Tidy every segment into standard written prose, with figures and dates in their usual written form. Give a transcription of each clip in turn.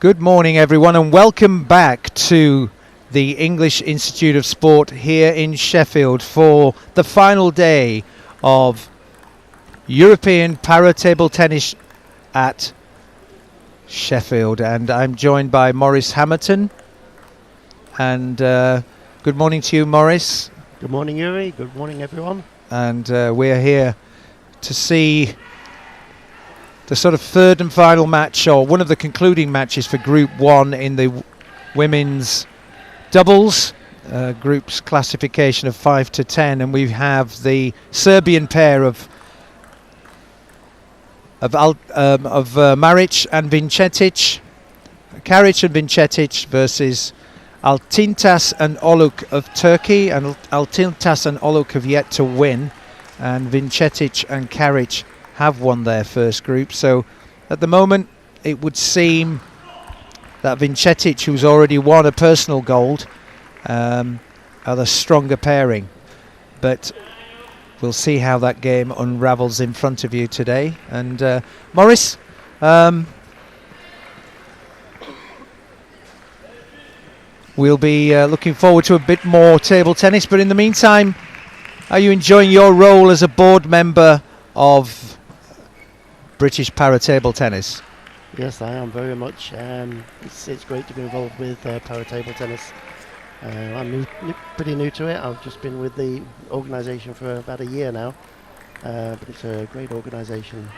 Good morning, everyone, and welcome back to the English Institute of Sport here in Sheffield for the final day of European Para Table Tennis at Sheffield. And I'm joined by Maurice Hamilton. And good morning to you, Maurice. Good morning, Yuri. Good morning, everyone. And we're here to see the sort of third and final match, or one of the concluding matches for Group 1 in the women's doubles, group's classification of 5 to 10, and we have the Serbian pair of Maric and Vincetic, Karic and Vincetic versus Altintas and Oluk of Turkey, and Altintas and Oluk have yet to win, and Vincetic and Karic have won their first group. So at the moment it would seem that Vincetic, who's already won a personal gold, are the stronger pairing, but we'll see how that game unravels in front of you today. And Maurice, we'll be looking forward to a bit more table tennis, but in the meantime, are you enjoying your role as a board member of British Para Table Tennis? Yes, I am very much. It's great to be involved with Para Table Tennis. I'm pretty new to it. I've just been with the organisation for about a year now, but it's a great organisation.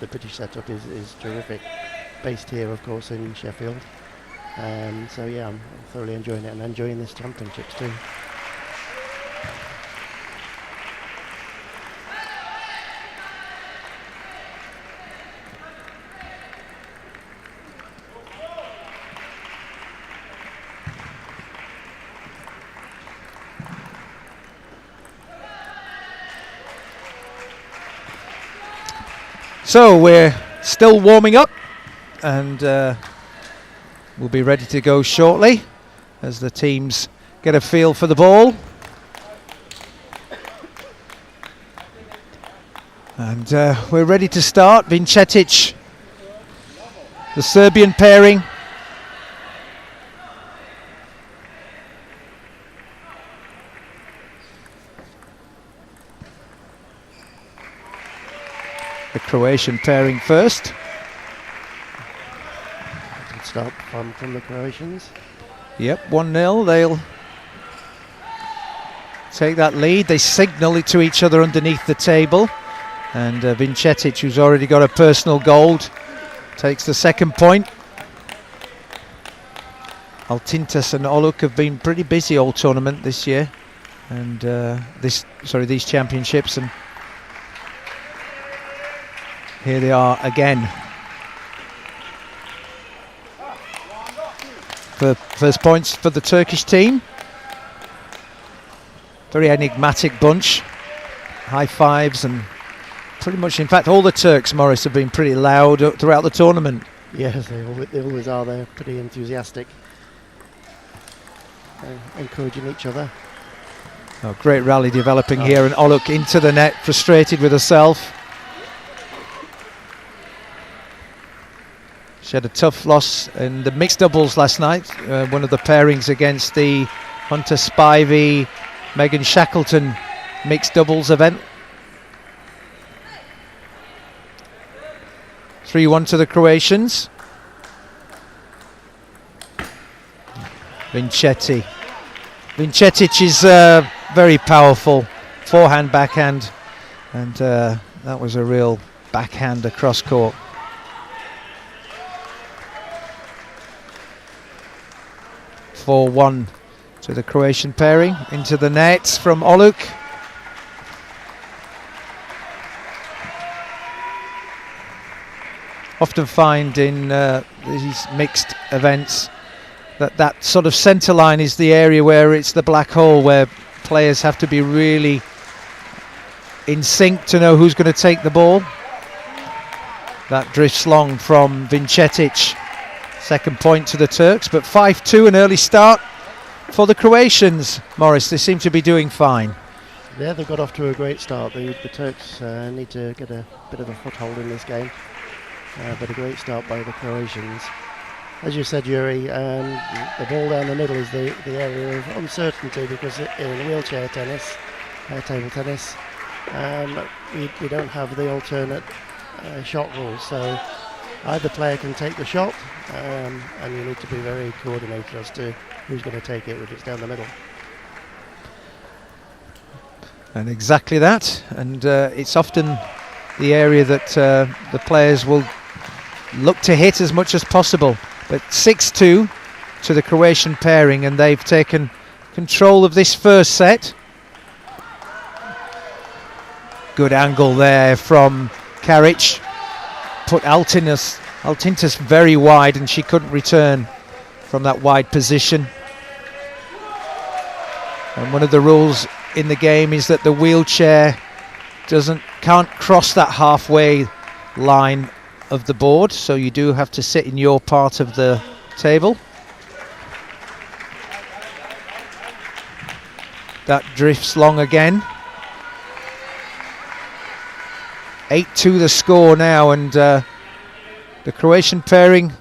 The British setup is terrific, based here, of course, in Sheffield. So yeah, I'm thoroughly enjoying it and enjoying this championships too. So we're still warming up, and we'll be ready to go shortly as the teams get a feel for the ball. And we're ready to start. Vincetic, the Serbian pairing. The Croatian pairing first. Good start from the Croatians. Yep, 1-0. They'll take that lead. They signal it to each other underneath the table. And Vincetic, who's already got a personal gold, takes the second point. Altintas and Oluk have been pretty busy all tournament this year, and these championships, and here they are again. The first points for the Turkish team. Very enigmatic bunch. High fives, and pretty much, in fact, all the Turks, Maurice, have been pretty loud throughout the tournament. Yes, they always are. They're pretty enthusiastic, encouraging each other. Oh, great rally developing here, and Oluk into the net, frustrated with herself. She had a tough loss in the mixed doubles last night, one of the pairings against the Hunter Spivey, Megan Shackleton mixed doubles event. 3-1 to the Croatians. Vincetic is very powerful, forehand, backhand, and that was a real backhand across court. For 1 to the Croatian pairing. Into the net from Oluk. Often find in these mixed events that sort of centre line is the area where it's the black hole, where players have to be really in sync to know who's going to take the ball. That drifts long from Vincetic. Second point to the Turks, but 5-2, an early start for the Croatians. Maurice, they seem to be doing fine. Yeah, they've got off to a great start. The Turks need to get a bit of a foothold in this game, but a great start by the Croatians. as you said, Yuri, the ball down the middle is the area of uncertainty, because in wheelchair tennis, table tennis, we don't have the alternate shot rules. So either player can take the shot, and you need to be very coordinated as to who's going to take it if it's down the middle. And exactly that, and it's often the area that the players will look to hit as much as possible. But 6-2 to the Croatian pairing, and they've taken control of this first set. Good angle there from Karic. Put Altintas very wide, and she couldn't return from that wide position. And one of the rules in the game is that the wheelchair can't cross that halfway line of the board, so you do have to sit in your part of the table. That drifts long again. 8-2 the score now, and the Croatian pairing,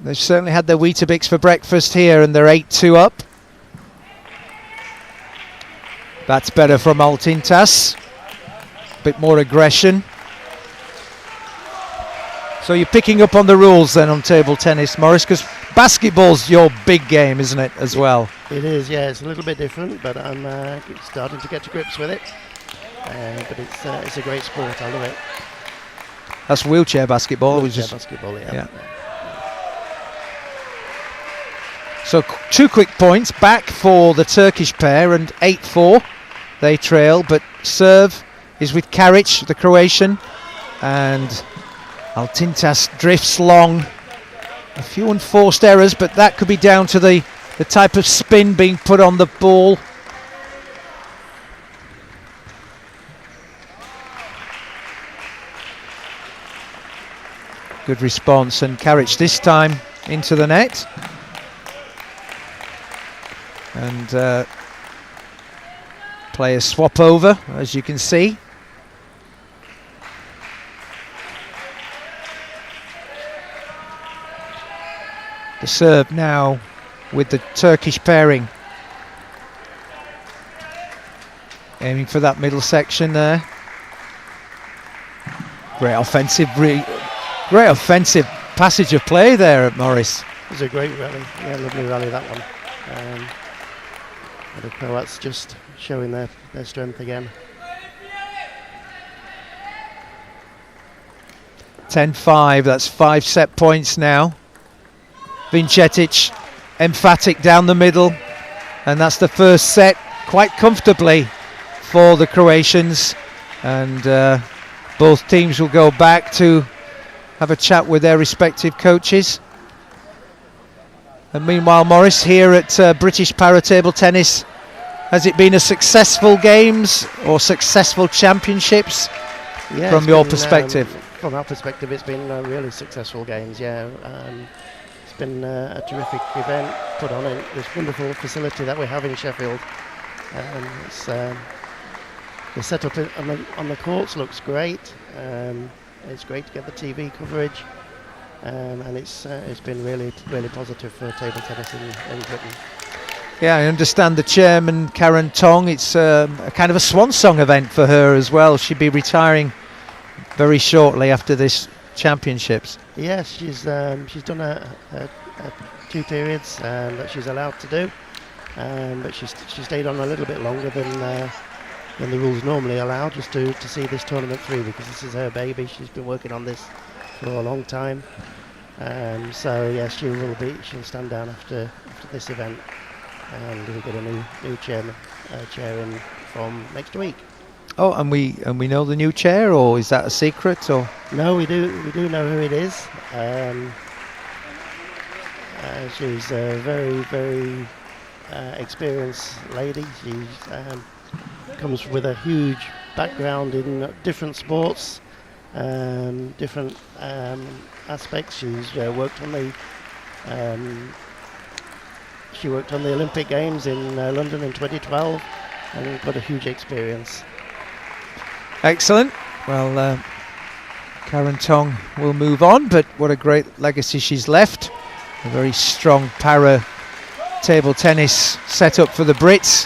they've certainly had their Weetabix for breakfast here, and they're 8-2 up. That's better from Altintas. Bit more aggression. So you're picking up on the rules then on table tennis, Maurice, because basketball's your big game, isn't it, as well? It is, yeah. It's a little bit different, but I'm starting to get to grips with it. But it's a great sport. I love it. That's wheelchair basketball. Wheelchair basketball, yeah. So 2 quick points back for the Turkish pair, and 8-4 they trail, but serve is with Karic, the Croatian, and Altintas drifts long. A few unforced errors, but that could be down to the type of spin being put on the ball. Good response, and Karic this time into the net. And players swap over, as you can see. The serve now with the Turkish pairing. Aiming for that middle section there. Great offensive passage of play there at Morris. It was a great rally. Yeah, lovely rally, that one. The Croats just showing their strength again. 10-5, that's 5 set points now. Vincetic emphatic down the middle, and that's the first set quite comfortably for the Croatians, and both teams will go back to have a chat with their respective coaches. And meanwhile, Maurice, here at British Para Table Tennis, has it been a successful games or successful championships from your perspective? From our perspective, it's been really successful games, yeah. It's been a terrific event put on in this wonderful facility that we have in Sheffield. The setup on the courts looks great. It's great to get the TV coverage, and it's been really positive for table tennis in Britain. Yeah, I understand the chairman, Karen Tong, it's a kind of a swan song event for her as well. She'll be retiring very shortly after this championships. Yes, she's done a 2 periods that she's allowed to do, but she stayed on a little bit longer than the rules normally allow, just to see this tournament through, because this is her baby. She's been working on this for a long time, so yes, she'll stand down after this event, and we'll get a new chair in from next week. Oh, and we know the new chair, or is that a secret? Or no, we do know who it is. She's a very experienced lady. She comes with a huge background in different sports, different aspects. She's worked on the Olympic Games in London in 2012, and got a huge experience. Excellent. Well, Karen Tong will move on, but what a great legacy she's left. A very strong para table tennis setup for the Brits,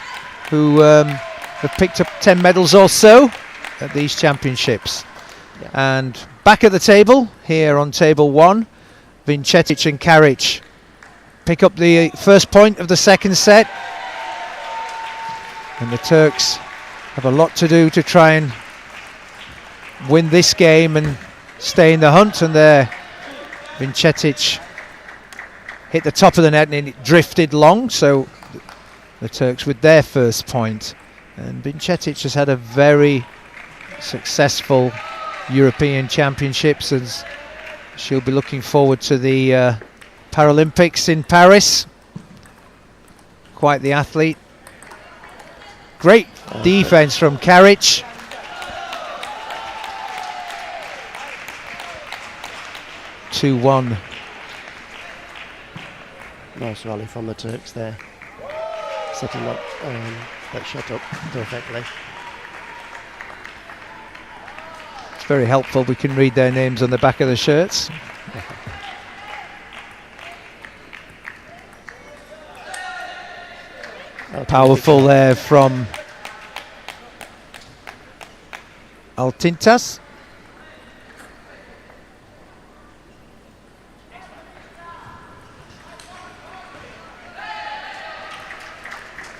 who have picked up 10 medals or so at these championships. Yeah. And back at the table, here on table 1, Vincetic and Karic pick up the first point of the second set. And the Turks have a lot to do to try and win this game and stay in the hunt. And there, Vincetic hit the top of the net and it drifted long, so the Turks with their first point. And Vincetic has had a very successful European Championships, as she'll be looking forward to the Paralympics in Paris. Quite the athlete. Great defense from Karic. (2-1). Nice rally from the Turks there, setting up that shot up perfectly. It's very helpful, we can read their names on the back of the shirts. Powerful there from Altintas.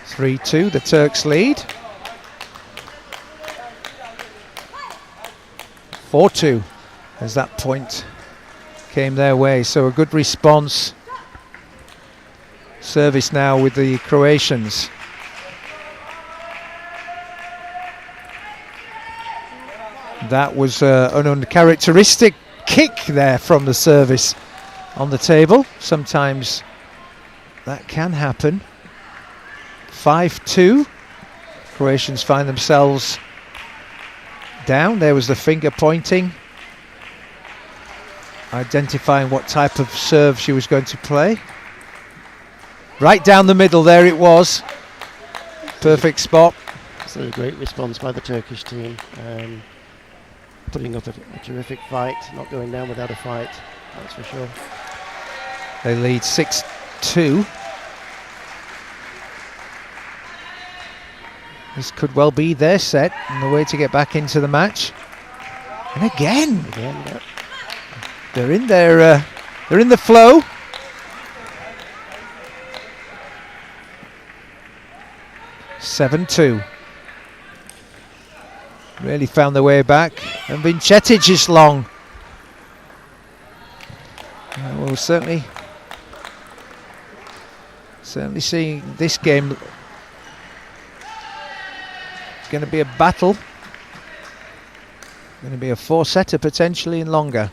(3-2), the Turks lead. 4-2 as that point came their way, so a good response. Service now with the Croatians. That was an uncharacteristic kick there from the service on the table. Sometimes that can happen. 5-2. Croatians find themselves down. There was the finger pointing, identifying what type of serve she was going to play. Right down the middle, there it was. Perfect spot. So a great response by the Turkish team. Putting up a terrific fight, not going down without a fight, that's for sure. They lead 6-2. This could well be their set and the way to get back into the match. And again, Yep. they're in there. They're in the flow. (7-2). Really found their way back, and Vincetic is long. We'll certainly seeing this game. It's going to be a battle. Going to be a 4-setter potentially and longer.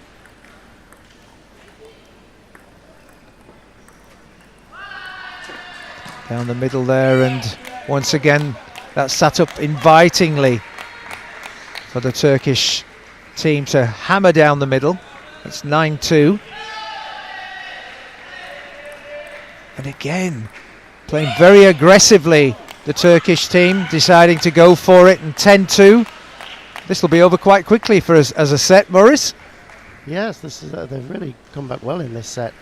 Down the middle there, and once again that sat up invitingly for the Turkish team to hammer down the middle. That's 9-2. And again, playing very aggressively, the Turkish team deciding to go for it, and 10-2. This will be over quite quickly for us as a set, Maurice. Yes, this is, they've really come back well in this set.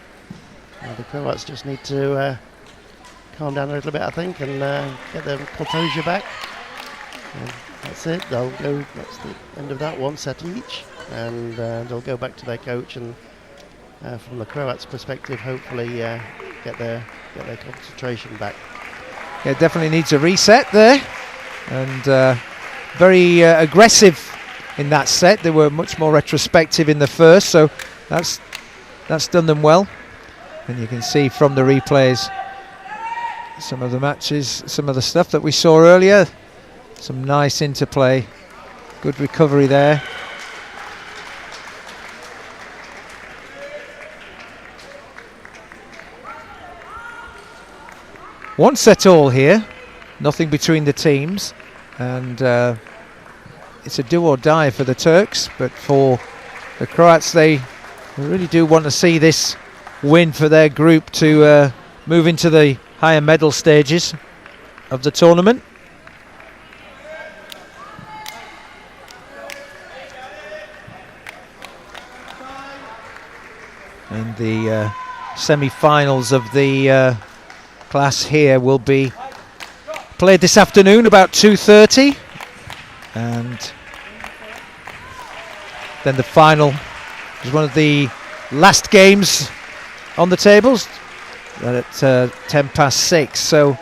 The Croats just need to calm down a little bit, I think, and get their composure back. And that's it. They'll go. That's the end of that. 1 set each, and they'll go back to their coach. And from the Croats' perspective, hopefully get their concentration back. Yeah, definitely needs a reset there, and very aggressive in that set. They were much more retrospective in the first, so that's done them well. And you can see from the replays some of the matches, some of the stuff that we saw earlier. Some nice interplay, good recovery there. One set all here, nothing between the teams, and it's a do or die for the Turks, but for the Croats, they really do want to see this win for their group to move into the higher medal stages of the tournament. And the semi-finals of the class here will be played this afternoon about 2:30, and then the final is one of the last games on the tables at 6:10. So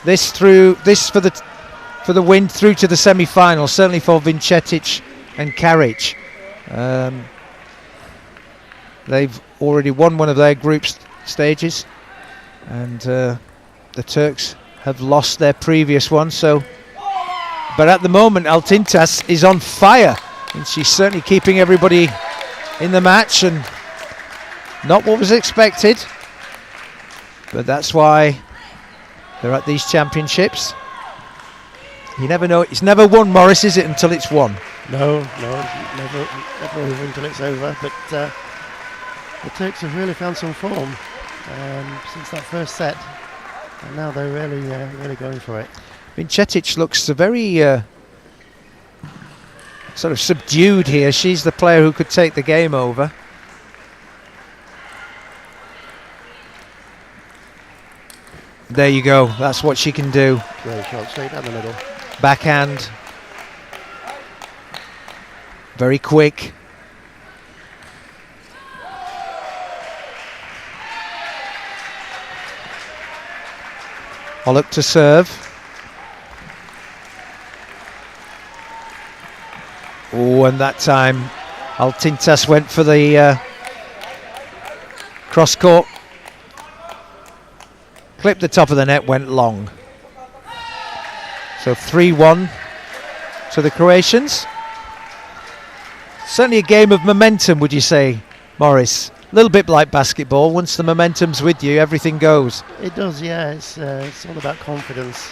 this for the win through to the semi-final, certainly for Vincetic and Karic. They've already won one of their group stages, and the Turks have lost their previous one. So, but at the moment Altintas is on fire, and she's certainly keeping everybody in the match, and not what was expected, but that's why they're at these championships. You never know. It's never won, Morris, is it, until it's won? No, never over until it's over. But the Turks have really found some form since that first set, and now they're really going for it. Vincetic looks very sort of subdued here. She's the player who could take the game over. There you go. That's what she can do. Great shot, straight down the middle. Backhand. Very quick. Oluk to serve. Oh, and that time Altintas went for the cross court. Clipped the top of the net, went long. So 3-1 to the Croatians. Certainly a game of momentum, would you say, Morris? A little bit like basketball. Once the momentum's with you, everything goes. It does, yeah. It's all about confidence.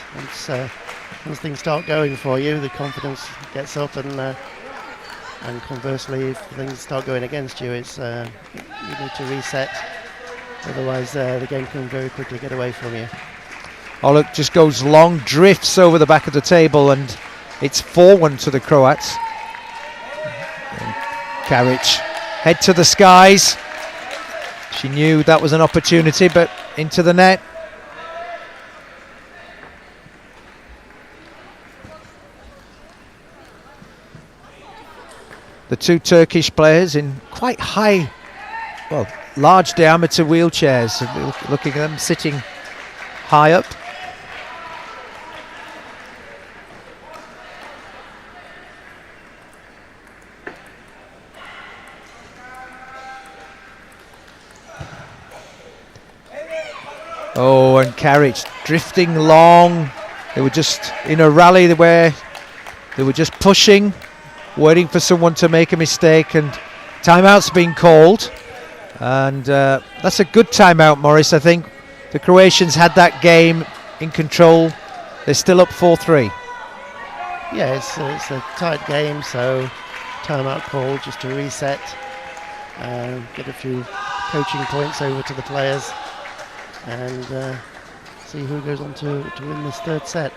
Once things start going for you, the confidence gets up, and conversely, if things start going against you, it's you need to reset. Otherwise, the game can very quickly get away from you. Oluk just goes long, drifts over the back of the table, and it's 4-1 to the Croats. And Karic, head to the skies. She knew that was an opportunity, but into the net. The two Turkish players in quite high, well, large diameter wheelchairs. Looking at them sitting high up. Oh, and Karic drifting long. They were just in a rally where they were just pushing, waiting for someone to make a mistake, and timeout's been called. And that's a good timeout, Morris. I think the Croatians had that game in control. They're still up 4-3. Yeah, it's a tight game, so timeout called just to reset, get a few coaching points over to the players, and see who goes on to win this third set.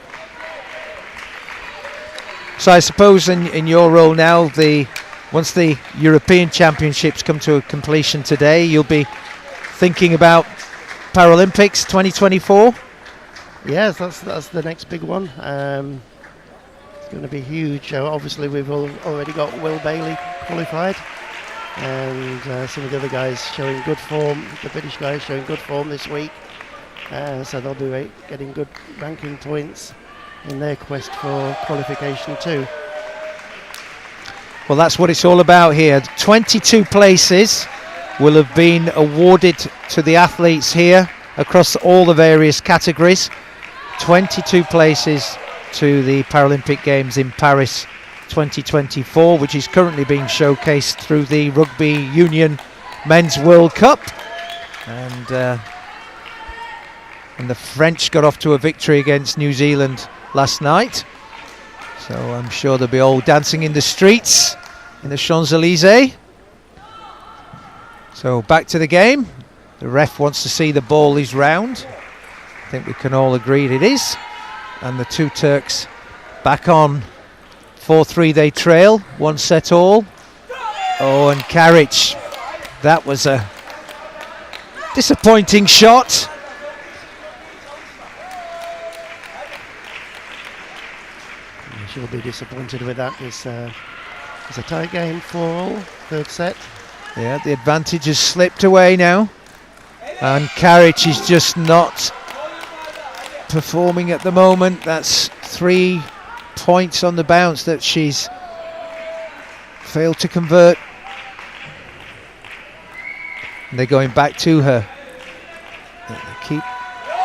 So I suppose in your role now, once the European Championships come to a completion today, you'll be thinking about Paralympics 2024? Yes, that's the next big one. It's going to be huge. Obviously, we've already got Will Bayley qualified, and some of the other guys showing good form. The British guys showing good form this week, so they'll be getting good ranking points in their quest for qualification too. Well, that's what it's all about here. 22 places will have been awarded to the athletes here across all the various categories. 22 places to the Paralympic Games in Paris 2024, which is currently being showcased through the Rugby Union Men's World Cup. And the French got off to a victory against New Zealand last night. So I'm sure they'll be all dancing in the streets in the Champs-Élysées. So back to the game. The ref wants to see the ball is round. I think we can all agree it is. And the two Turks back on 4-3 they trail, 1 set all. Oh, and Karic, that was a Disappointing shot. She'll be disappointed with that. It's a tight game for all, third set. Yeah, the advantage has slipped away now. And Karic is just not performing at the moment. That's 3 points on the bounce that she's failed to convert. And they're going back to her.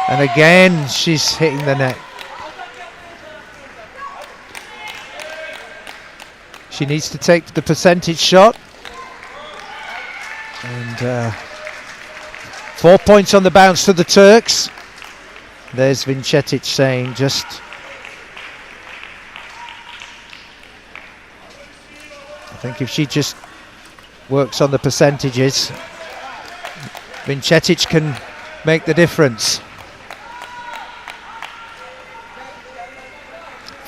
And again, she's hitting the net. She needs to take the percentage shot. And 4 points on the bounce to the Turks. There's Vincetic saying just... I think if she just works on the percentages, Vincetic can make the difference.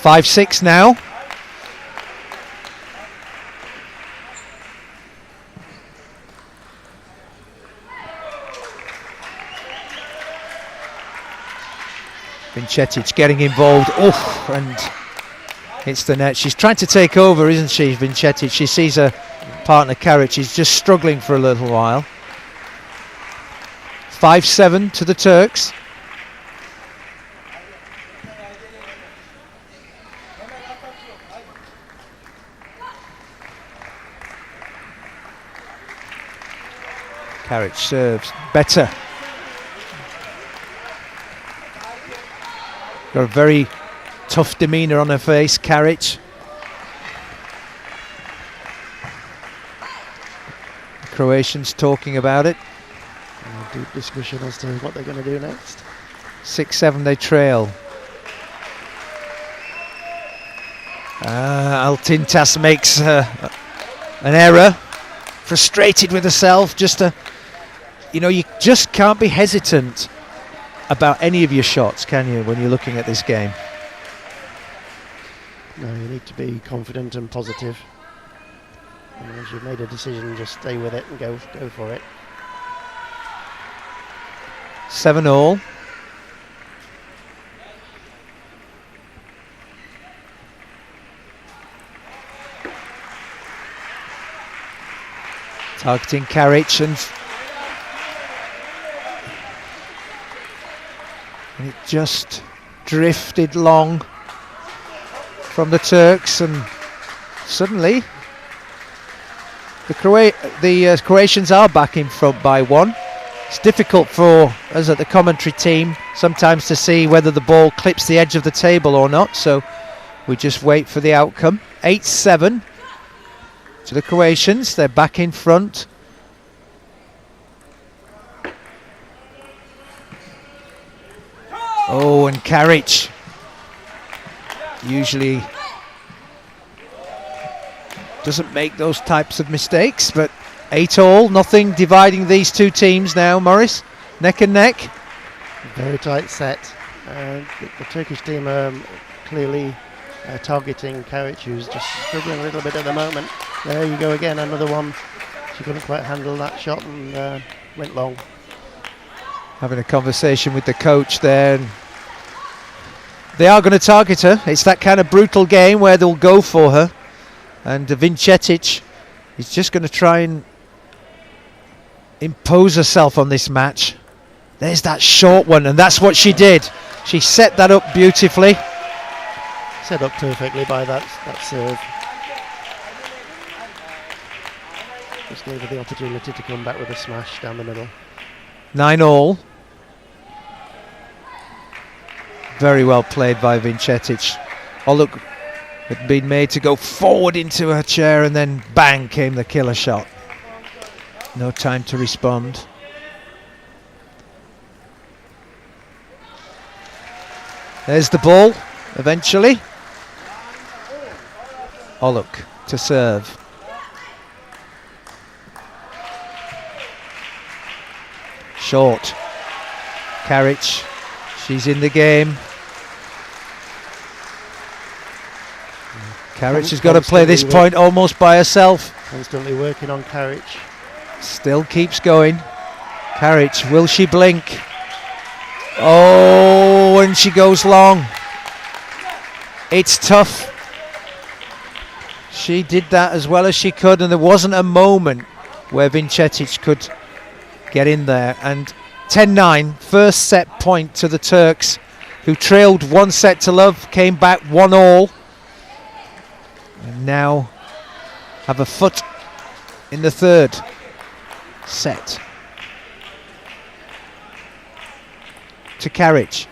5-6 now. Vincetic getting involved, and hits the net. She's trying to take over, isn't she, Vincetic? She sees her partner Karic is just struggling for a little while. 5-7 to the Turks. Karic serves better. Got a very tough demeanour on her face, Karic. The Croatians talking about it. A deep discussion as to what they're going to do next. 6-7 they trail. Altintas makes an error. Frustrated with herself. You just can't be hesitant about any of your shots, can you, when you're looking at this game? No, you need to be confident and positive. And once you've made a decision, just stay with it and go for it. 7-all. Targeting Karic and it just drifted long from the Turks, and suddenly the Croatians are back in front by 1. It's difficult for us at the commentary team sometimes to see whether the ball clips the edge of the table or not, so we just wait for the outcome. 8-7 to the Croatians. They're back in front. Oh, and Karic usually doesn't make those types of mistakes, but 8-all, nothing dividing these two teams now, Morris. Neck and neck. Very tight set. The Turkish team are clearly targeting Karic, who's just struggling a little bit at the moment. There you go again, another one. She couldn't quite handle that shot and went long. Having a conversation with the coach there. And they are going to target her. It's that kind of brutal game where they'll go for her. And Vincetic is just going to try and impose herself on this match. There's that short one, and that's what she did. She set that up beautifully. Set up perfectly by that serve. Just gave her the opportunity to come back with a smash down the middle. 9-all. Very well played by Vincetic. Oh, look, had been made to go forward into her chair, and then bang came the killer shot. No time to respond. There's the ball, eventually. Oluk to serve. Short. Karic, she's in the game. Karic has got to play this point almost by herself. Constantly working on Karic. Still keeps going. Karic, will she blink? Oh, and she goes long. It's tough. She did that as well as she could, and there wasn't a moment where Vincetic could get in there. And 10-9, first set point to the Turks, who trailed 1-0, came back 1-1, and now have a foot in the third set. To Karic.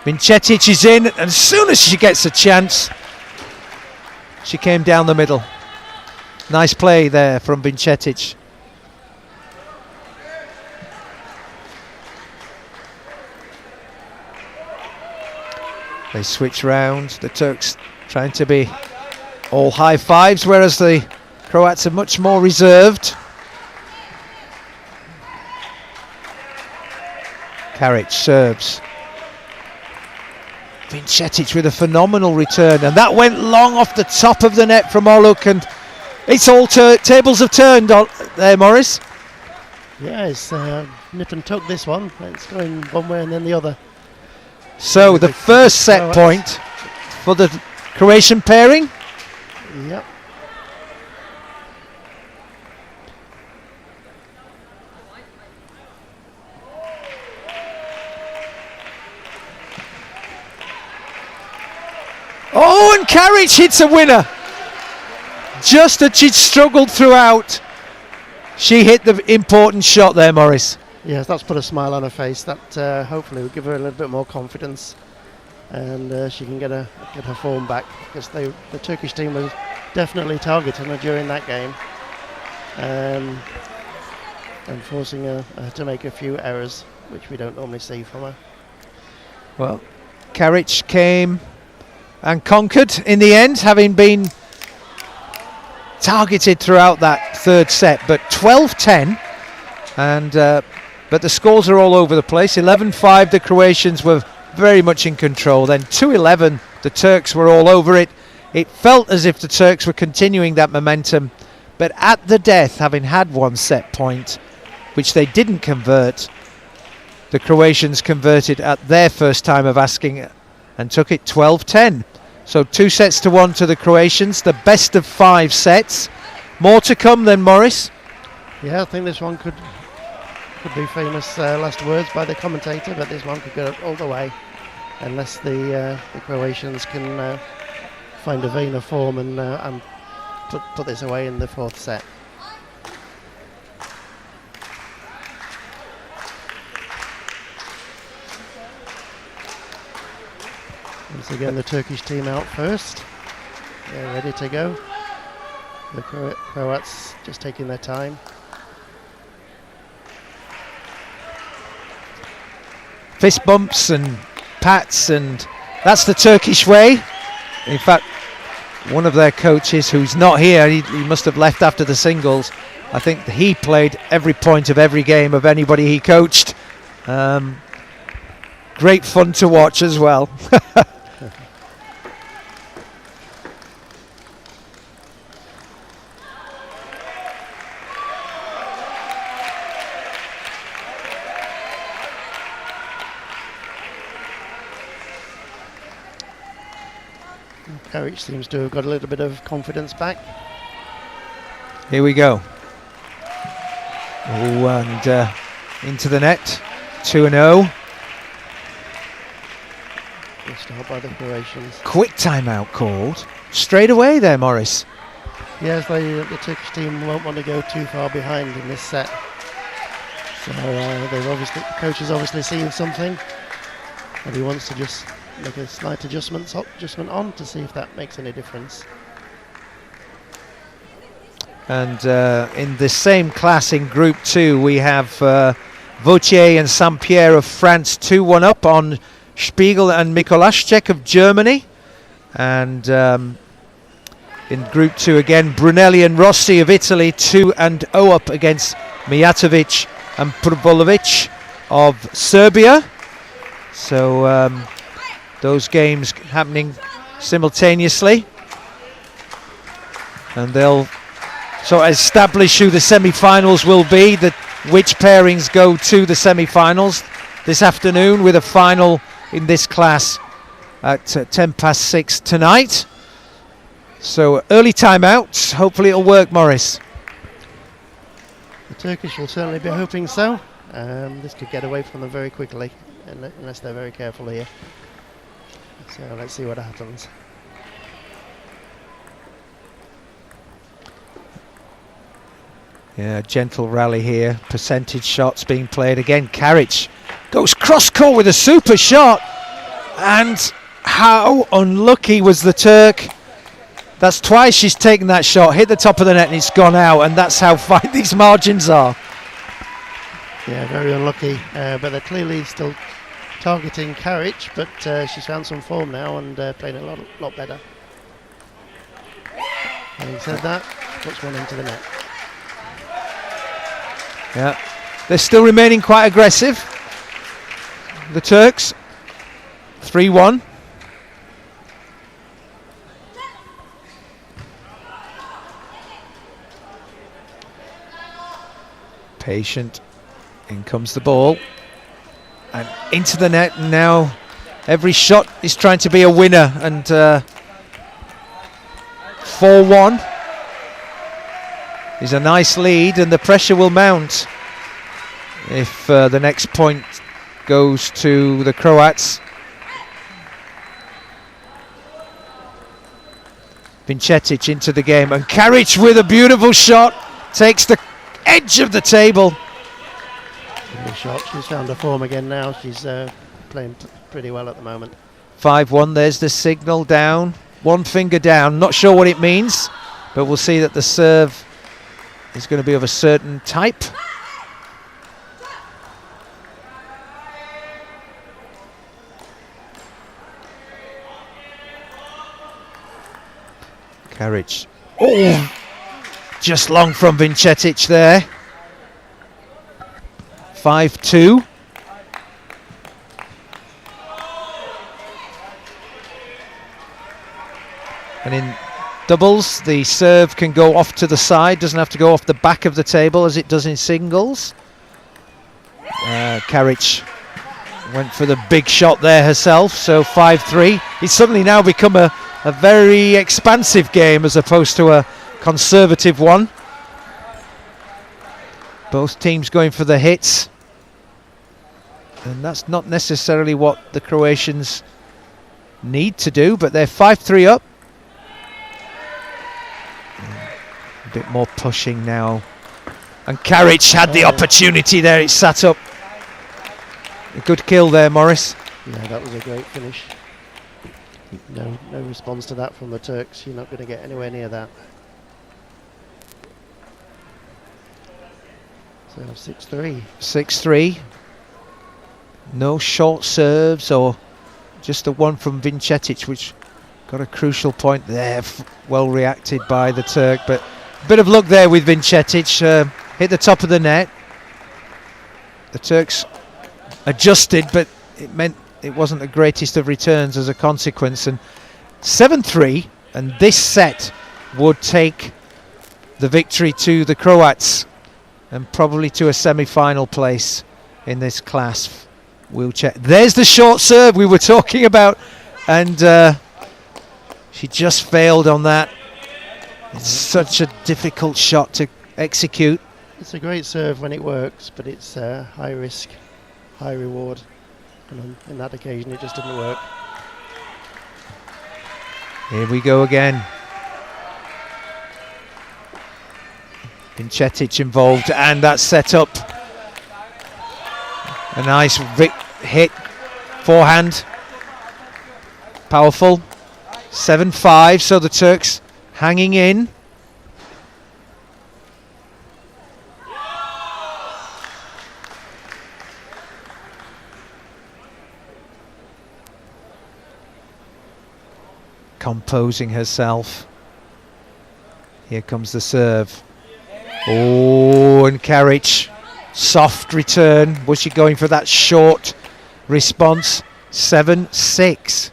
Vincetic is in, and as soon as she gets a chance, she came down the middle. Nice play there from Vincetic. They switch round, the Turks trying to be all high fives, whereas the Croats are much more reserved. Karic serves. Vincetic with a phenomenal return, and that went long off the top of the net from Oluk, and it's all tables have turned there, Morris. Yeah, it's nip and tuck this one. It's going one way and then the other. So the first set point for the Croatian pairing. Yep. Oh, and Karic hits a winner. Just as she'd struggled throughout, she hit the important shot there, Morris. Yes, that's put a smile on her face. That hopefully will give her a little bit more confidence, and she can get her form back, because the Turkish team was definitely targeting her during that game, and forcing her to make a few errors, which we don't normally see from her. Well, Karic came and conquered in the end, having been targeted throughout that third set, but 12-10, and but the scores are all over the place. 11-5, the Croatians were very much in control. Then 2-11, the Turks were all over it. It felt as if the Turks were continuing that momentum, but at the death, having had one set point, which they didn't convert, the Croatians converted at their first time of asking and took it 12-10. So 2-1 to the Croatians, the best of 5 sets. More to come then, Morris. Yeah, I think this one could be famous last words by the commentator, but this one could go all the way, unless the Croatians can find a vein of form and put this away in the fourth set. Once again, the Turkish team out first. They're ready to go. The Croats just taking their time. Fist bumps and pats, and that's the Turkish way. In fact, one of their coaches, who's not here, he must have left after the singles. I think he played every point of every game of anybody he coached. Great fun to watch as well. Karic seems to have got a little bit of confidence back. Here we go. Oh, and into the net. 2-0. Good start by the Croatians. Quick timeout called straight away there, Morris. Yes, the Turkish team won't want to go too far behind in this set. So the coach has obviously seen something, and he wants to just make a slight adjustment on to see if that makes any difference. And in the same class in Group 2, we have Vautier and Saint-Pierre of France 2-1 up on Spiegel and Mikolasczyk of Germany. And in Group 2 again, Brunelli and Rossi of Italy 2-0 up against Mijatovic and Prvolovic of Serbia. So those games happening simultaneously, and they'll sort of establish who the semi-finals will be. The which pairings go to the semi-finals this afternoon, with a final in this class at 6:10 tonight. So early timeout. Hopefully it'll work, Morris. The Turkish will certainly be hoping so. This could get away from them very quickly, unless they're very careful here. So let's see what happens. Yeah, gentle rally here. Percentage shots being played again. Karic goes cross court with a super shot, and how unlucky was the Turk? That's twice she's taken that shot, hit the top of the net and it's gone out, and that's how fine these margins are. Yeah, very unlucky, but they're clearly still targeting Karic, but she's found some form now and playing a lot better. Having said that, puts one into the net. Yeah, they're still remaining quite aggressive, the Turks. 3-1. Patient. In comes the ball. And into the net. And now every shot is trying to be a winner. And 4-1 is a nice lead. And the pressure will mount if the next point goes to the Croats. Vincetic into the game. And Karic with a beautiful shot. Takes the edge of the table. Good shot. She's found her form again now. She's playing pretty well at the moment. 5-1. There's the signal down. One finger down. Not sure what it means, but we'll see that the serve is going to be of a certain type. Karic. Oh! Just long from Vincetic there. 5-2. And in doubles, the serve can go off to the side, doesn't have to go off the back of the table as it does in singles. Karic went for the big shot there herself, so 5-3. It's suddenly now become a very expansive game as opposed to a conservative one. Both teams going for the hits, and that's not necessarily what the Croatians need to do, but they're 5-3 up. A bit more pushing now, and Karic had the opportunity there. It sat up. A good kill there, Morris. Yeah, that was a great finish. No response to that from the Turks. You're not going to get anywhere near that. So 6-3. 6-3. No short serves, or just the one from Vincetic, which got a crucial point there. Well reacted by the Turk, but a bit of luck there with Vincetic. Hit the top of the net. The Turks adjusted, but it meant it wasn't the greatest of returns as a consequence. And 7-3, and this set would take the victory to the Croats, and probably to a semi-final place in this class. We'll check. There's the short serve we were talking about, and she just failed on that. It's such a difficult shot to execute. It's a great serve when it works, but it's high risk, high reward. And on that occasion it just didn't work. Here we go again. Vincetic involved, and that's set up. A nice hit, forehand. Powerful. 7-5, so the Turks hanging in. Composing herself. Here comes the serve. Oh, and Karic, soft return. Was she going for that short response? 7-6.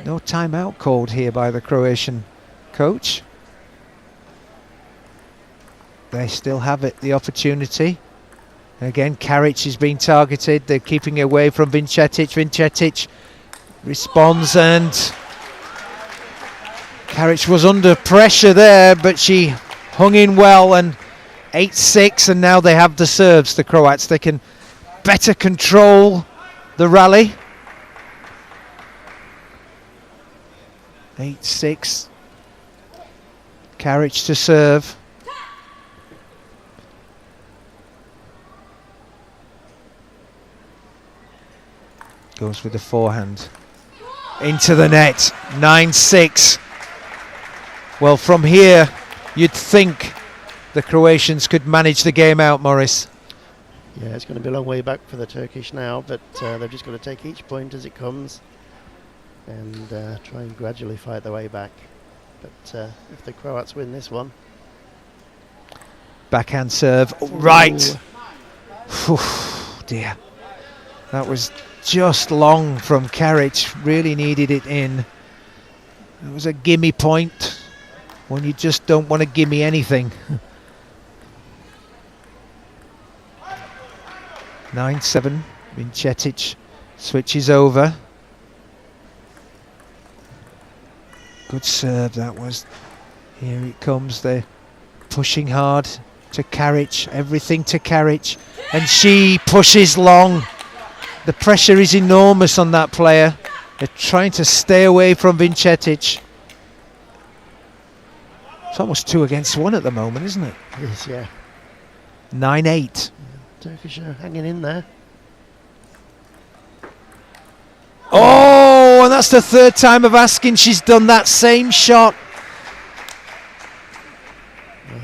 No timeout called here by the Croatian coach. they still have it, the opportunity. Again, Karic is being targeted. They're keeping away from Vincetic. Vincetic responds, and Karic was under pressure there, but she hung in well, and 8-6, and now they have the serves, the Croats. They can better control the rally. 8-6. Karic to serve. Goes with the forehand. Into the net. 9-6. Well, from here, you'd think the Croatians could manage the game out, Maurice. Yeah, it's going to be a long way back for the Turkish now, but they've just got to take each point as it comes and try and gradually fight their way back. But if the Croats win this one... Backhand serve. Oh, right. Dear. That was just long from Karic. Really needed it in. It was a gimme point when you just don't want to gimme anything. 9-7. Vincetic switches over. Good serve that was. Here it comes. They're pushing hard to Karic. Everything to Karic. And she pushes long. The pressure is enormous on that player. They're trying to stay away from Vincetic. It's almost 2 against 1 at the moment, isn't it? Yes, yeah. 9-8. Turkish are hanging in there. Oh, and that's the third time of asking. She's done that same shot.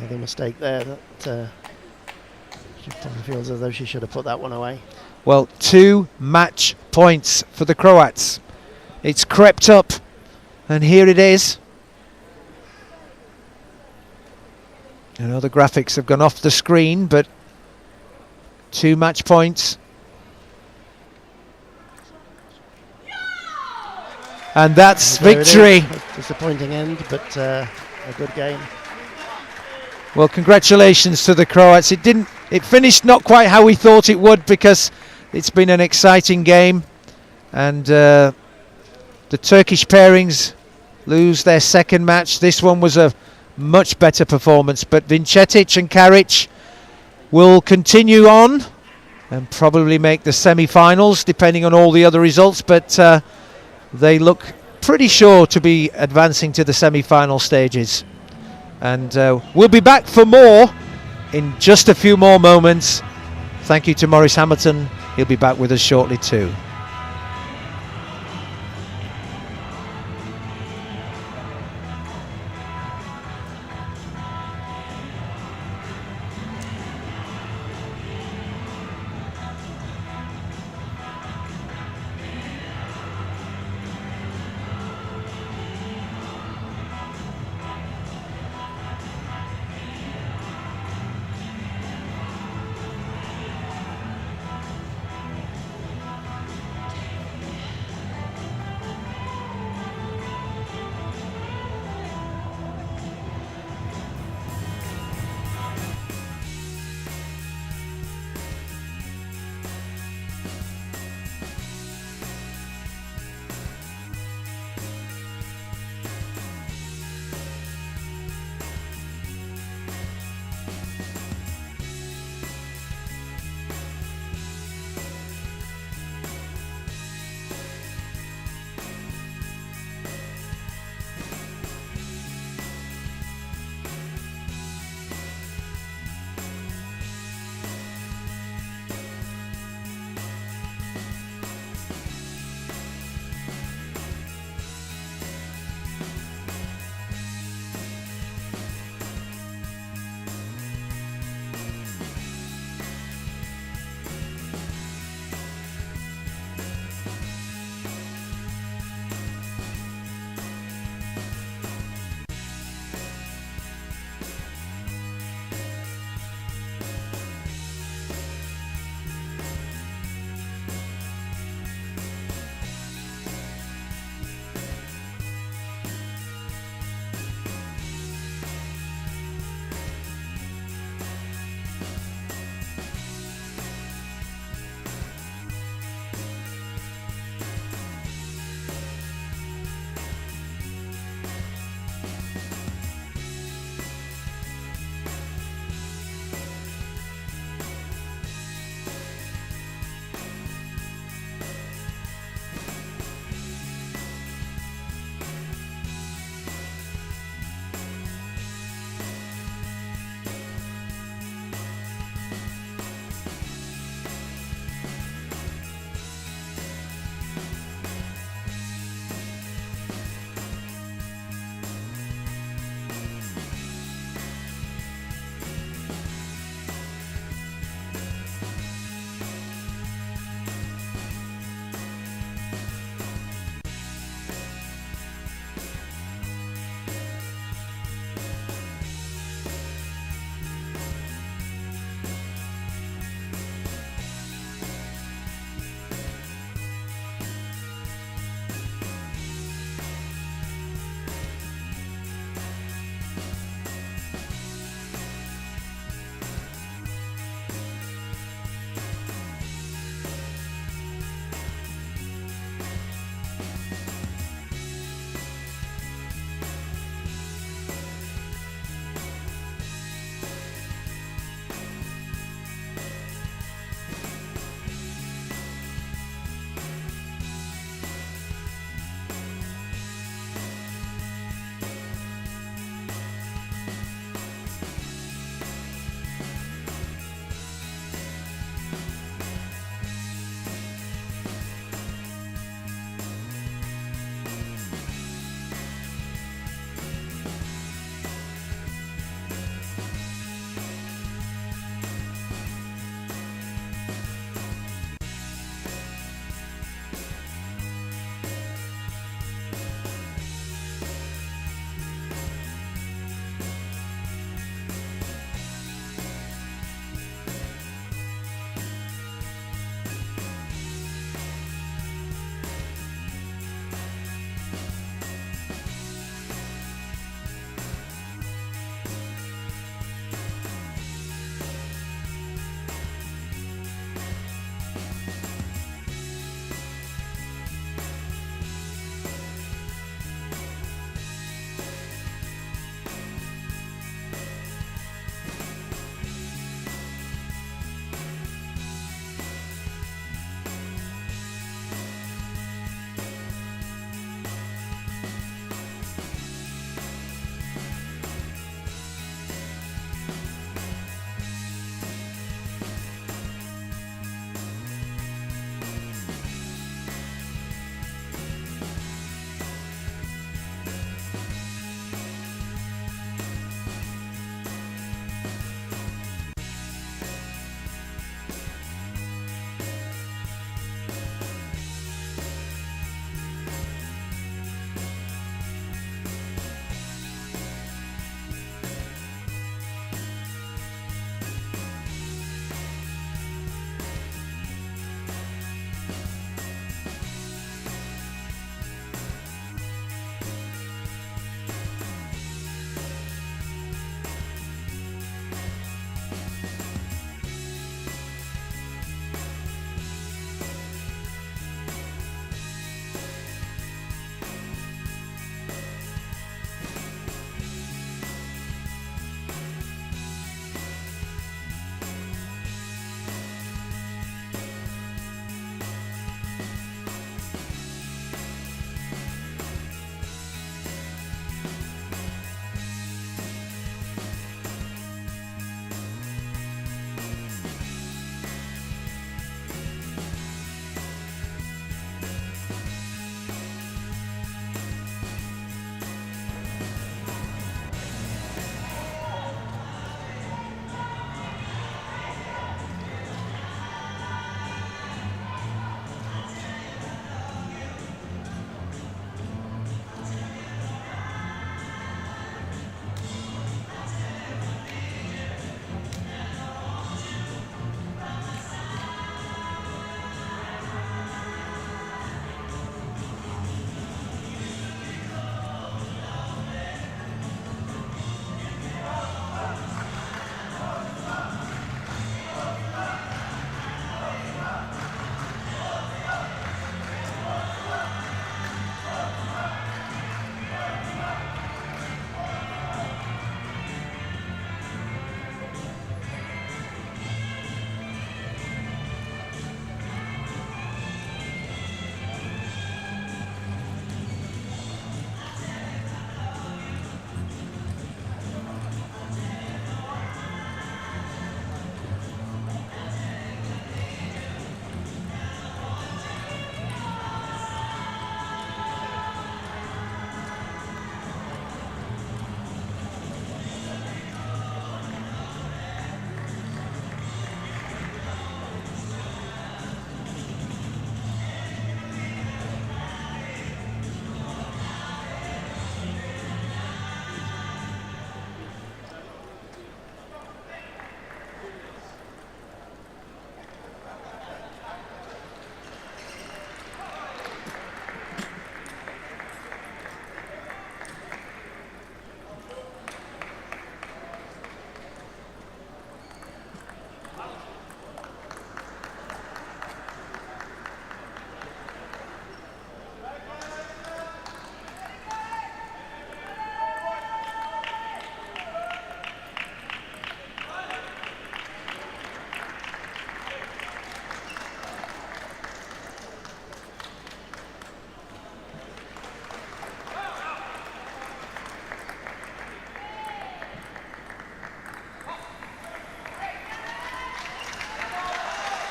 The mistake there that she probably feels as though she should have put that one away. Well, 2 match points for the Croats. It's crept up, and here it is. I know the graphics have gone off the screen, but 2 match points. And that's victory. Disappointing end, but a good game. Well, congratulations to the Croats. It finished not quite how we thought it would, because it's been an exciting game, and the Turkish pairings lose their second match. This one was a much better performance, but Vincetic and Karic will continue on and probably make the semi-finals, depending on all the other results, but they look pretty sure to be advancing to the semi-final stages. And we'll be back for more in just a few more moments. Thank you to Maurice Hamilton. He'll be back with us shortly too.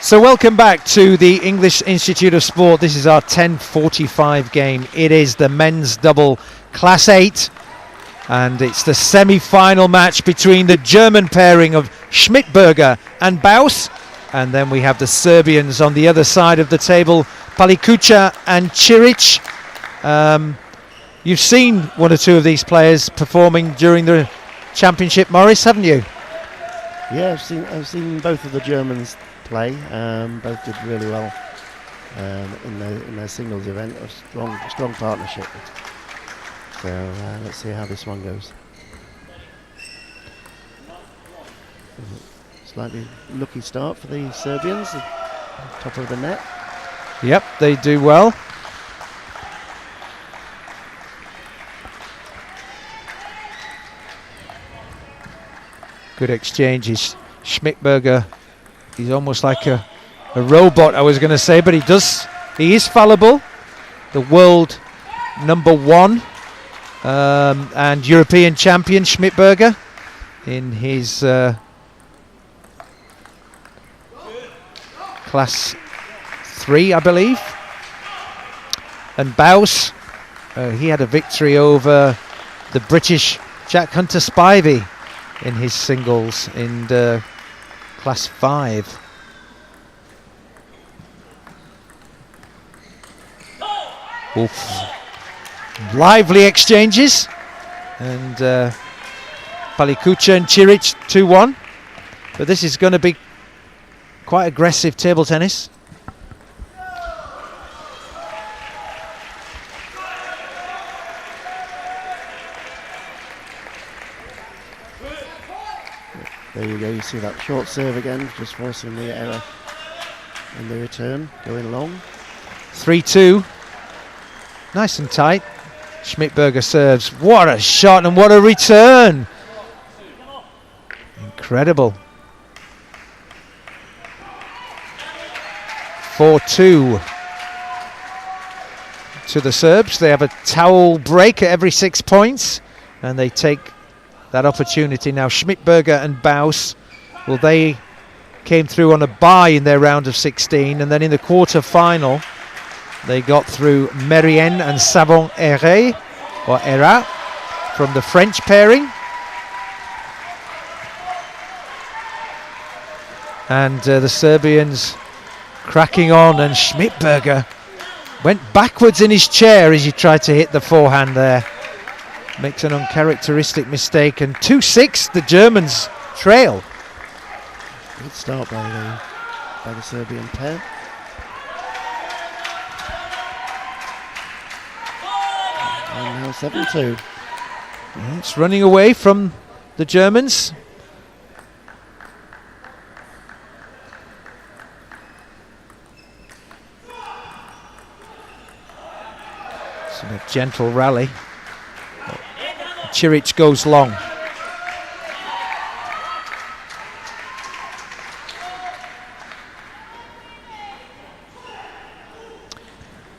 So welcome back to the English Institute of Sport. This is our 10:45 game. It is the men's double Class 8, and it's the semi-final match between the German pairing of Schmidberger and Baus, and then we have the Serbians on the other side of the table, Palikucha and Ciric. You've seen one or two of these players performing during the championship, Morris, haven't you? Yeah, I've seen both of the Germans play. Both did really well in their singles event. A strong partnership. So let's see how this one goes. Slightly lucky start for the Serbians, top of the net. Yep, they do well. Good exchanges. Schmidberger, he's almost like a robot, I was going to say, but he is fallible. The world #1 and European champion Schmidberger in his class 3, I believe. And Baus, he had a victory over the British Jack Hunter Spivey in his singles in class 5. Oof. Lively exchanges, and Palikucha and Ciric 2-1, but this is going to be quite aggressive table tennis. There you go, you see that short serve again, just forcing the error in the return, going long. 3-2, nice and tight. Schmidberger serves, what a shot and what a return! Incredible. 4-2 to the Serbs. They have a towel break at every 6 points, and they take that opportunity now. Schmidberger and Baus, well, they came through on a bye in their round of 16, and then in the quarter final they got through Merien and Savon-Erre or Era from the French pairing, and the Serbians cracking on, and Schmidberger went backwards in his chair as he tried to hit the forehand there. Makes an uncharacteristic mistake, and 2-6 the Germans trail. Good start by the Serbian pair. And now 7-2. It's running away from the Germans. Some a gentle rally. Ciric goes long.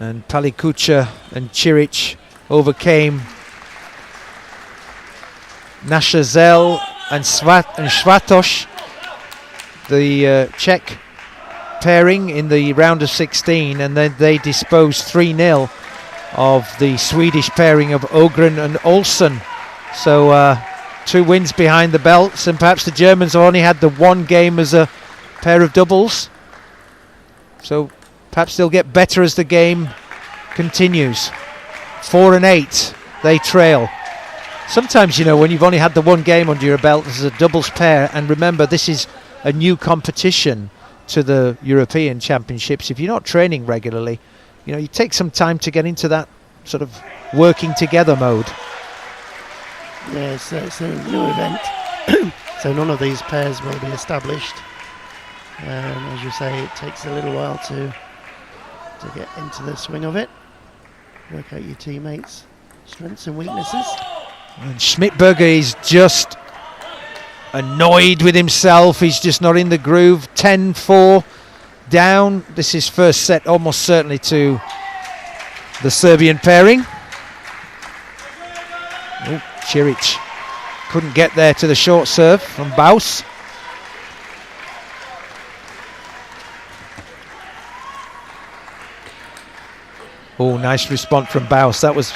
And Palikucha and Ciric overcame Nashazel and Svatoš, the Czech pairing, in the round of 16, and then they disposed 3-0 of the Swedish pairing of Ogren and Olsen. So 2 wins behind the belts, and perhaps the Germans have only had the one game as a pair of doubles. So perhaps they'll get better as the game continues. 4-8, they trail. Sometimes, you know, when you've only had the one game under your belt as a doubles pair, and remember this is a new competition to the European Championships, if you're not training regularly, you know, you take some time to get into that sort of working together mode. Yeah, it's a new event, so none of these pairs will be established. As you say, it takes a little while to get into the swing of it, work out your teammates' strengths and weaknesses. And Schmidberger is just annoyed with himself. He's just not in the groove. 10-4 down. This is first set almost certainly to the Serbian pairing. Oh, Ciric couldn't get there to the short serve from Baus. Oh, nice response from Baus. That was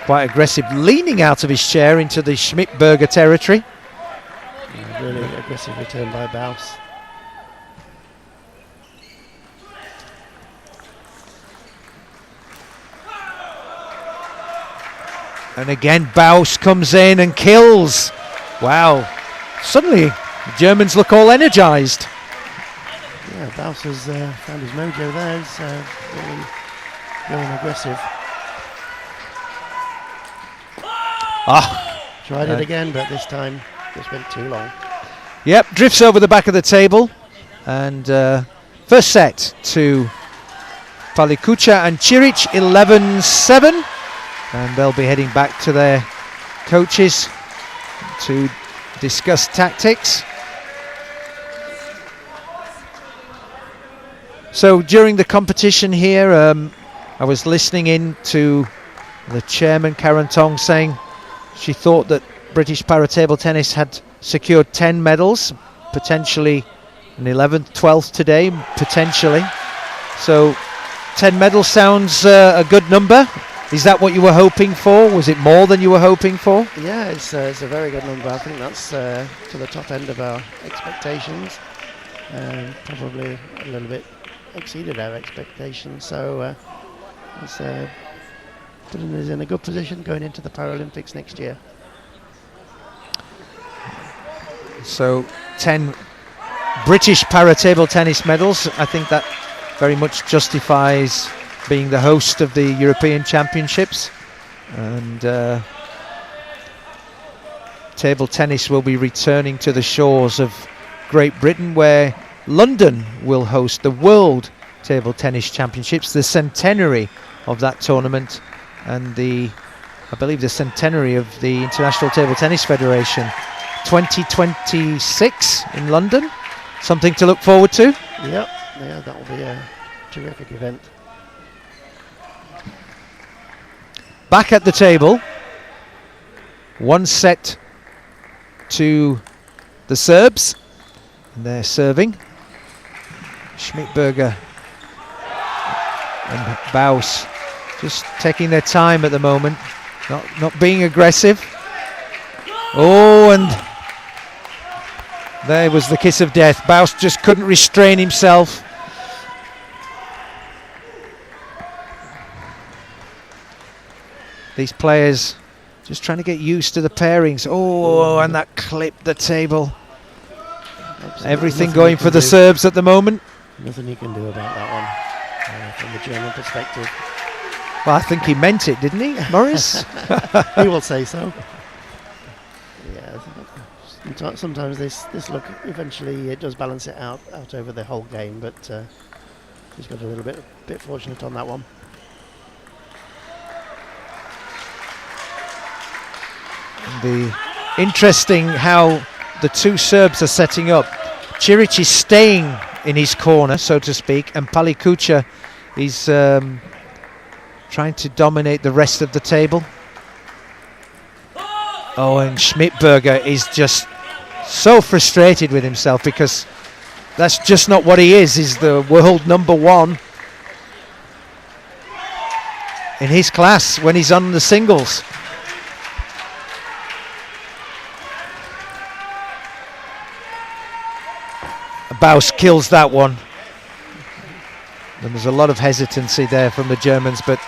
quite aggressive, leaning out of his chair into the Schmidberger territory. Yeah, really aggressive return by Baus. And again, Baus comes in and kills. Wow. Suddenly, the Germans look all energised. Yeah, Baus has found his mojo there. He's really going aggressive. Tried it again, but this time just went too long. Yep, drifts over the back of the table. And first set to Palikucha and Ciric, 11-7. And they'll be heading back to their coaches to discuss tactics. So during the competition here, I was listening in to the chairman, Karen Tong, saying she thought that British para-table tennis had secured 10 medals, potentially an 11th, 12th today, potentially. So 10 medals sounds a good number. Is that what you were hoping for? Was it more than you were hoping for? Yeah, it's a very good number. I think that's to the top end of our expectations. Probably a little bit exceeded our expectations. So it's putting us in a good position going into the Paralympics next year. So 10 British para-table tennis medals. I think that very much justifies being the host of the European Championships. And table tennis will be returning to the shores of Great Britain, where London will host the World Table Tennis Championships, the centenary of that tournament, and I believe the centenary of the International Table Tennis Federation, 2026 in London. Something to look forward to. Yep, yeah, that will be a terrific event. Back at the table, one set to the Serbs, and they're serving. Schmidberger and Baus just taking their time at the moment, not being aggressive. Oh, and there was the kiss of death. Baus just couldn't restrain himself. These players just trying to get used to the pairings. Oh, and that clipped the table. Absolutely. Everything going for the Serbs at the moment. Nothing you can do about that one from the German perspective. Well, I think he meant it, didn't he, Morris? He will say so. Yeah, sometimes this look, eventually it does balance it out over the whole game, but he's got a little bit fortunate on that one. The interesting how the two Serbs are setting up. Ciric is staying in his corner, so to speak, and Palikucha is trying to dominate the rest of the table. Oh, and Schmidberger is just so frustrated with himself, because that's just not what he is. He's the world number one in his class when he's on the singles. Baus kills that one. And there's a lot of hesitancy there from the Germans, but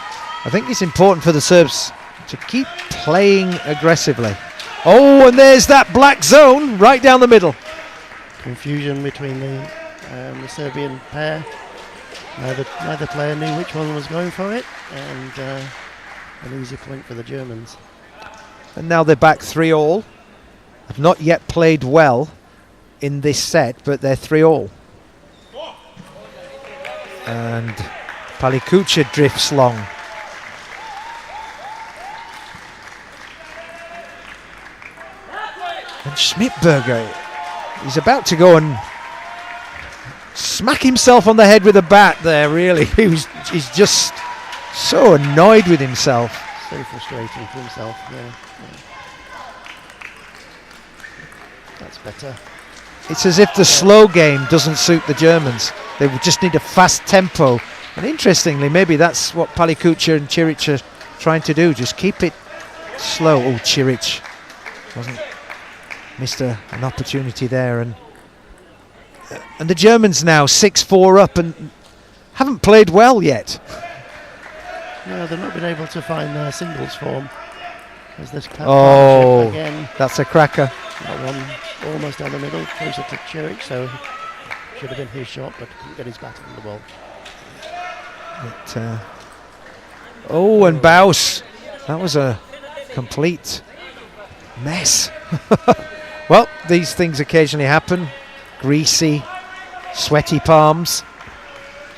I think it's important for the Serbs to keep playing aggressively. Oh, and there's that black zone right down the middle. Confusion between the Serbian pair. Neither player knew which one was going for it, and an easy point for the Germans. And now they're back 3-all. Have not yet played well in this set, but they're 3-all. And Palikucha drifts long. And Schmidberger, he's about to go and smack himself on the head with a bat there, really. He's just so annoyed with himself. So frustrating for himself, yeah. That's better. It's as if the slow game doesn't suit the Germans. They would just need a fast tempo And interestingly, maybe that's what Palikucha and Ciric are trying to do, just keep it slow. Oh, Ciric missed an opportunity there, and the Germans now 6-4 up and haven't played well yet. No, they've not been able to find their singles form. As this Oh, again, that's a cracker. That one almost down the middle, closer to Ciric, so should have been his shot, but couldn't get his bat on the ball. And Baus, that was a complete mess. Well, these things occasionally happen. Greasy, sweaty palms.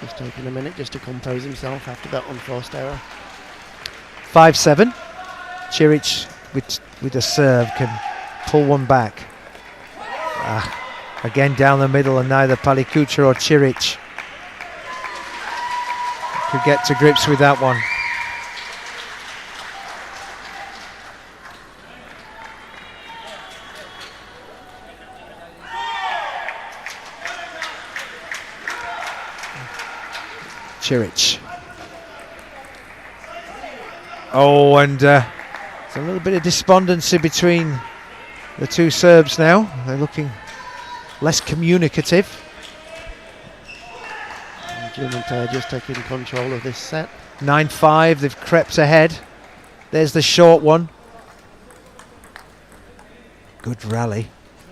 Just taking a minute just to compose himself after that unforced error. 5-7. Ciric with a serve can pull one back. Again down the middle, and neither Palikucha or Ciric could get to grips with that one. Ciric. Oh, and there's a little bit of despondency between the two Serbs now. They're looking less communicative. German player just taking control of this set. 9-5, they've crept ahead. There's the short one. Good rally.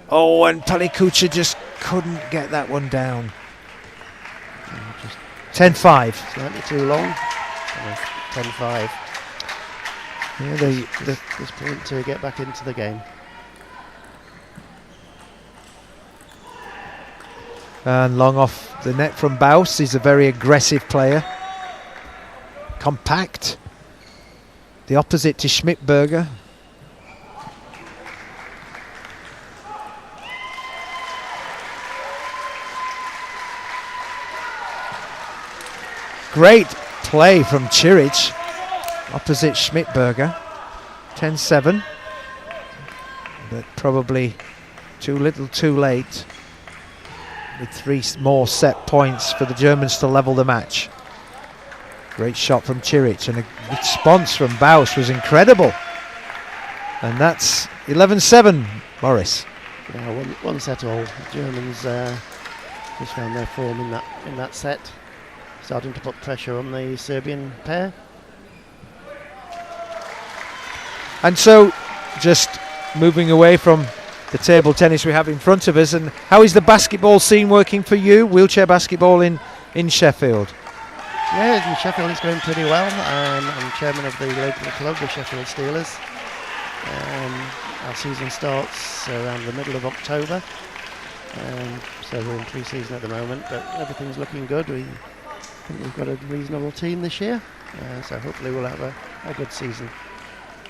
Oh, and Palikucha just couldn't get that one down. 10-5. Slightly too long. 10-5. Yeah, this point to get back into the game. And long off the net from Baus. He's a very aggressive player. Compact. The opposite to Schmidberger. Great play from Ciric. Opposite Schmidberger. 10-7. But probably too little too late, with 3 more set points for the Germans to level the match. Great shot from Ciric, and the response from Baus was incredible. And that's 11-7, Morris. Yeah, one set all. The Germans just found their form in that set, starting to put pressure on the Serbian pair. And so, just moving away from the table tennis we have in front of us, and how is the basketball scene working for you, wheelchair basketball in Sheffield? Yeah, in Sheffield it's going pretty well. I'm chairman of the local club, the Sheffield Steelers. Our season starts around the middle of October, so we're in pre-season at the moment, but everything's looking good. We think we've got a reasonable team this year, so hopefully we'll have a good season.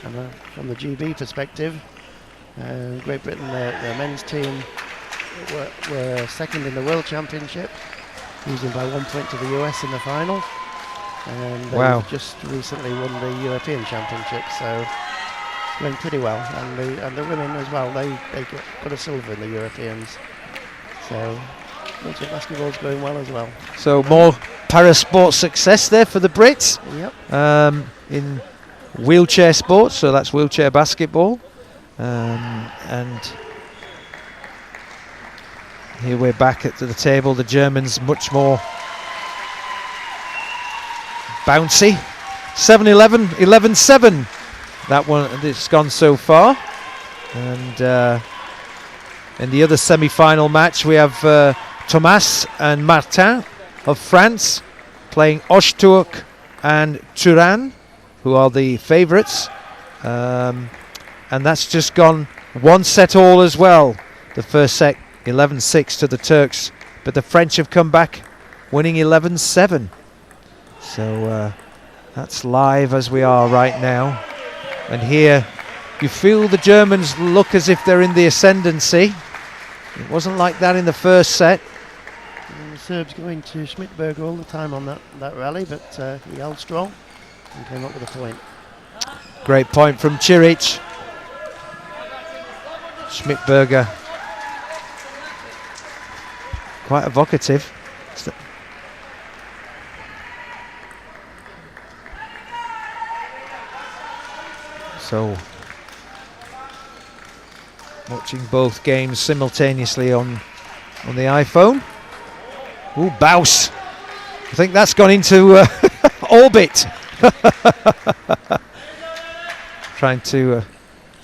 And from the GB perspective, Great Britain, their men's team were second in the World Championship, losing by 1 point to the US in the final. And they just recently won the European Championship, so it's going pretty well. And the women as well, they got a silver in the Europeans. So wheelchair basketball's going well as well. So more parasport success there for the Brits. Yep. In wheelchair sports, so that's wheelchair basketball. And here we're back at the table. The Germans much more bouncy. 7-11, 11-7. That one, it's gone so far. And in the other semi-final match, we have Thomas and Martin of France playing Öztürk and Turan, who are the favourites. And that's just gone 1 set all as well. The first set 11-6 to the Turks, but the French have come back winning 11-7. So that's live as we are right now. And here you feel the Germans look as if they're in the ascendancy. It wasn't like that in the first set. And the Serbs going to Schmidberger all the time on that rally, but he held strong and came up with a point. Great point from Ciric. Schmidberger, quite evocative. So watching both games simultaneously on the iPhone. Ooh, Baus. I think that's gone into orbit. Trying to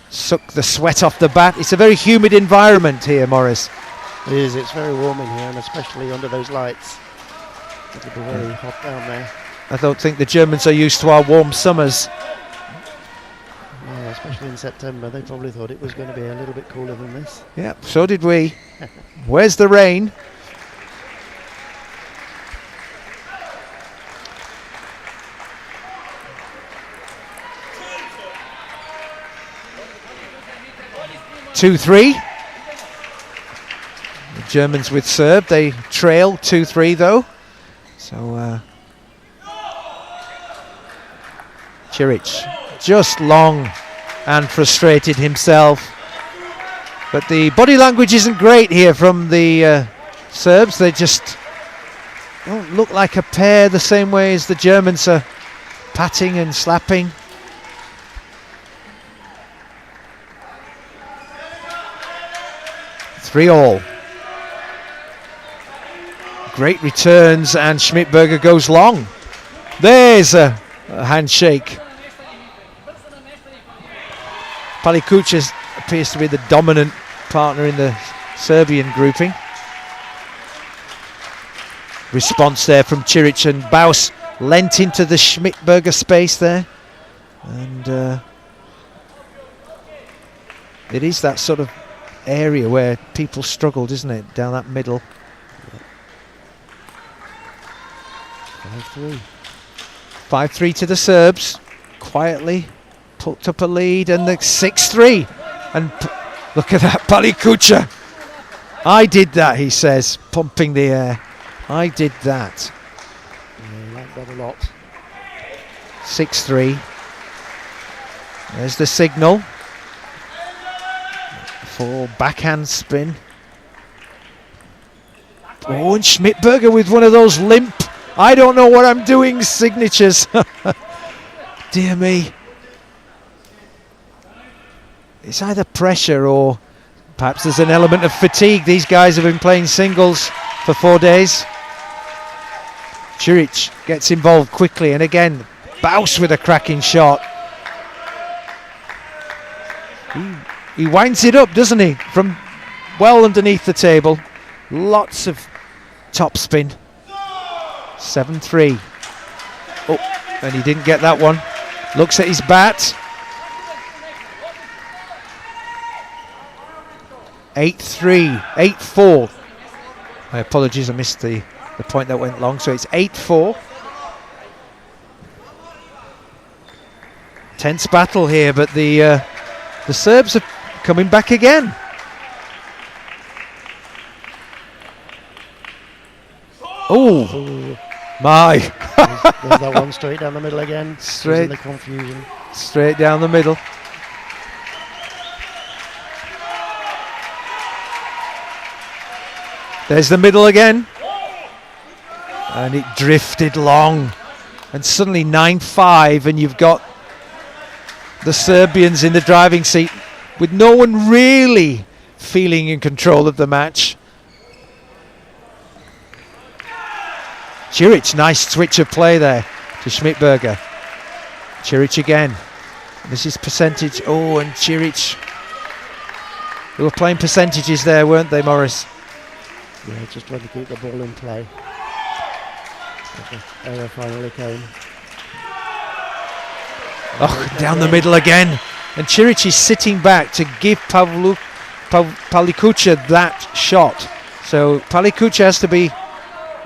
suck the sweat off the bat. It's a very humid environment here, Morris. It is. It's very warm in here, and especially under those lights. It'll be very hot down there. I don't think the Germans are used to our warm summers. Yeah, especially in September. They probably thought it was going to be a little bit cooler than this. Yeah, so did we. Where's the rain? Two-three. The Germans with serve. They trail 2-3 though. So Ciric just long and frustrated himself. But the body language isn't great here from the Serbs. They just don't look like a pair the same way as the Germans are patting and slapping. Three all. Great returns, and Schmidberger goes long. There's a handshake. Palikucha appears to be the dominant partner in the Serbian grouping. Response there from Ciric, and Baus lent into the Schmidberger space there. And it is that sort of area where people struggled, isn't it? Down that middle. 5-3. 5-3 to the Serbs. Quietly put up a lead, and the 6-3. And look at that, Palikucha. I did that, he says, pumping the air. I did that. Yeah, I like that a lot. 6-3. There's the signal for backhand spin. Oh, and Schmidberger with one of those limp, I don't know what I'm doing signatures. Dear me. It's either pressure or perhaps there's an element of fatigue. These guys have been playing singles for 4 days. Ciric gets involved quickly, and again, Baus with a cracking shot. He winds it up, doesn't he? From well underneath the table. Lots of topspin. 7-3. Oh, and he didn't get that one. Looks at his bat. 8-3, 8-4. My apologies, I missed the point that went long. So it's 8-4. Tense battle here, but the Serbs are coming back again. Oh, my. There's that one straight down the middle again. Straight. The confusion. Straight down the middle. There's the middle again. And it drifted long. And suddenly 9-5, and you've got the Serbians in the driving seat with no one really feeling in control of the match. Ciric, nice switch of play there to Schmidberger. Ciric again. This is percentage. Oh, and Ciric. They were playing percentages there, weren't they, Morris? Yeah, just trying to keep the ball in play. The error finally came. Oh, down the middle again. And Ciric is sitting back to give Palikucha that shot. So Palikucha has to be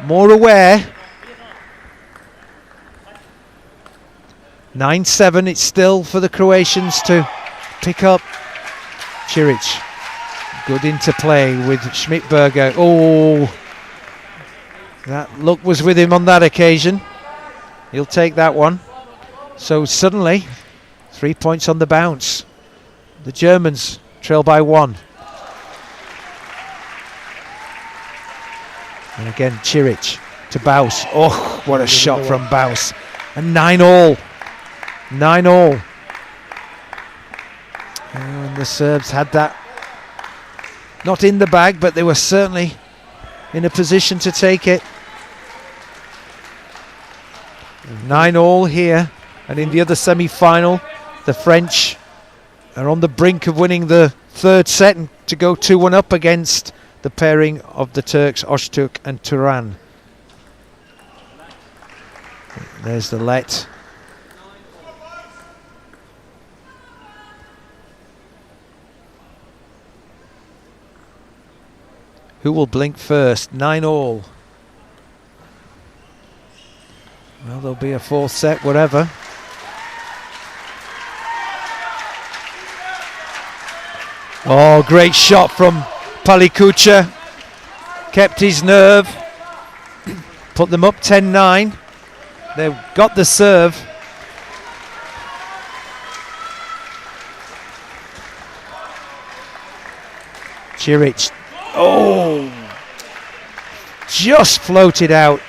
more aware. 9-7, it's still for the Croatians to pick up. Ciric, good interplay with Schmidberger. Oh, that look was with him on that occasion. He'll take that one. So suddenly, 3 points on the bounce. The Germans trail by 1. And again, Ciric to Baus. Oh, what a shot from Baus. And 9-all. 9-all. And the Serbs had that not in the bag, but they were certainly in a position to take it. 9-all here, and in the other semi-final, the French are on the brink of winning the third set and to go 2-1 up against the pairing of the Turks, Öztürk and Turan. There's the let. Who will blink first? 9-all. Well, there'll be a fourth set, whatever. Oh, great shot from Palikucha. Kept his nerve. Put them up 10-9. They've got the serve. Ciric. Oh! Just floated out.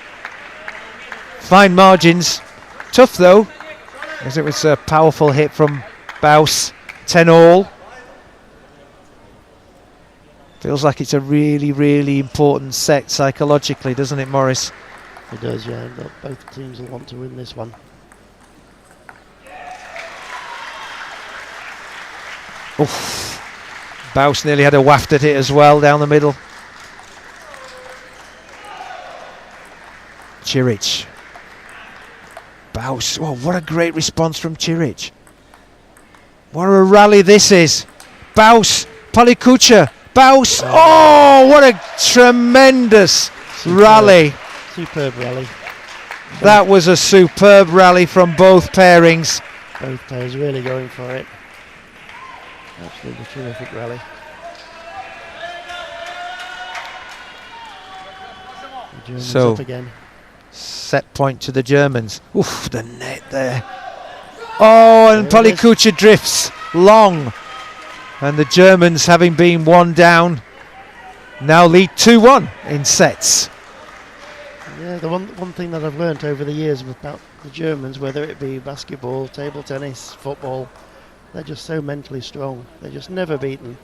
Fine margins. Tough though, as it was a powerful hit from Baus. 10-all. Feels like it's a really, really important set psychologically, doesn't it, Morris? It does, yeah. Both teams will want to win this one. Oof. Baus nearly had a waft at it as well, down the middle. Ciric. Baus. Oh, what a great response from Ciric. What a rally this is. Baus, Palikucha, Baus. Oh, what a tremendous rally. Superb rally. That was a superb rally from both pairings. Both players really going for it. Absolutely terrific rally. The Germans So up again. Set point to the Germans. Oof, the net there. Oh, and Palikucha drifts long. And the Germans, having been one down, now lead 2-1 in sets. Yeah, the one thing that I've learnt over the years about the Germans, whether it be basketball, table tennis, football, they're just so mentally strong. They're just never beaten.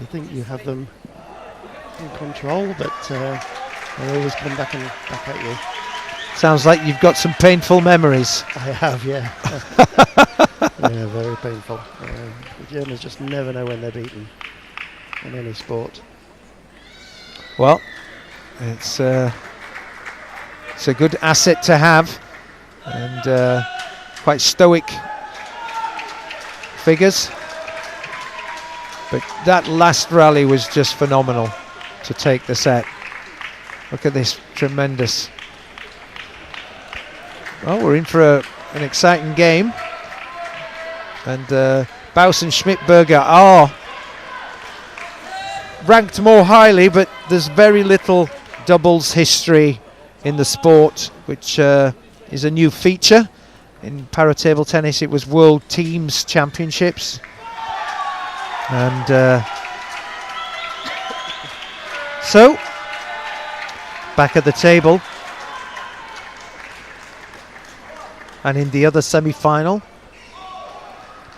You think you have them in control, but they always come back at you. Sounds like you've got some painful memories. I have, yeah. Yeah, very painful. The Germans just never know when they're beaten in any sport. Well, it's a good asset to have, and quite stoic figures. But that last rally was just phenomenal to take the set. Look at this, tremendous. Well, we're in for an exciting game. And Baus and Schmidberger are ranked more highly, but there's very little doubles history in the sport, which is a new feature. In para table tennis, it was World Teams Championships. And so, back at the table. And in the other semi-final,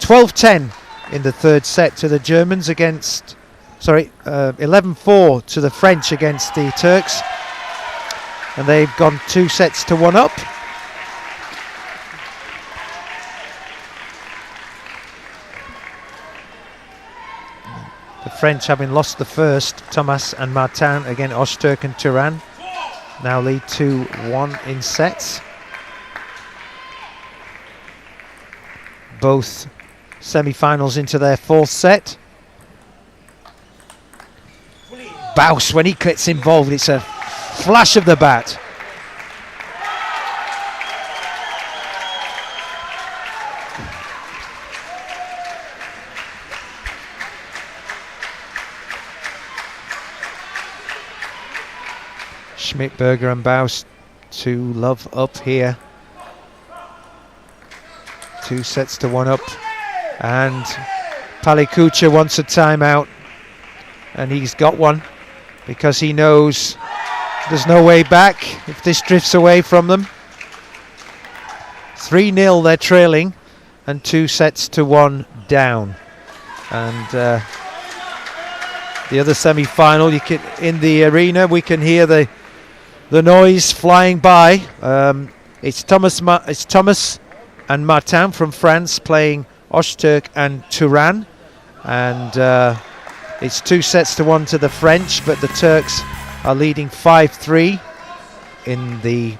12-10 in the third set to the Germans against, 11-4 to the French against the Turks. And they've gone 2 sets to 1 up. The French, having lost the first, Thomas and Martin against Öztürk and Turan, now lead 2-1 in sets. Both semi-finals into their fourth set. Baus, when he gets involved, it's a flash of the bat. Schmidberger and Baus to love up here. 2 sets to 1 up, and Palikucha wants a timeout, and he's got one because he knows there's no way back if this drifts away from them. 3-0 they're trailing, and 2-1 down. And the other semi-final, in the arena we can hear the noise flying by. It's Thomas and Martin from France playing Öztürk and Turan, and it's 2-1 to the French, but the Turks are leading 5-3 in the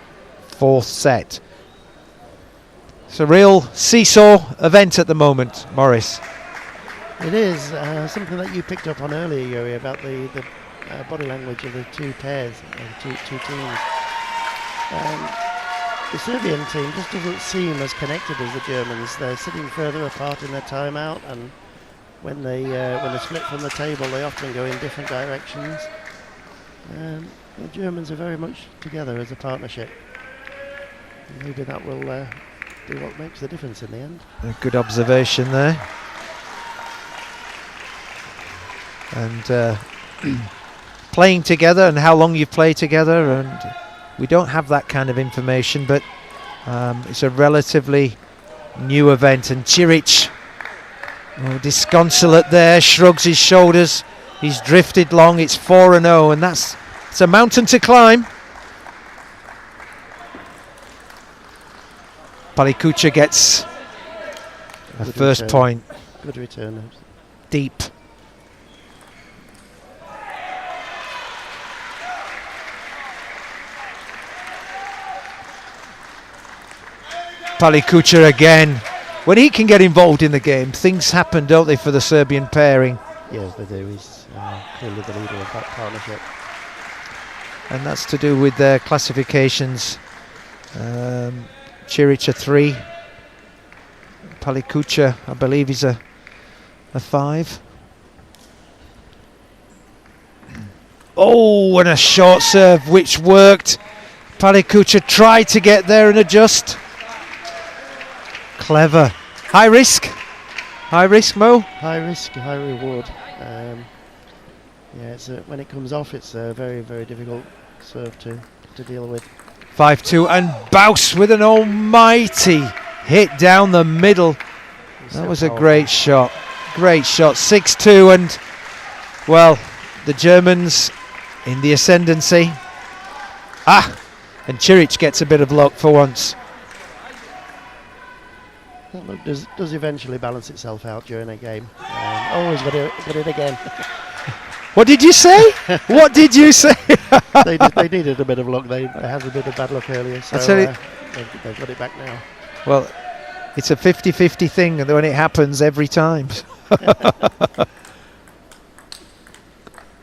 4th set. It's a real seesaw event at the moment, Maurice. It is something that you picked up on earlier, Yuri, about the body language of the two pairs, two teams. The Serbian team just doesn't seem as connected as the Germans. They're sitting further apart in their timeout, and when they split from the table, they often go in different directions. The Germans are very much together as a partnership. Maybe that will be what makes the difference in the end. A good observation there. And playing together and how long you've played together, and we don't have that kind of information, but it's a relatively new event. And Ciric, disconsolate there, shrugs his shoulders. He's drifted long. It's 4-0, and it's a mountain to climb. Palikucha gets a Good first return. point. Good return. Deep. Palikucha again. When he can get involved in the game, things happen, don't they, for the Serbian pairing? Yes, they do. He's clearly the leader of that partnership. And that's to do with their classifications. Ciric a 3. Palikucha, I believe, is a 5. Oh, and a short serve which worked. Palikucha tried to get there and adjust. Clever. High risk, Mo. High risk, high reward. When it comes off, it's a very, very difficult serve to deal with. 5-2, and Baus with an almighty hit down the middle. That was a great shot. Great shot. 6-2, and well, the Germans in the ascendancy. And Ciric gets a bit of luck for once. That look does eventually balance itself out during a game. Always got it again. What did you say? What did you say? They needed a bit of luck. They had a bit of bad luck earlier, so they've got it back now. Well, it's a 50-50 thing, and when it happens every time.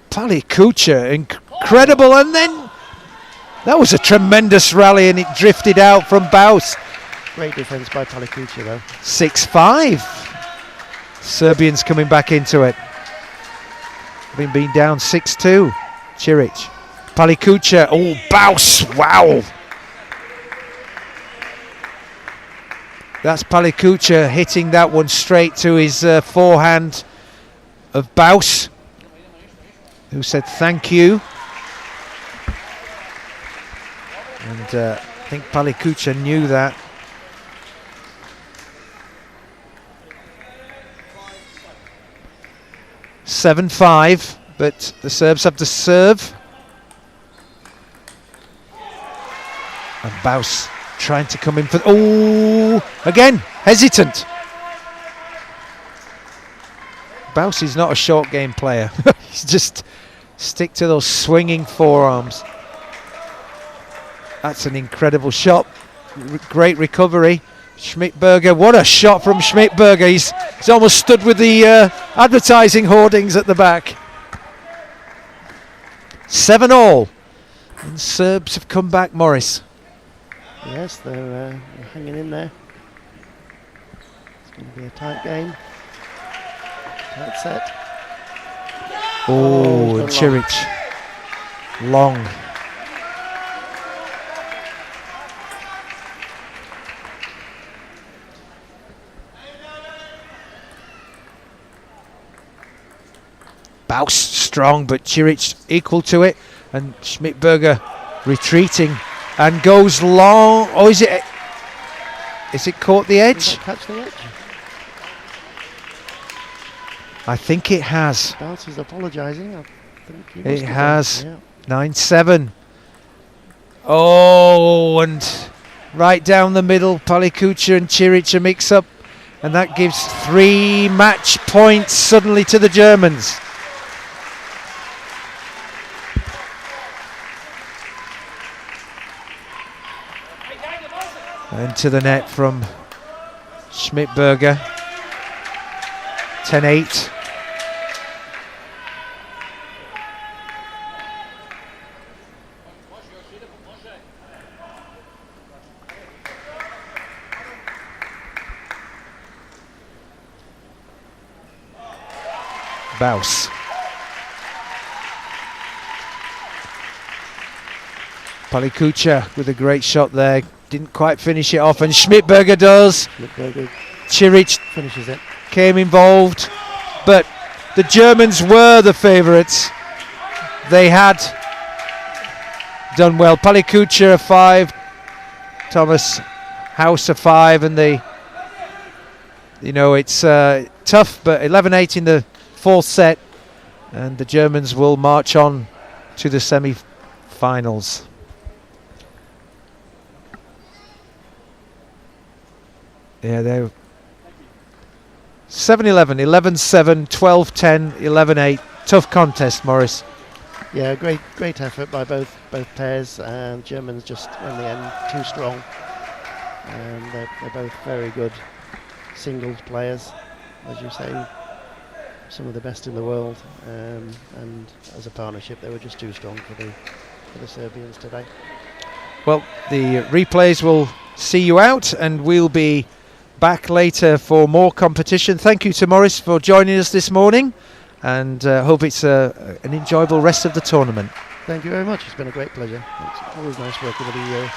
Palikucha, incredible, and then that was a tremendous rally, and it drifted out from Baus. Great defence by Palikucha, though. 6-5. Serbians coming back into it. Having been down 6-2. Ciric. Palikucha. Oh, Baus. Wow. That's Palikucha hitting that one straight to his forehand of Baus, who said thank you. And I think Palikucha knew that. (7-5), but the Serbs have to serve. And Baus trying to come in for... Oh, again, hesitant. Baus is not a short game player. He's just stick to those swinging forearms. That's an incredible shot. Great recovery. Schmidberger, what a shot from Schmidberger. He's almost stood with the advertising hoardings at the back. 7-all. And Serbs have come back, Morris. Yes, they're hanging in there. It's going to be a tight game. Tight set. Oh, and Ciric. Long. Baus strong, but Ciric equal to it, and Schmidberger retreating and goes long. Oh, is Is it caught the edge? Does it catch the edge? I think it has. Bouncer's apologising. I think he It must have has. done, 9-7. Oh, and right down the middle, Palikucha and Ciric a mix up, and that gives 3 match points suddenly to the Germans. And to the net from Schmidberger. 10-8. Baus. Palikucha with a great shot there. Didn't quite finish it off, and Schmidberger does. Schmidberger Ciric finishes it. came involved, but the Germans were the favourites. They had done well. Palikucha a 5, Thomas House a 5, and they, you know, it's tough, but 11-8 in the 4th set, and the Germans will march on to the semi-finals. Yeah, they're 7-11, 11-7, 12-10, 11-8. Tough contest, Morris. Yeah, great effort by both pairs. Germans just in the end too strong. They're both very good singles players, as you say, some of the best in the world. And as a partnership, they were just too strong for the Serbians today. Well, the replays will see you out, and we'll be back later for more competition. Thank you to Morris for joining us this morning, and hope it's an enjoyable rest of the tournament. Thank you very much. It's been a great pleasure. It's always nice working with you.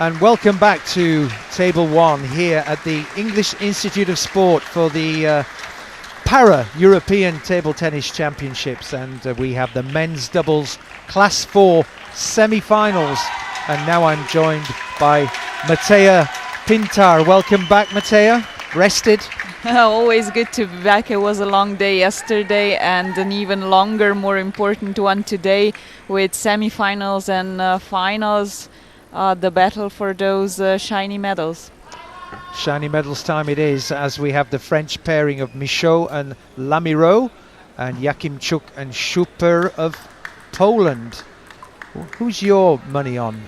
And welcome back to Table 1 here at the English Institute of Sport for the Para-European Table Tennis Championships. And we have the men's doubles Class 4 semi-finals. And now I'm joined by Matea Pintar. Welcome back, Matea. Rested? Always good to be back. It was a long day yesterday and an even longer, more important one today with semi-finals and finals. The battle for those shiny medals. Shiny medals time it is, as we have the French pairing of Michaud and Lamiro and Jakimczuk and Schuper of Poland. Who's your money on?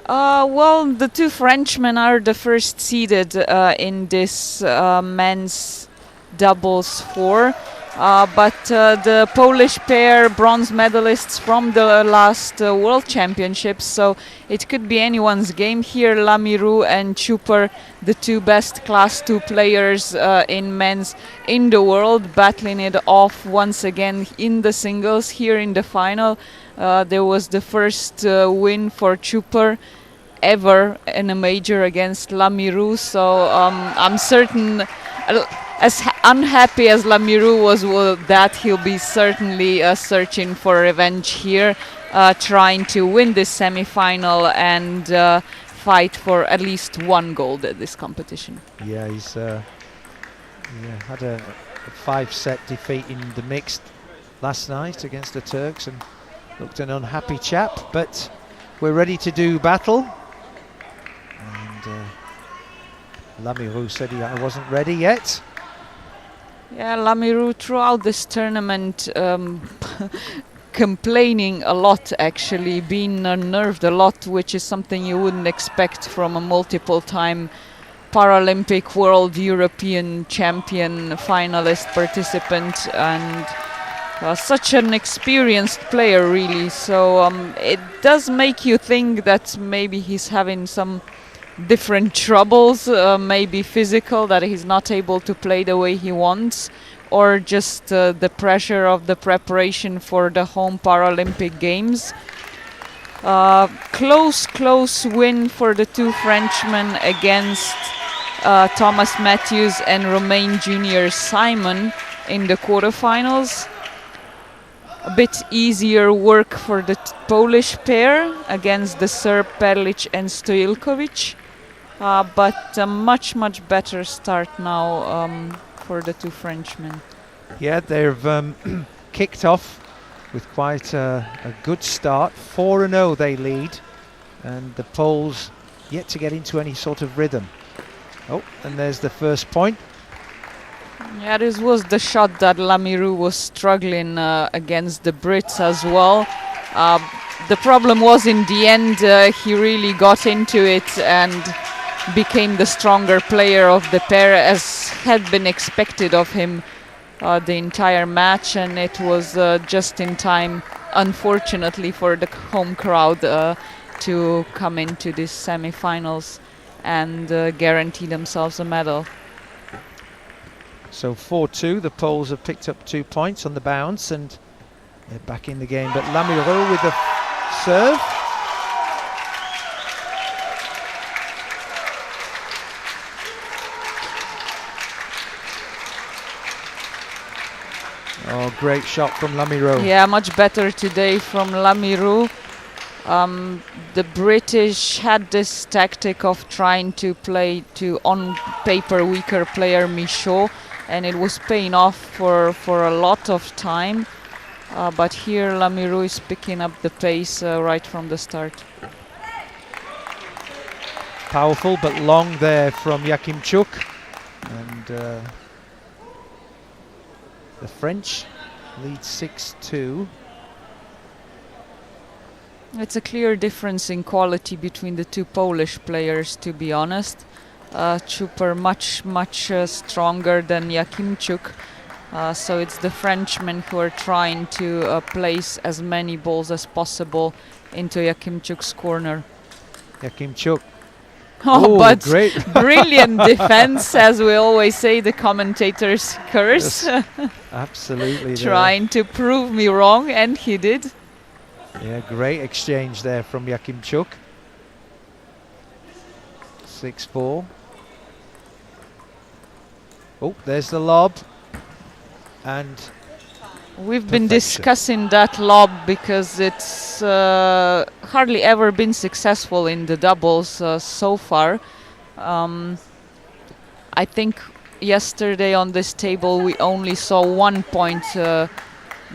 Well, the two Frenchmen are the first seeded in this men's doubles four. But the Polish pair, bronze medalists from the last World Championships, so it could be anyone's game here. Lamiro and Schuper, the two best Class 2 players in men's in the world, battling it off once again in the singles here in the final. There was the first win for Schuper ever in a major against Lamiro, so I'm certain... as unhappy as Lamiro was that, he'll be certainly searching for revenge here, trying to win this semi-final and fight for at least one gold at this competition. Yeah, he's had a 5-set defeat in the mixed last night against the Turks and looked an unhappy chap, but we're ready to do battle. And Lamiro said I wasn't ready yet. Yeah, Lamiro throughout this tournament complaining a lot, actually, being unnerved a lot, which is something you wouldn't expect from a multiple-time Paralympic World European champion finalist participant, and such an experienced player, really. So it does make you think that maybe he's having some different troubles, maybe physical, that he's not able to play the way he wants, or just the pressure of the preparation for the home Paralympic Games. Close win for the two Frenchmen against Thomas Matthews and Romain Junior Simon in the quarterfinals. A bit easier work for the Polish pair against the Serb Perlic and Stojilkovic. But a much better start now for the two Frenchmen. Yeah, they've kicked off with quite a good start. 4-0 they lead, and the Poles yet to get into any sort of rhythm. Oh, and there's the first point. Yeah, this was the shot that Lamiro was struggling against the Brits as well. The problem was in the end he really got into it and became the stronger player of the pair, as had been expected of him the entire match, and it was just in time, unfortunately, for the home crowd to come into these semi-finals and guarantee themselves a medal. So 4-2, the Poles have picked up 2 points on the bounce and they're back in the game, but Lamiro with the serve. Oh, great shot from Lamiro. Yeah, much better today from Lamiro. The British had this tactic of trying to play to on paper weaker player Michaud, and it was paying off for a lot of time. But here Lamiro is picking up the pace right from the start. Powerful but long there from Jakimczuk, and the French lead 6-2. It's a clear difference in quality between the two Polish players, to be honest. Schuper much stronger than Jakimczuk. So it's the Frenchmen who are trying to place as many balls as possible into Jakimczuk's corner. Jakimczuk. Oh, but great. Brilliant defense, as we always say, the commentators curse. Yes, absolutely. Trying to prove me wrong, and he did. Yeah, great exchange there from Jakimczuk. 6-4. Oh, there's the lob. And we've been perfection. discussing that lob because it's hardly ever been successful in the doubles so far. I think yesterday on this table we only saw 1 point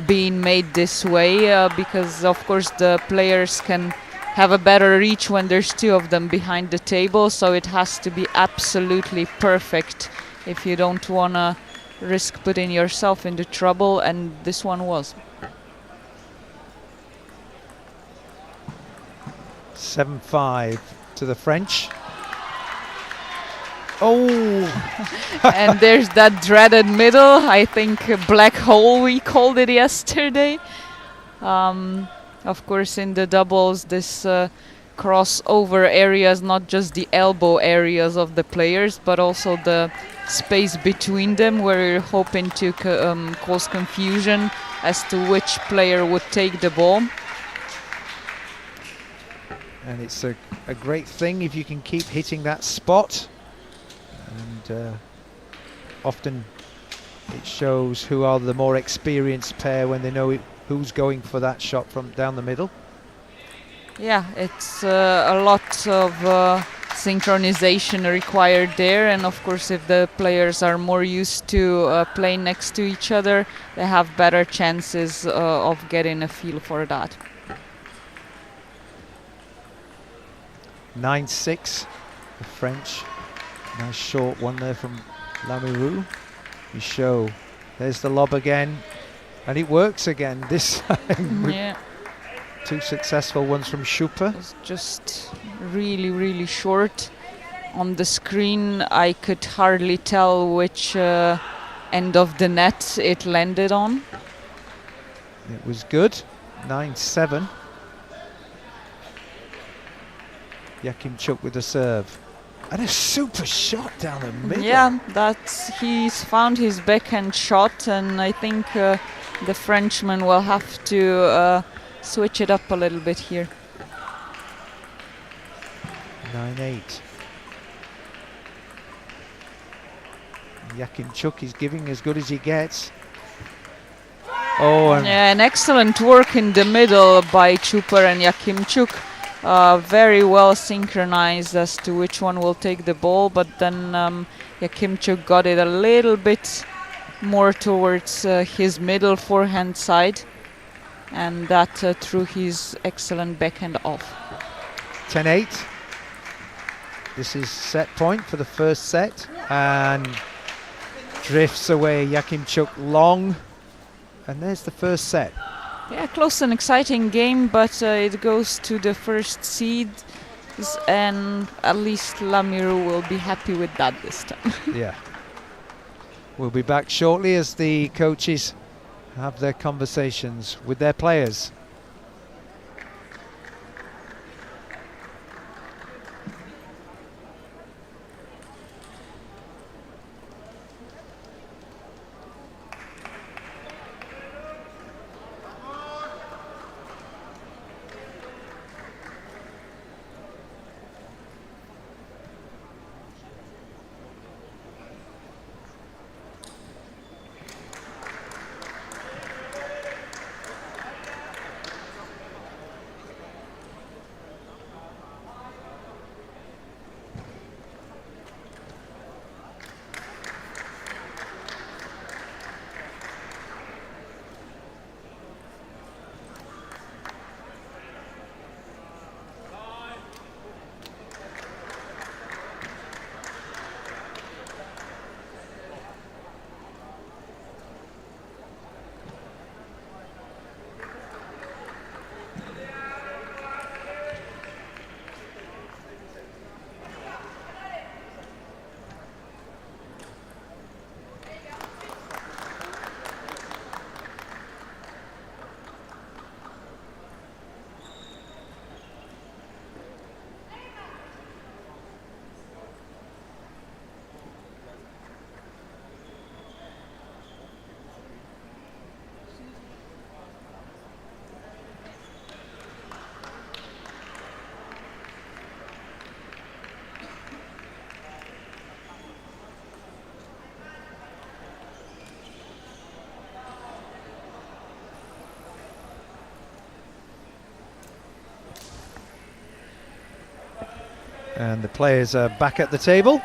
being made this way because of course the players can have a better reach when there's two of them behind the table, so it has to be absolutely perfect if you don't want to risk putting yourself into trouble, and this one was. 7-5 to the French. Oh! And there's that dreaded middle, I think a black hole we called it yesterday. Of course in the doubles this crossover areas, not just the elbow areas of the players but also the space between them, where you're hoping to cause confusion as to which player would take the ball. And it's a great thing if you can keep hitting that spot. And often it shows who are the more experienced pair when they know who's going for that shot from down the middle. Yeah, it's a lot of synchronization required there, and of course if the players are more used to playing next to each other, they have better chances of getting a feel for that. 9-6, the French. Nice short one there from Lamoureux. You show, there's the lob again, and it works again this time. Yeah. Two successful ones from Schuper. It's just really short. On the screen I could hardly tell which end of the net it landed on. It was good. 9-7. Yakimchuk with the serve. And a super shot down the middle. Yeah, he's found his backhand shot, and I think the Frenchman will have to switch it up a little bit here. 9-8. Yakimchuk is giving as good as he gets. Oh, and yeah, an excellent work in the middle by Chuper and Yakimchuk. Very well synchronized as to which one will take the ball, but then Yakimchuk got it a little bit more towards his middle forehand side, and that threw his excellent backhand off. 10-8. This is set point for the first set, and drifts away Yakimchuk long, and there's the first set. Yeah, close and exciting game, but it goes to the first seed, and at least Lamoureux will be happy with that this time. Yeah. We'll be back shortly as the coaches have their conversations with their players. And the players are back at the table.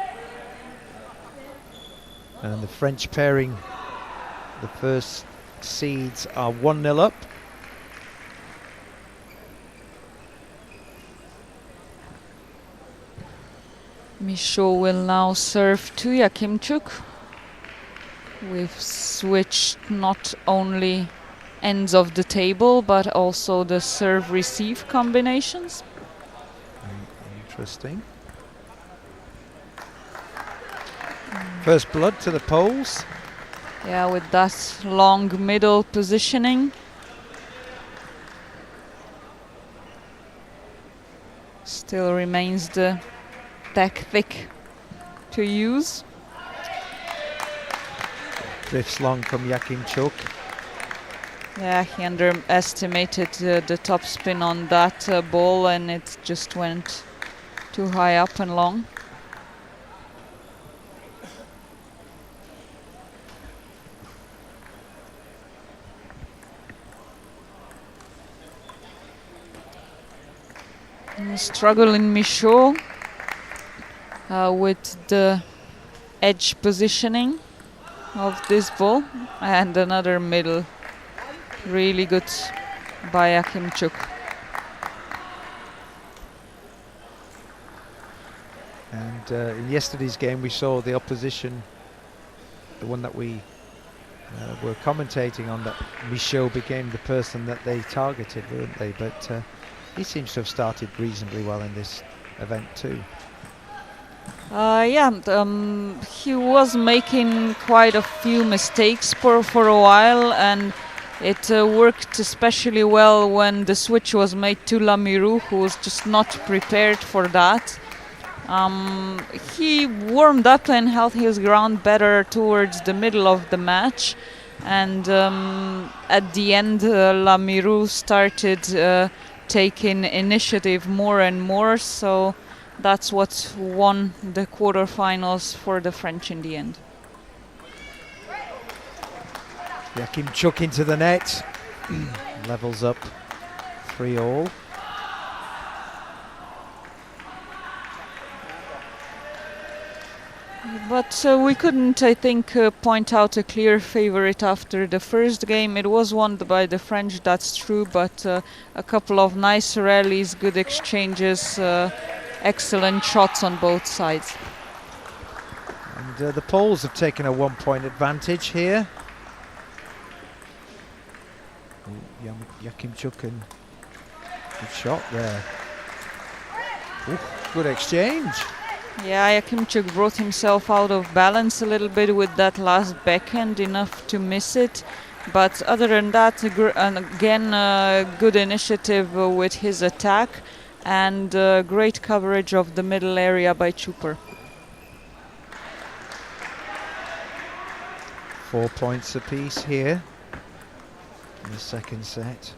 And the French pairing, the first seeds, are 1-0 up. Michaud will now serve to Jakimczuk. We've switched not only ends of the table, but also the serve-receive combinations. Interesting. First blood to the Poles. Yeah, with that long middle positioning. Still remains the tactic to use. Drifts long from Jakimczuk. Yeah, he underestimated the top spin on that ball, and it just went too high up and long. Struggle in Michaud with the edge positioning of this ball, and another middle. Really good by Jakimczuk. And in yesterday's game we saw the opposition, the one that we were commentating on, that Michaud became the person that they targeted, weren't they? But he seems to have started reasonably well in this event too. He was making quite a few mistakes for a while, and it worked especially well when the switch was made to Lamirou, who was just not prepared for that. He warmed up and held his ground better towards the middle of the match, and at the end Lamirou started taking initiative more and more, so that's what won the quarterfinals for the French in the end. Jakimczuk into the net. Levels up 3-all. But we couldn't, I think, point out a clear favorite after the first game. It was won by the French, that's true, but a couple of nice rallies, good exchanges, excellent shots on both sides. And the Poles have taken a 1-point advantage here. Jakimczuk, and good shot there. Ooh, good exchange. Yeah, Jakimczuk brought himself out of balance a little bit with that last backhand, enough to miss it. But other than that, good initiative with his attack, and great coverage of the middle area by Chuper. 4 points apiece here in the second set.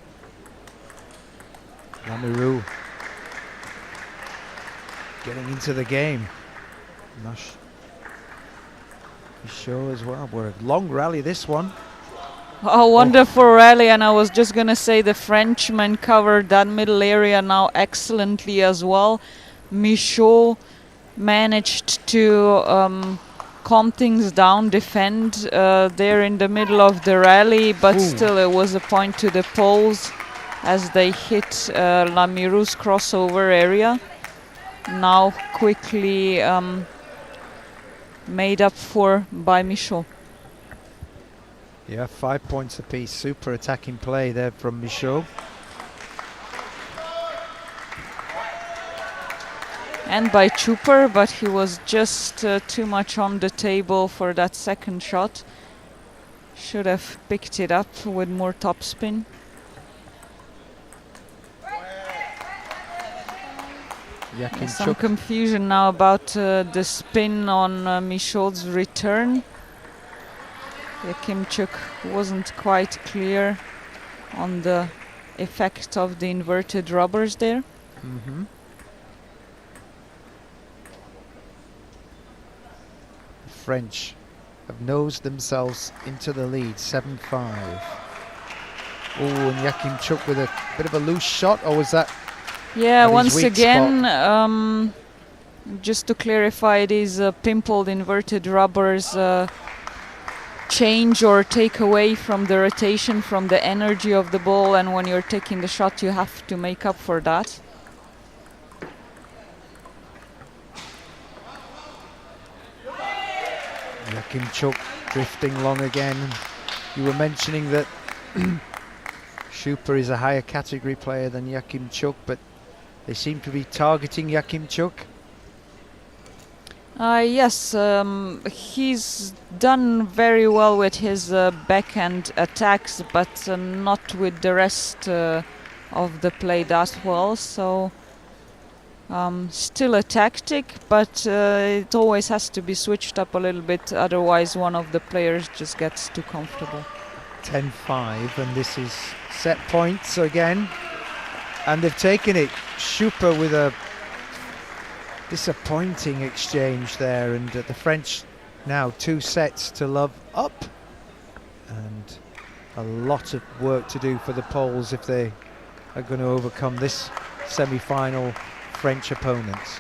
Lamirou getting into the game. Michaud as well. What a long rally this one. Oh, wonderful rally, and I was just going to say the Frenchman covered that middle area now excellently as well. Michaud managed to calm things down, defend there in the middle of the rally, but still it was a point to the Poles as they hit Lamirou's crossover area. Now quickly made up for by Michaud. Yeah, 5 points apiece. Super attacking play there from Michaud. And by Chuper, but he was just too much on the table for that second shot. Should have picked it up with more topspin. Some confusion now about the spin on Michaud's return. Jakimczuk wasn't quite clear on the effect of the inverted rubbers there. Mm-hmm. The French have nosed themselves into the lead, 7-5. Oh, and Jakimczuk with a bit of a loose shot, or was that? Yeah, once again, Just to clarify, these pimpled inverted rubbers change or take away from the rotation, from the energy of the ball, and when you're taking the shot you have to make up for that. Yakimchuk drifting long again. You were mentioning that Schuper is a higher category player than Yakimchuk, but they seem to be targeting Yakimchuk. Yes, he's done very well with his backhand attacks, but not with the rest of the play that well. So still a tactic, but it always has to be switched up a little bit, otherwise one of the players just gets too comfortable. 10-5, and this is set points again, and they've taken it. Schuper with a disappointing exchange there, and the French now 2-0 up, and a lot of work to do for the Poles if they are going to overcome this semi-final French opponents.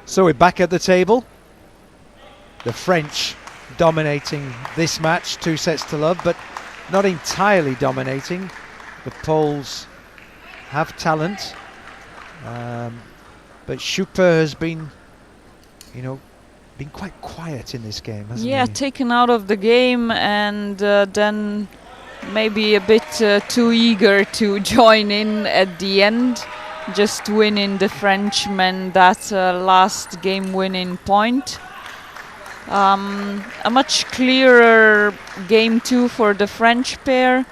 So we're back at the table. The French dominating this match, 2-0, but not entirely dominating. The Poles have talent, but Schuper has been, been quite quiet in this game, hasn't he? Yeah, taken out of the game, and then maybe a bit too eager to join in at the end. Just winning the Frenchman that last game winning point. A much clearer game 2 for the French pair,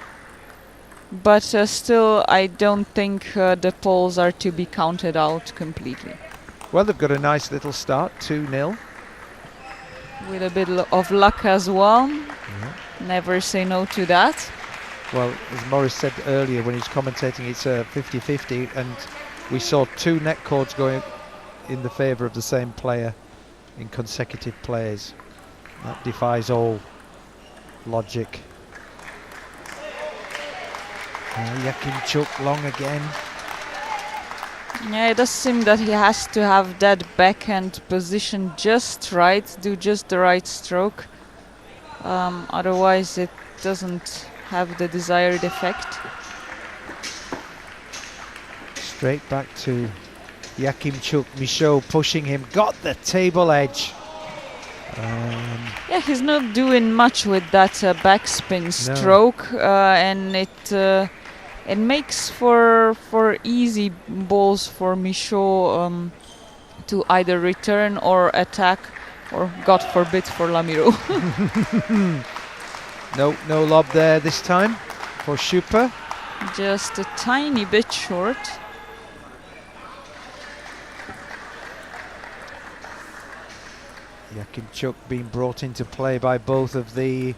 but still I don't think the Poles are to be counted out completely. Well, they've got a nice little start, 2-0. With a bit of luck as well. Yeah. Never say no to that. Well, as Morris said earlier when he's commentating, it's a 50-50, and we saw 2 net cords going in the favour of the same player in consecutive plays. That defies all logic. Yakimchuk long again. Yeah, it does seem that he has to have that backhand position just right, do just the right stroke. Otherwise it doesn't have the desired effect. Straight back to Yakimchuk. Michaud pushing him, got the table edge. Yeah, he's not doing much with that backspin stroke, and it makes for easy balls for Michaud to either return or attack, or God forbid for Lamiro. No lob there this time for Schuper. Just a tiny bit short. Yakimchuk being brought into play by both of the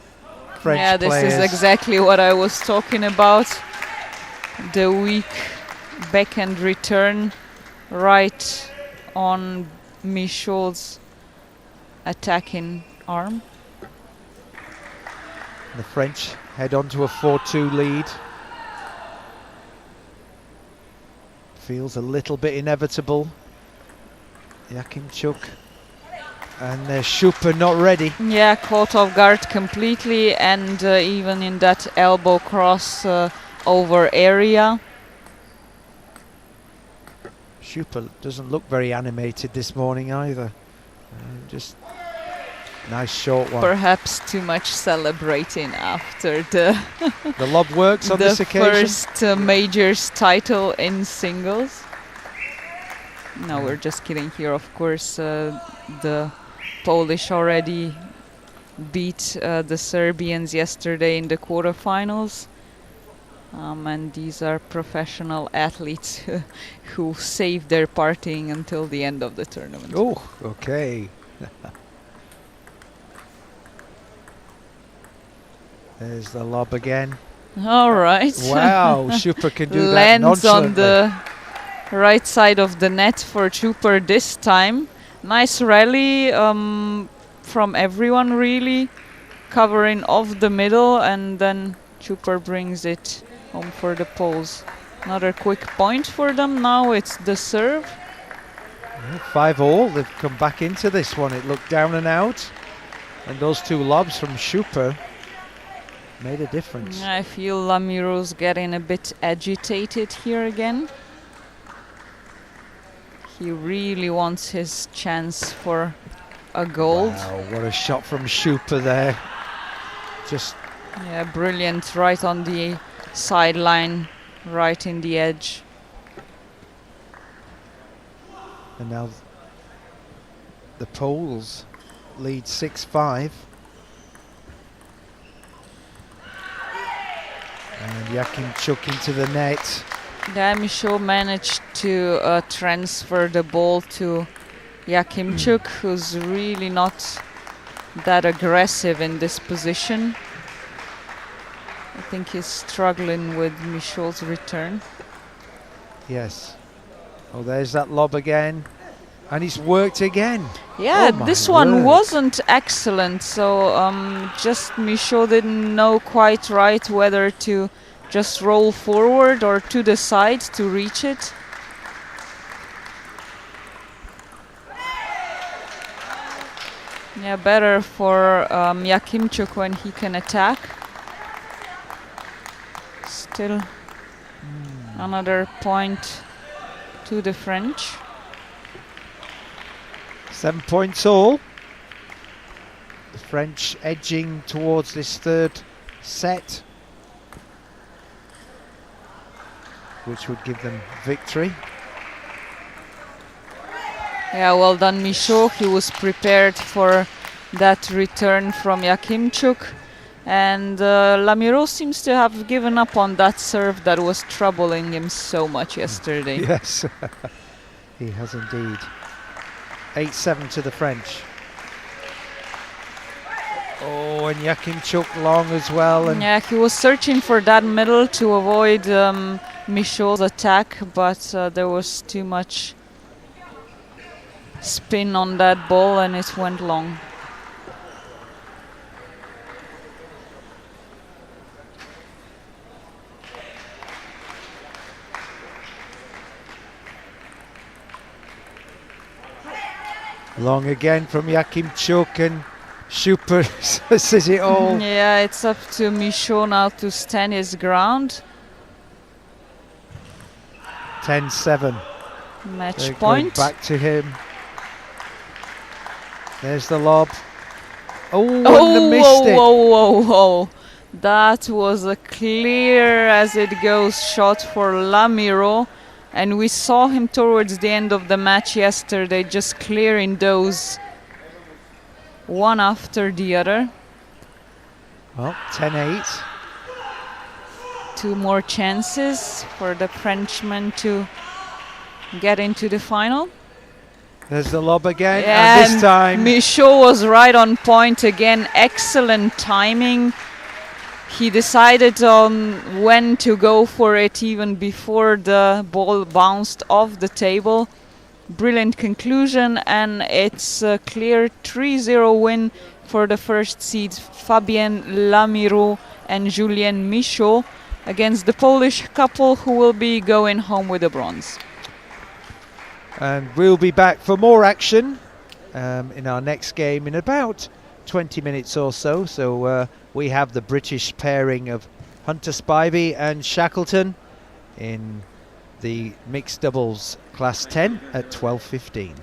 French players. Yeah, this is exactly what I was talking about. The weak backhand return right on Michaud's attacking arm. The French head on to a 4-2 lead. Feels a little bit inevitable. Yakimchuk and Schuper not ready. Yeah, caught off guard completely, and even in that elbow cross over area. Schuper doesn't look very animated this morning either. Just nice short one. Perhaps too much celebrating after the The lob works on this occasion. first majors title in singles. No, we're just kidding here. Of course, the Polish already beat the Serbians yesterday in the quarterfinals. And these are professional athletes who save their partying until the end of the tournament. Oh, okay. There's the lob again. All right. Wow, Schuper can do that Lands on nonchalantly. the right side of the net for Schuper this time. Nice rally from everyone, really, covering off the middle, and then Schuper brings it home for the Poles. Another quick point for them. Now it's the serve. 5-all. They've come back into this one. It looked down and out, and those two lobs from Schuper made a difference. I feel Lamiro's getting a bit agitated here again. He really wants his chance for a gold. Wow, what a shot from Schuper there. Just Yeah, brilliant, right on the sideline, right in the edge. and now the Poles lead 6-5. And Yakimchuk into the net. Yeah, Michaud managed to transfer the ball to Yakimchuk, who's really not that aggressive in this position. I think he's struggling with Michaud's return. Yes. Oh, there's that lob again. And he's worked again. Yeah, Oh my this one word. wasn't excellent, so just Michaud didn't know quite right whether to just roll forward or to the side to reach it. Yeah, better for Yakimchuk when he can attack. Still another point to the French. 7 points all. The French edging towards this third set, which would give them victory. Yeah, well done, Michaud. He was prepared for that return from Yakimchuk. And Lamiro seems to have given up on that serve that was troubling him so much yesterday. Yes, he has indeed. 8-7 to the French. Oh, and Yakimchuk long as well. And Yeah, he was searching for that middle to avoid Michaud's attack, but there was too much spin on that ball and it went long. long again from Yakimchuk, and Schuper says it all. Yeah, it's up to Michaud now to stand his ground. 10-7. Match They're point. going back to him. There's the lob. Oh, and they missed it. Whoa. That was a clear as it goes shot for Lamiro. And we saw him towards the end of the match yesterday just clearing those one after the other. Well, 10-8. Two more chances for the Frenchman to get into the final. There's the lob again, Yeah, and this time Michaud was right on point again. Excellent timing. He decided on when to go for it even before the ball bounced off the table. Brilliant conclusion, and it's a clear 3-0 win for the first seeds, Fabien Lamiru and Julien Michaud, against the Polish couple who will be going home with the bronze. And we'll be back for more action in our next game in about 20 minutes or so. So we have the British pairing of Hunter Spivey and Shackleton in the mixed doubles class 10 at 12:15.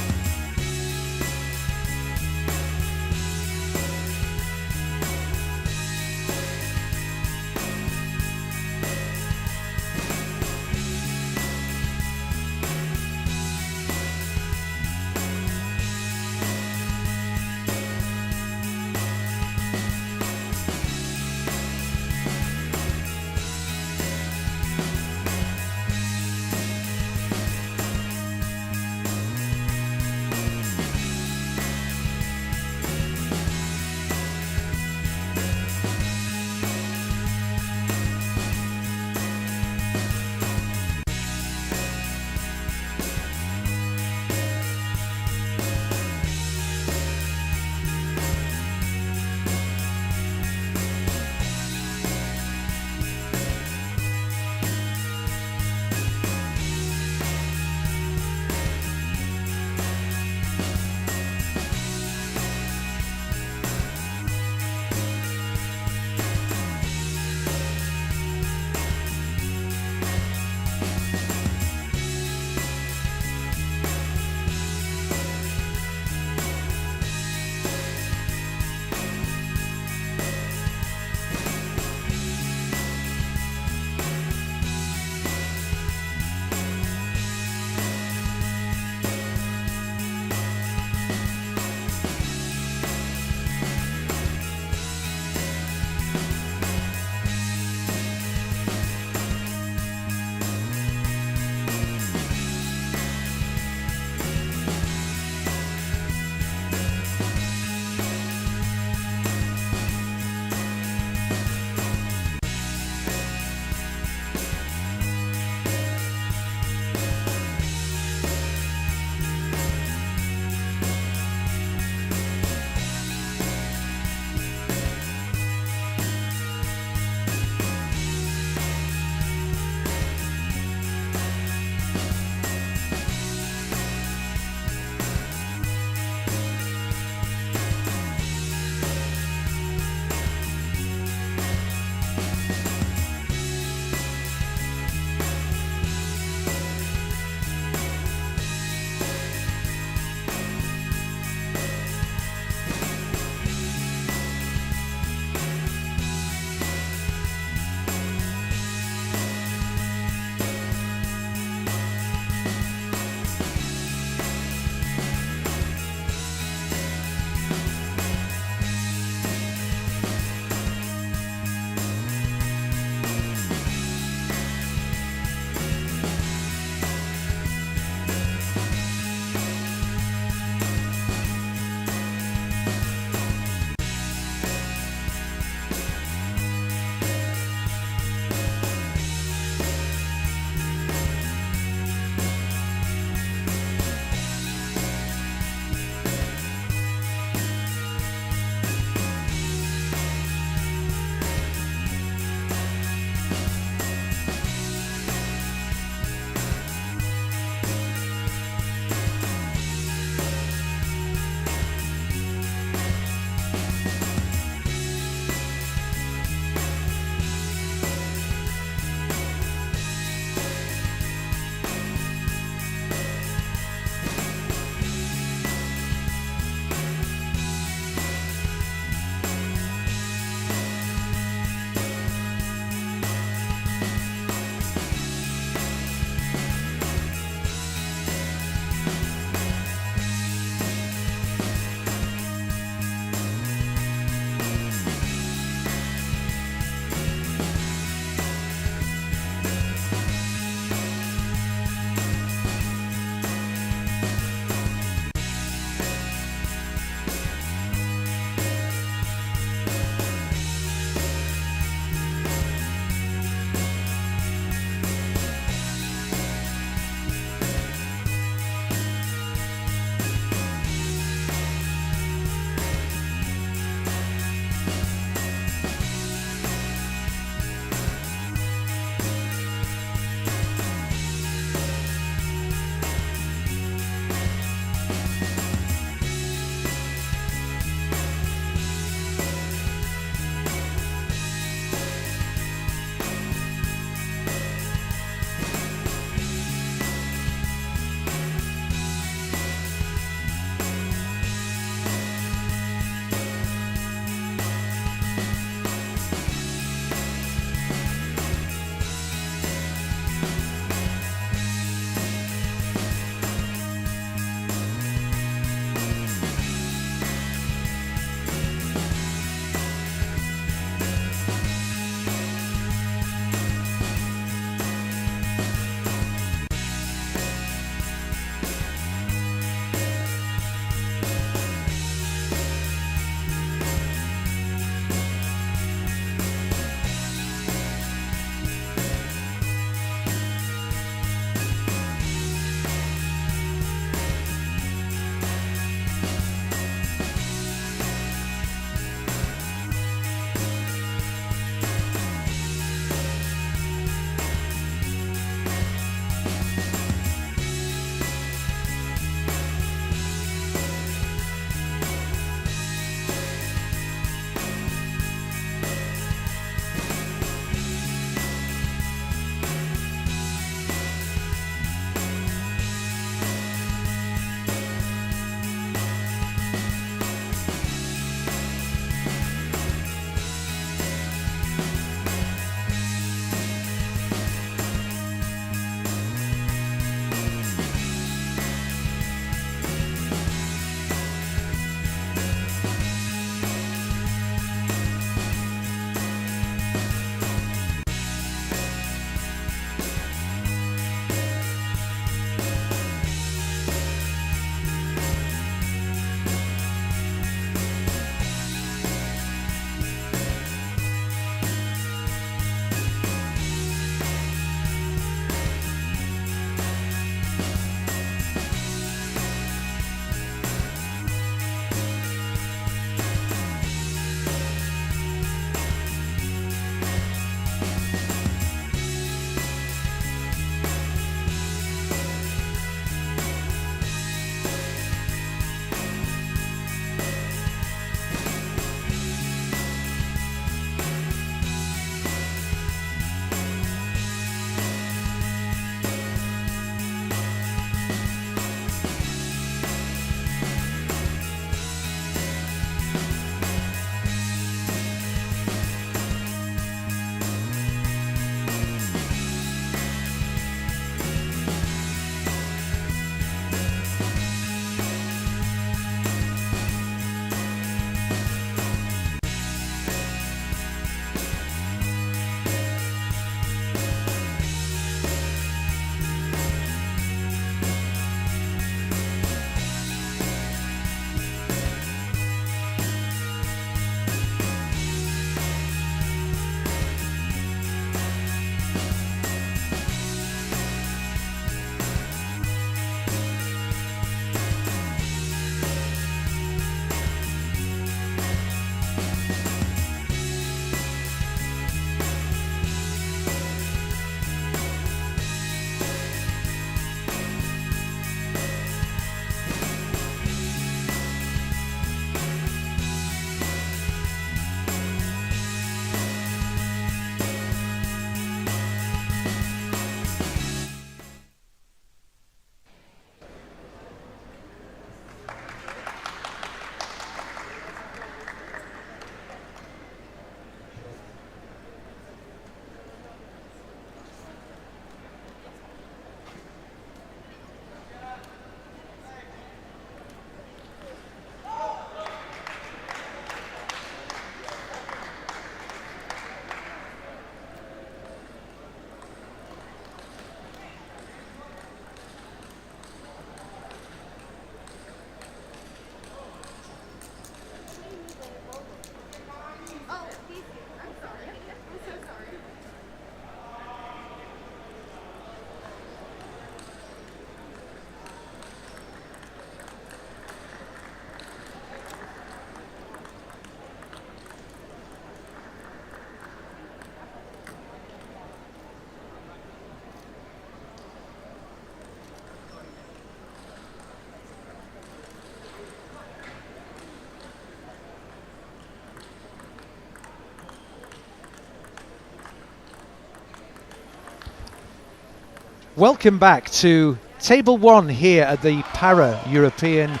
Welcome back to Table 1 here at the Para-European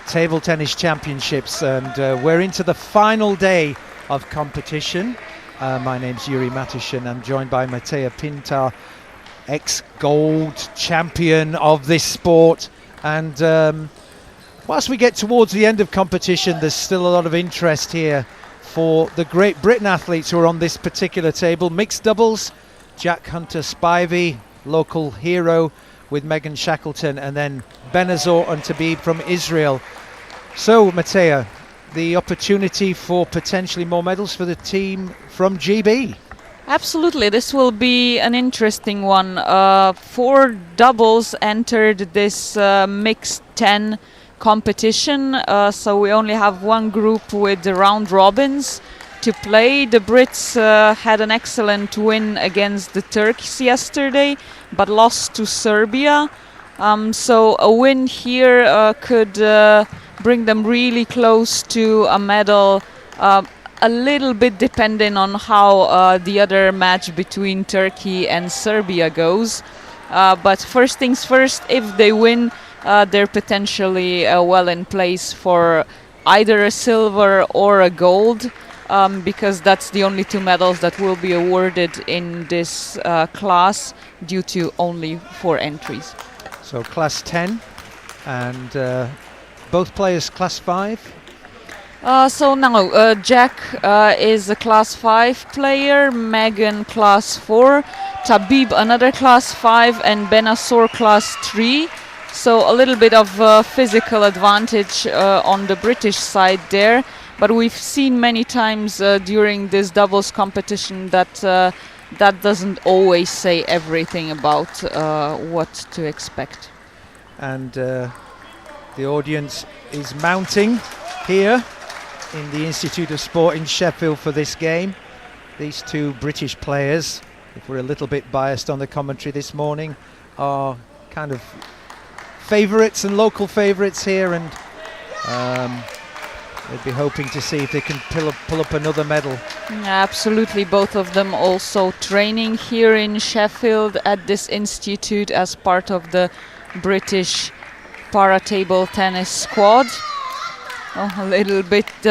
Table Tennis Championships, and we're into the final day of competition. My name's Yuri Matushin. I'm joined by Matea Pintar, ex-gold champion of this sport, and whilst we get towards the end of competition, there's still a lot of interest here for the Great Britain athletes who are on this particular table. Mixed doubles, Jack Hunter-Spivey, local hero, with Megan Shackleton, and then Benazor and Tabib from Israel. So, Matea, the opportunity for potentially more medals for the team from GB. Absolutely, this will be an interesting one. 4 doubles entered this mixed 10 competition, so we only have one group with the round robins to play. The Brits had an excellent win against the Turks yesterday, but lost to Serbia. So a win here could bring them really close to a medal, a little bit depending on how the other match between Turkey and Serbia goes. But first things first, if they win, they're potentially well in place for either a silver or a gold. Because that's the only 2 medals that will be awarded in this class due to only 4 entries. So class 10, and both players class 5? So now Jack is a class 5 player, Megan class 4, Tabib another class 5, and Benazor class 3. So a little bit of physical advantage on the British side there. But we've seen many times during this doubles competition that that doesn't always say everything about what to expect. And the audience is mounting here in the Institute of Sport in Sheffield for this game. these two British players, if we're a little bit biased on the commentary this morning, are kind of favourites and local favourites here, and they'd be hoping to see if they can pull up another medal. Absolutely, both of them also training here in Sheffield at this institute as part of the British para-table tennis squad. A little bit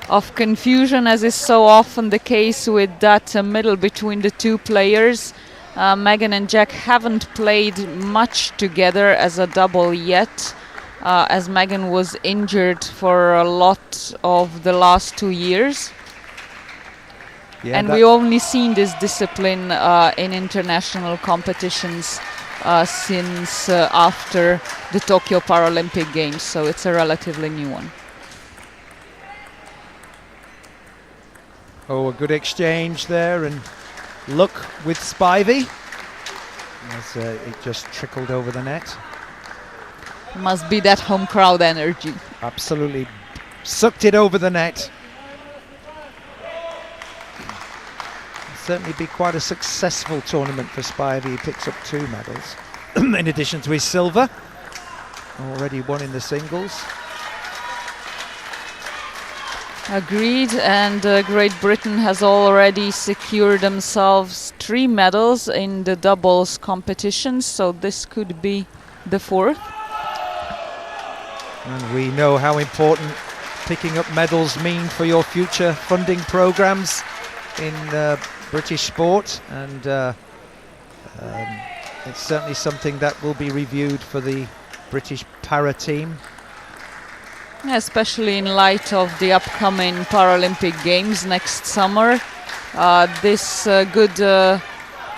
of confusion, as is so often the case with that middle between the two players. Megan and Jack haven't played much together as a double yet, as Megan was injured for a lot of the last 2 years. Yeah, and we only seen this discipline in international competitions since after the Tokyo Paralympic Games, so it's a relatively new one. Oh, a good exchange there, and luck with Spivey as it just trickled over the net. Must be that home crowd energy. Absolutely sucked it over the net. Certainly be quite a successful tournament for Spivey. He picks up 2 medals in addition to his silver, already won in the singles. Agreed, and Great Britain has already secured themselves 3 medals in the doubles competition, so this could be the 4th. And we know how important picking up medals mean for your future funding programs in British sport, and it's certainly something that will be reviewed for the British para team. Especially in light of the upcoming Paralympic Games next summer. This good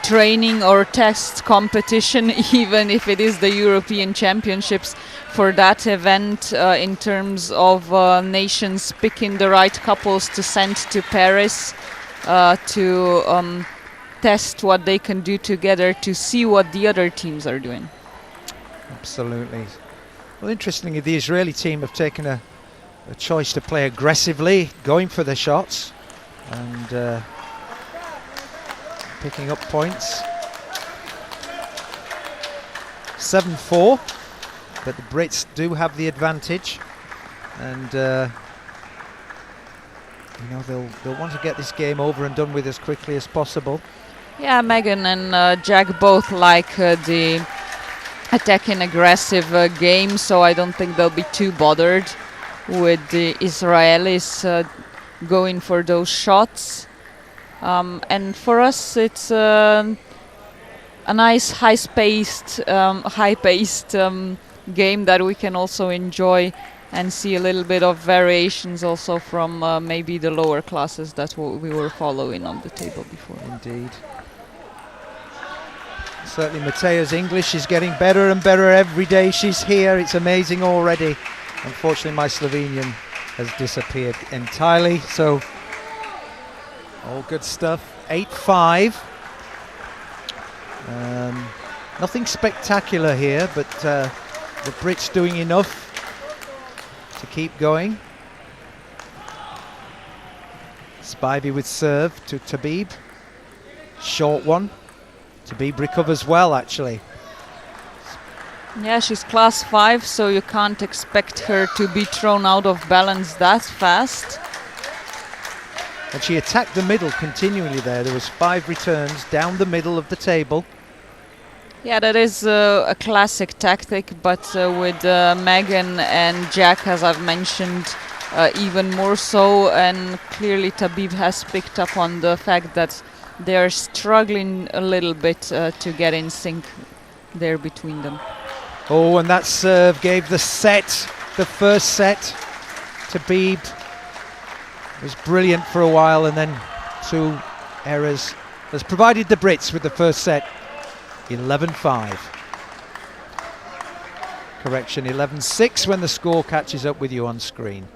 training or test competition, even if it is the European Championships, for that event in terms of nations picking the right couples to send to Paris to test what they can do together, to see what the other teams are doing. Absolutely. Well, interestingly, the Israeli team have taken a choice to play aggressively, going for the shots and picking up points. 7-4, but the Brits do have the advantage, and you know, they'll want to get this game over and done with as quickly as possible. Yeah, Megan and Jack both like the attacking aggressive game, so I don't think they'll be too bothered with the Israelis going for those shots. And for us, it's a nice high-paced game that we can also enjoy and see a little bit of variations also from maybe the lower classes that we were following on the table before. Indeed. Certainly Matea's English is getting better and better every day she's here. It's amazing already. Unfortunately, my Slovenian has disappeared entirely, so all good stuff. 8-5. Nothing spectacular here, but the Brits doing enough to keep going. Spivey with serve to Tabib. Short one. Tabib recovers well, actually. Yeah, she's class 5, so you can't expect her to be thrown out of balance that fast. And she attacked the middle continually there. There was 5 returns down the middle of the table. Yeah, that is a classic tactic, but with Megan and Jack, as I've mentioned, even more so. And clearly Tabib has picked up on the fact that they are struggling a little bit to get in sync there between them. Oh, and that serve gave the first set. Tabib was brilliant for a while, and then 2 errors has provided the Brits with the first set. 11-5. Correction, 11-6 when the score catches up with you on screen.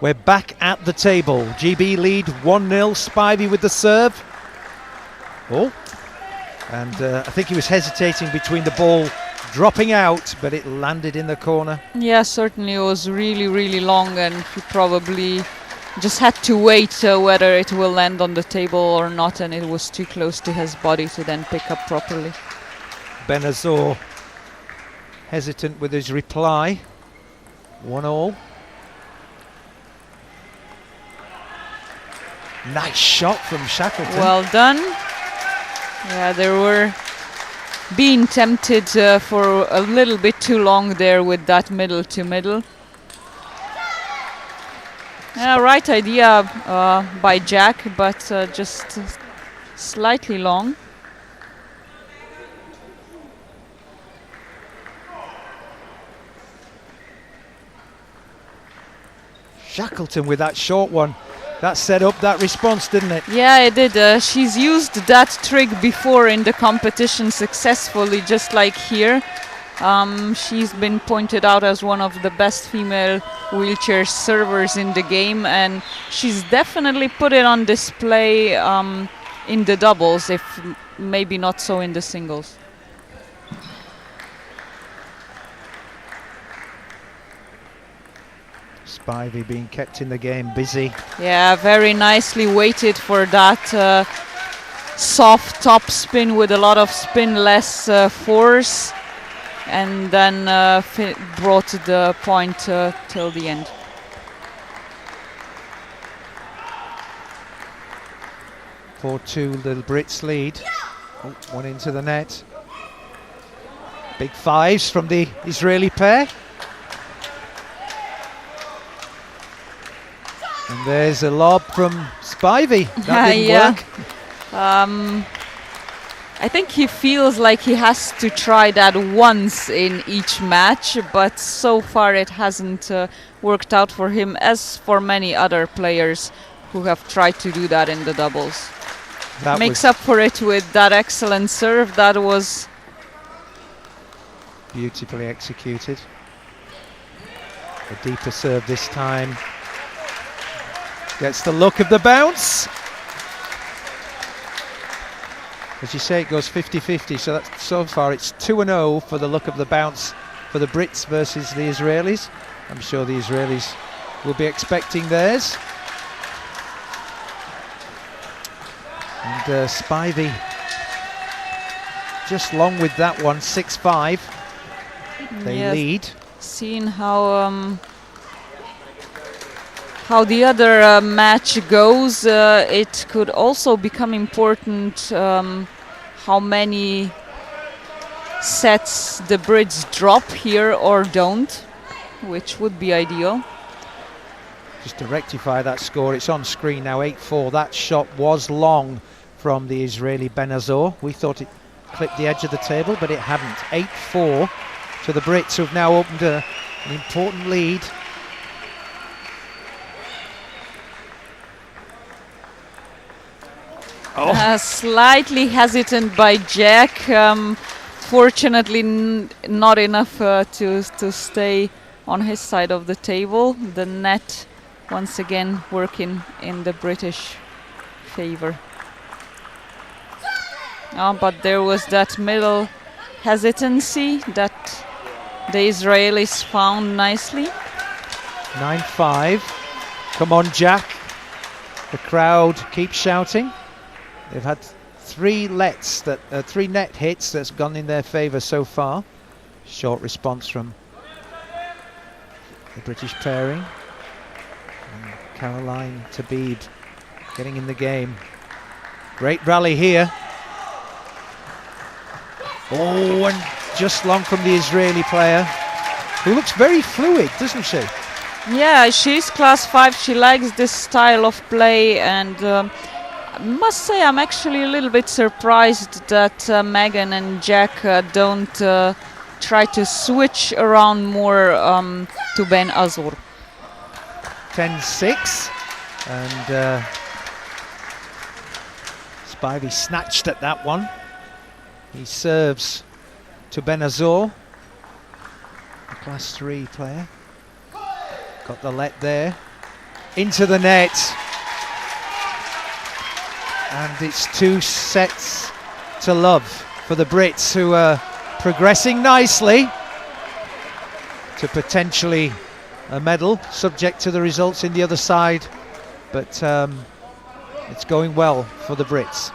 We're back at the table. GB lead 1-0. Spivey with the serve. Oh, and I think he was hesitating between the ball dropping out, but it landed in the corner. Yeah, certainly it was really, really long, and he probably just had to wait whether it will land on the table or not, and it was too close to his body to then pick up properly. Benazor hesitant with his reply. 1-1. Nice shot from Shackleton. Well done. Yeah, they were being tempted for a little bit too long there with that middle to middle. Yeah, right idea by Jack, but just slightly long. Shackleton with that short one. That set up that response, didn't it? Yeah, it did. She's used that trick before in the competition successfully, just like here. She's been pointed out as one of the best female wheelchair servers in the game, and she's definitely put it on display in the doubles, if maybe not so in the singles. Spivey being kept in the game busy. Yeah, very nicely weighted for that soft top spin with a lot of spin-less force, and then brought the point till the end. Two little Brits lead. Oh, one into the net. Big fives from the Israeli pair. And there's a lob from Spivey. That didn't work. I think he feels like he has to try that once in each match, but so far it hasn't worked out for him, as for many other players who have tried to do that in the doubles. That makes up for it with that excellent serve. That was beautifully executed. A deeper serve this time. Gets the look of the bounce. As you say, it goes 50-50, so that's, so far it's 2-0 for the look of the bounce for the Brits versus the Israelis. I'm sure the Israelis will be expecting theirs. And Spivey just long with that one, 6-5. They lead. Seeing how the other match goes, it could also become important how many sets the Brits drop here or don't, which would be ideal. Just to rectify that score, it's on screen now, 8-4. That shot was long from the Israeli Benazor. We thought it clipped the edge of the table, but it hadn't. 8-4 to the Brits, who've now opened an important lead. Slightly hesitant by Jack. Fortunately, not enough to stay on his side of the table. The net once again working in the British favor. But there was that middle hesitancy that the Israelis found nicely. 9-5. Come on, Jack. The crowd keeps shouting. They've had three net hits that's gone in their favour so far. Short response from the British pairing. And Caroline Tabib getting in the game. Great rally here. Oh, and just long from the Israeli player, who looks very fluid, doesn't she? Yeah, she's class 5. She likes this style of play, and I must say I'm actually a little bit surprised that Megan and Jack don't try to switch around more to Benazor. 10-6, and Spivey snatched at that one. He serves to Benazor, the class 3 player. Got the let there. into the net. And it's 2-0 for the Brits, who are progressing nicely to potentially a medal, subject to the results in the other side. But it's going well for the Brits.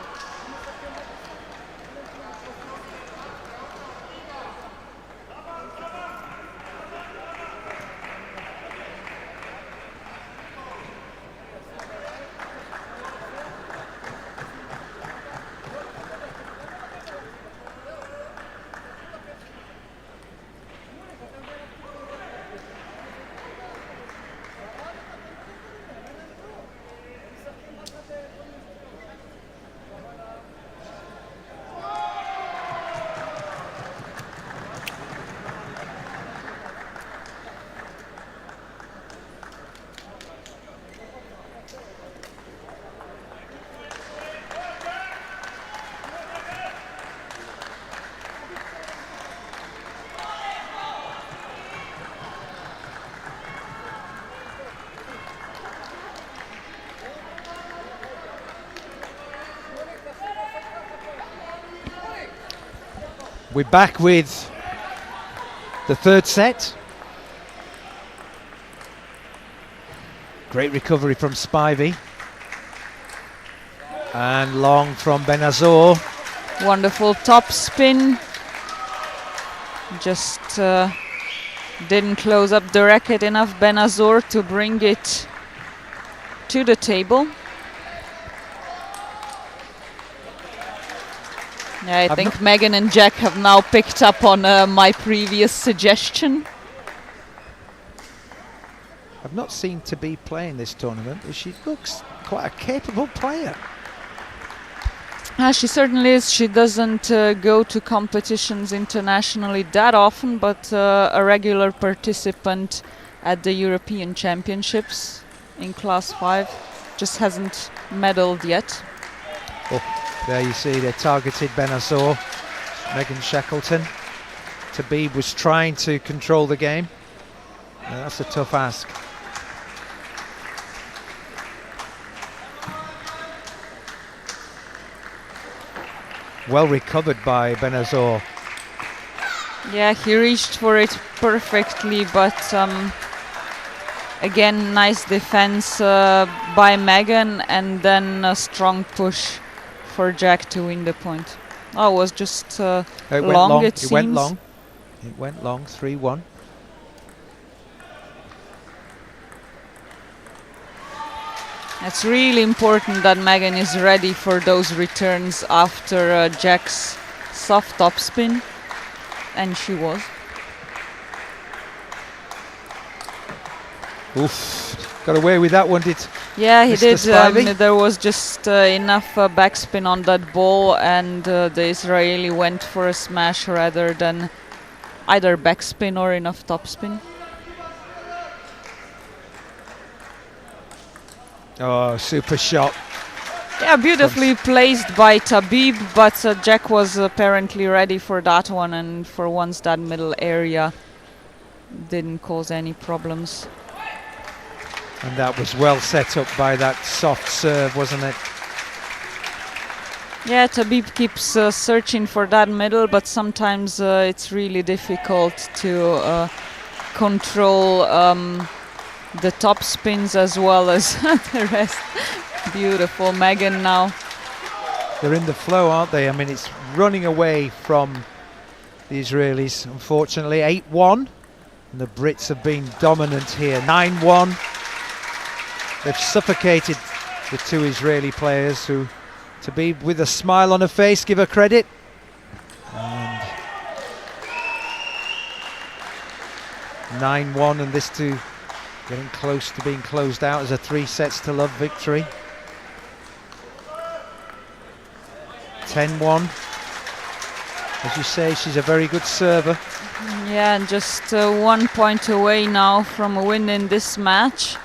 We're back with the third set. Great recovery from Spivey. And long from Benazor. Wonderful top spin. Just didn't close up the racket enough, Benazor, to bring it to the table. Yeah, I think Megan and Jack have now picked up on my previous suggestion. I've not seen to be playing this tournament, but she looks quite a capable player. She certainly is. She doesn't go to competitions internationally that often, but a regular participant at the European Championships in Class 5. Just hasn't medalled yet. Oh, there you see they targeted Benazor, Megan Shackleton. Tabib was trying to control the game. That's a tough ask. Well recovered by Benazor. Yeah, he reached for it perfectly, but again, nice defense by Megan, and then a strong push for Jack to win the point. Oh, it was just long, it seems. Went long. It went long, 3-1. It's really important that Megan is ready for those returns after Jack's soft topspin, and she was. Oof, got away with that one, did Yeah, he Mr. did. There was just enough backspin on that ball, and the Israeli went for a smash rather than either backspin or enough topspin. Oh, super shot. Yeah, beautifully placed by Tabib, but Jack was apparently ready for that one, and for once that middle area didn't cause any problems. And that was well set up by that soft serve, wasn't it? Yeah, Tabib keeps searching for that middle, but sometimes it's really difficult to control the top spins as well as the rest. Beautiful, Megan now. They're in the flow, aren't they? I mean, it's running away from the Israelis, unfortunately. 8-1, and the Brits have been dominant here. 9-1. They've suffocated the two Israeli players, who, to be with a smile on her face, give her credit. And 9-1, and this two getting close to being closed out as a 3-0 victory. 10-1. As you say, she's a very good server. Yeah, and just 1 point away now from winning this match.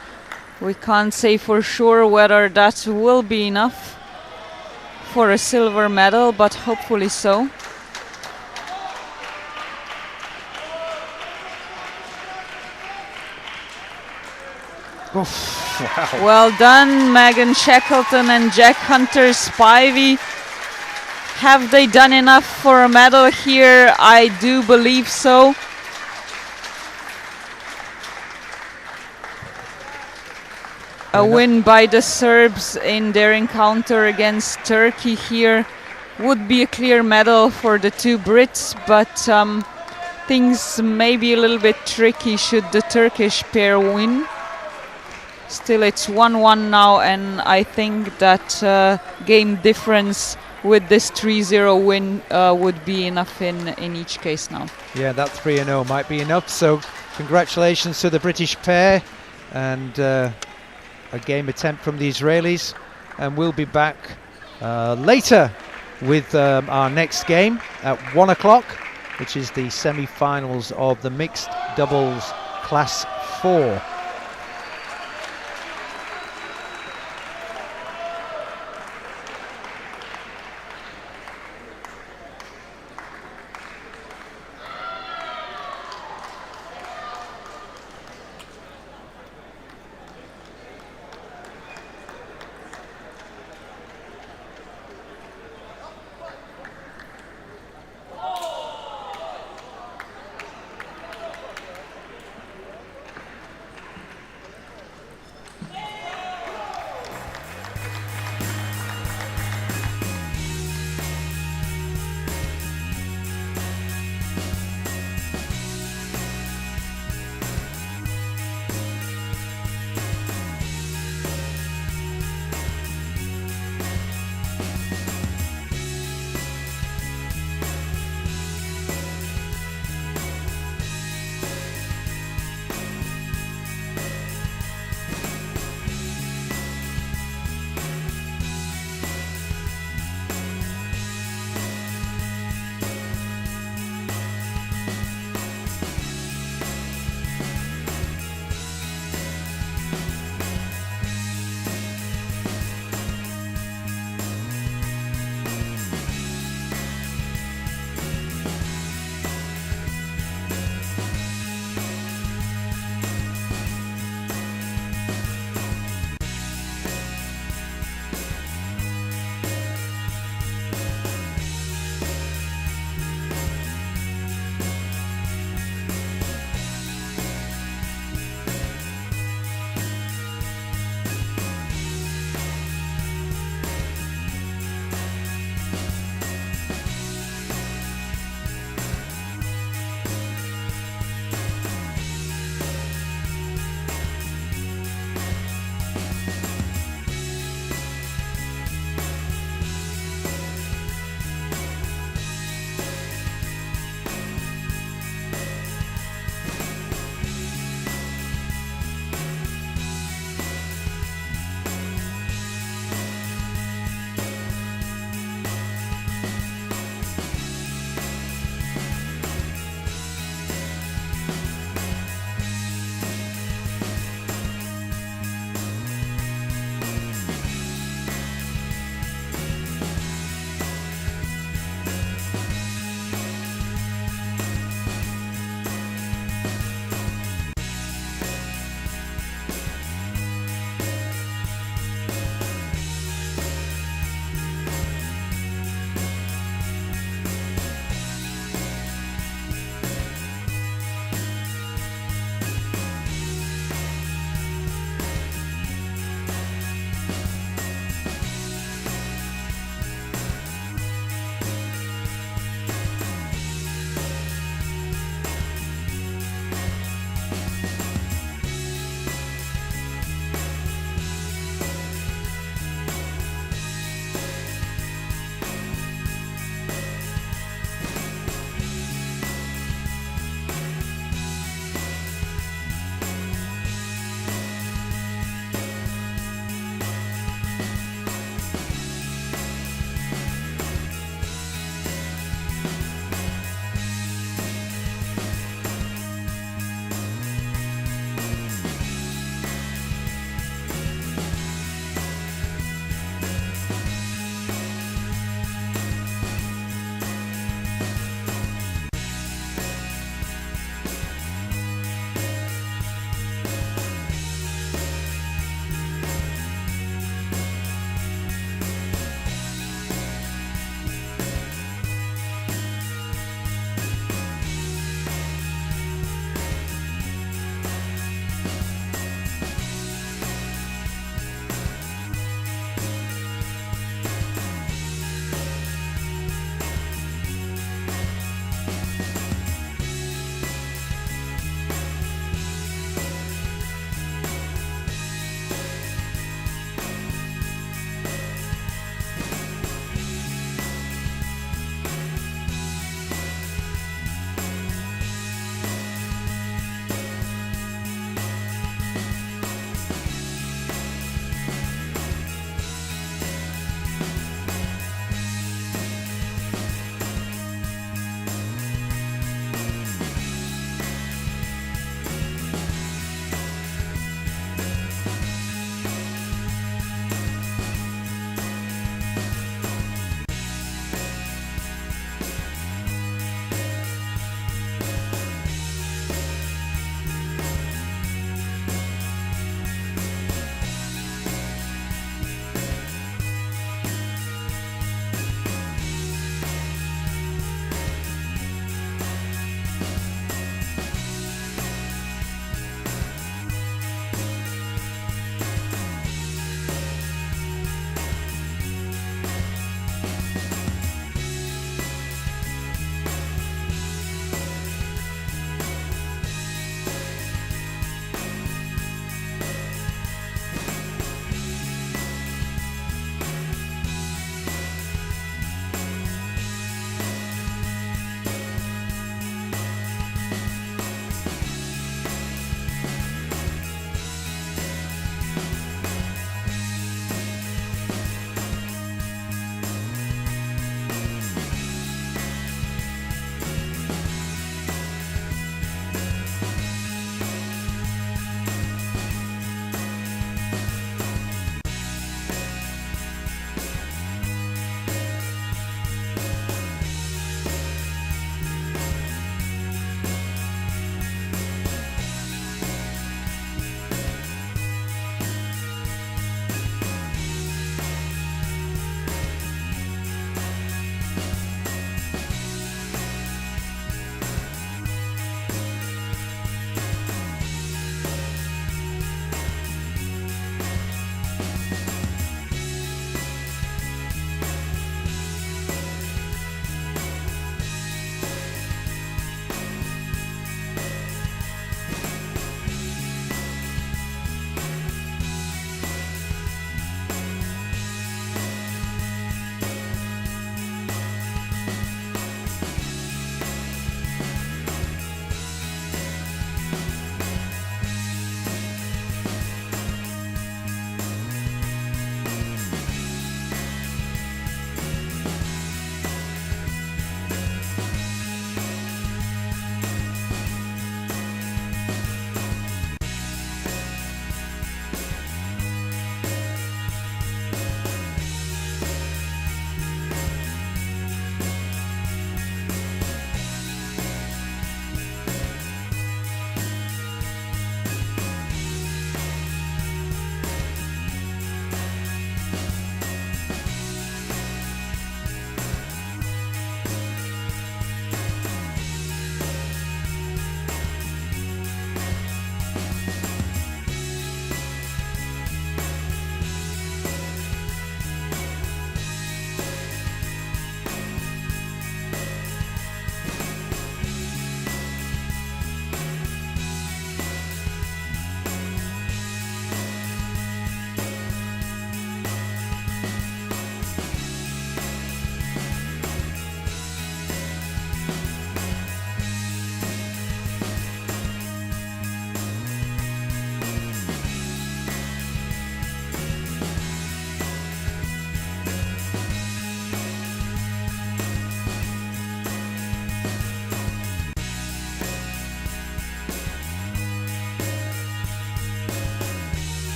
We can't say for sure whether that will be enough for a silver medal, but hopefully so. Oof, wow. Well done, Megan Shackleton and Jack Hunter-Spivey. Have they done enough for a medal here? I do believe so. A win by the Serbs in their encounter against Turkey here would be a clear medal for the two Brits, but things may be a little bit tricky should the Turkish pair win. Still, it's 1-1 now, and I think that game difference with this 3-0 win would be enough in each case now. Yeah, that 3-0 might be enough. So congratulations to the British pair, and a game attempt from the Israelis. And we'll be back later with our next game at 1 o'clock, which is the semi-finals of the mixed doubles class 4.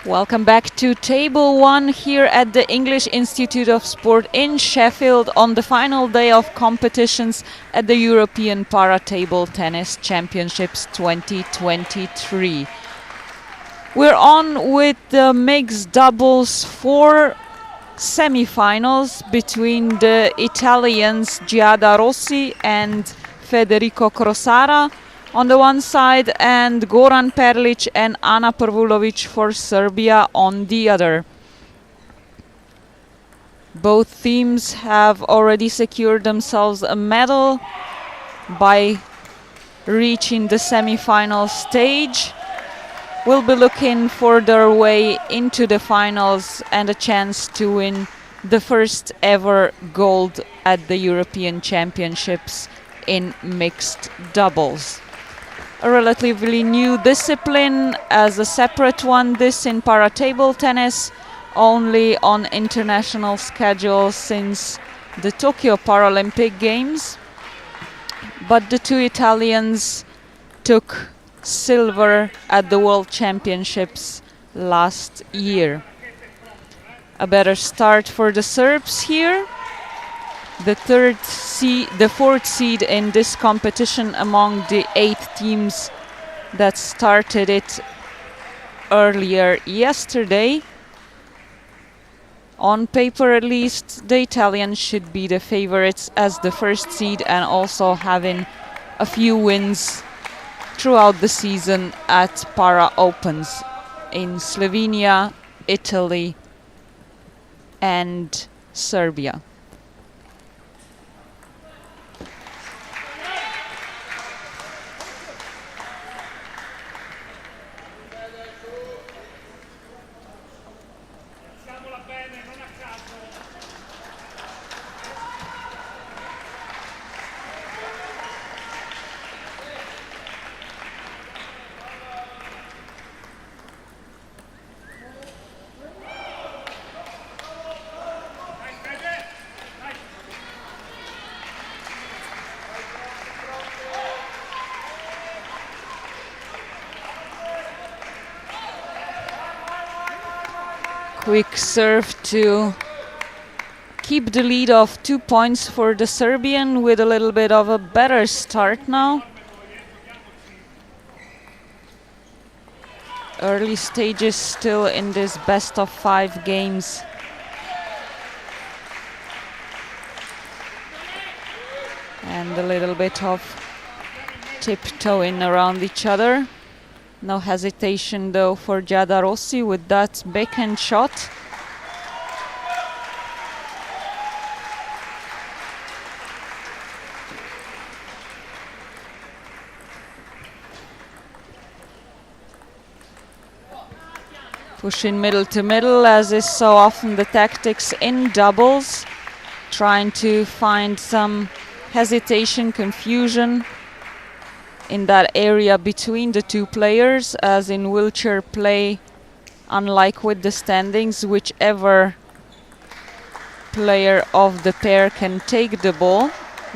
Welcome back to Table 1 here at the English Institute of Sport in Sheffield on the final day of competitions at the European Para-Table Tennis Championships 2023. We're on with the mixed doubles for semi-finals between the Italians Giada Rossi and Federico Crosara on the one side and Goran Perlic and Ana Pervulovic for Serbia on the other. Both teams have already secured themselves a medal by reaching the semi-final stage. Will be looking for their way into the finals and a chance to win the first ever gold at the European Championships in mixed doubles. A relatively new discipline as a separate one, this in para-table tennis, only on international schedule since the Tokyo Paralympic Games. But the two Italians took silver at the World Championships last year. A better start for the Serbs here. the fourth seed in this competition among the 8 teams that started it earlier yesterday. On paper, at least, the Italians should be the favorites as the first seed and also having a few wins throughout the season at Para Opens in Slovenia, Italy and Serbia. Quick serve to keep the lead of 2 points for the Serbian with a little bit of a better start now. Early stages still in this best of 5 games. And a little bit of tiptoeing around each other. No hesitation though for Giada Rossi with that backhand shot. Pushing middle to middle, as is so often the tactics in doubles. Trying to find some hesitation, confusion in that area between the 2 players, as in wheelchair play, unlike with the standings, whichever player of the pair can take the ball,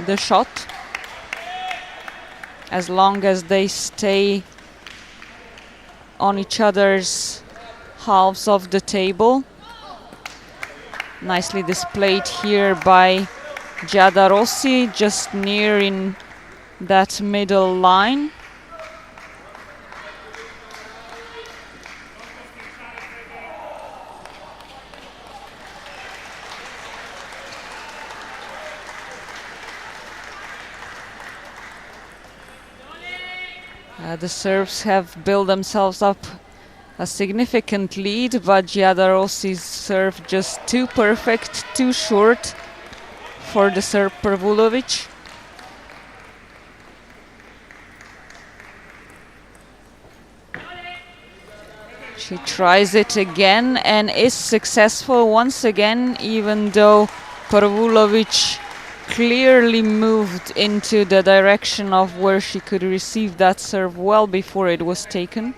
the shot, as long as they stay on each other's halves of the table. Nicely displayed here by Giada Rossi, just nearing that middle line. The Serbs have built themselves up a significant lead, but Giada Rossi's serve just too perfect, too short for the Serb Pervulovic. She tries it again and is successful once again, even though Pervulovic clearly moved into the direction of where she could receive that serve well before it was taken.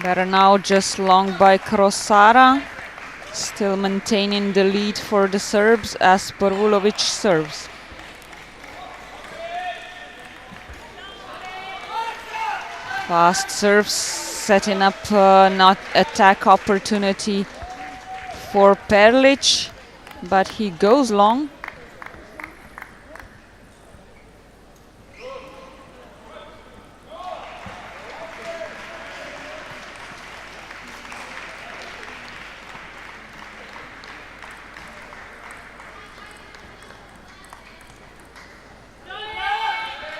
Better now, just long by Krosara, still maintaining the lead for the Serbs as Pervulovic serves. Fast serves, setting up not attack opportunity for Perlic, but he goes long.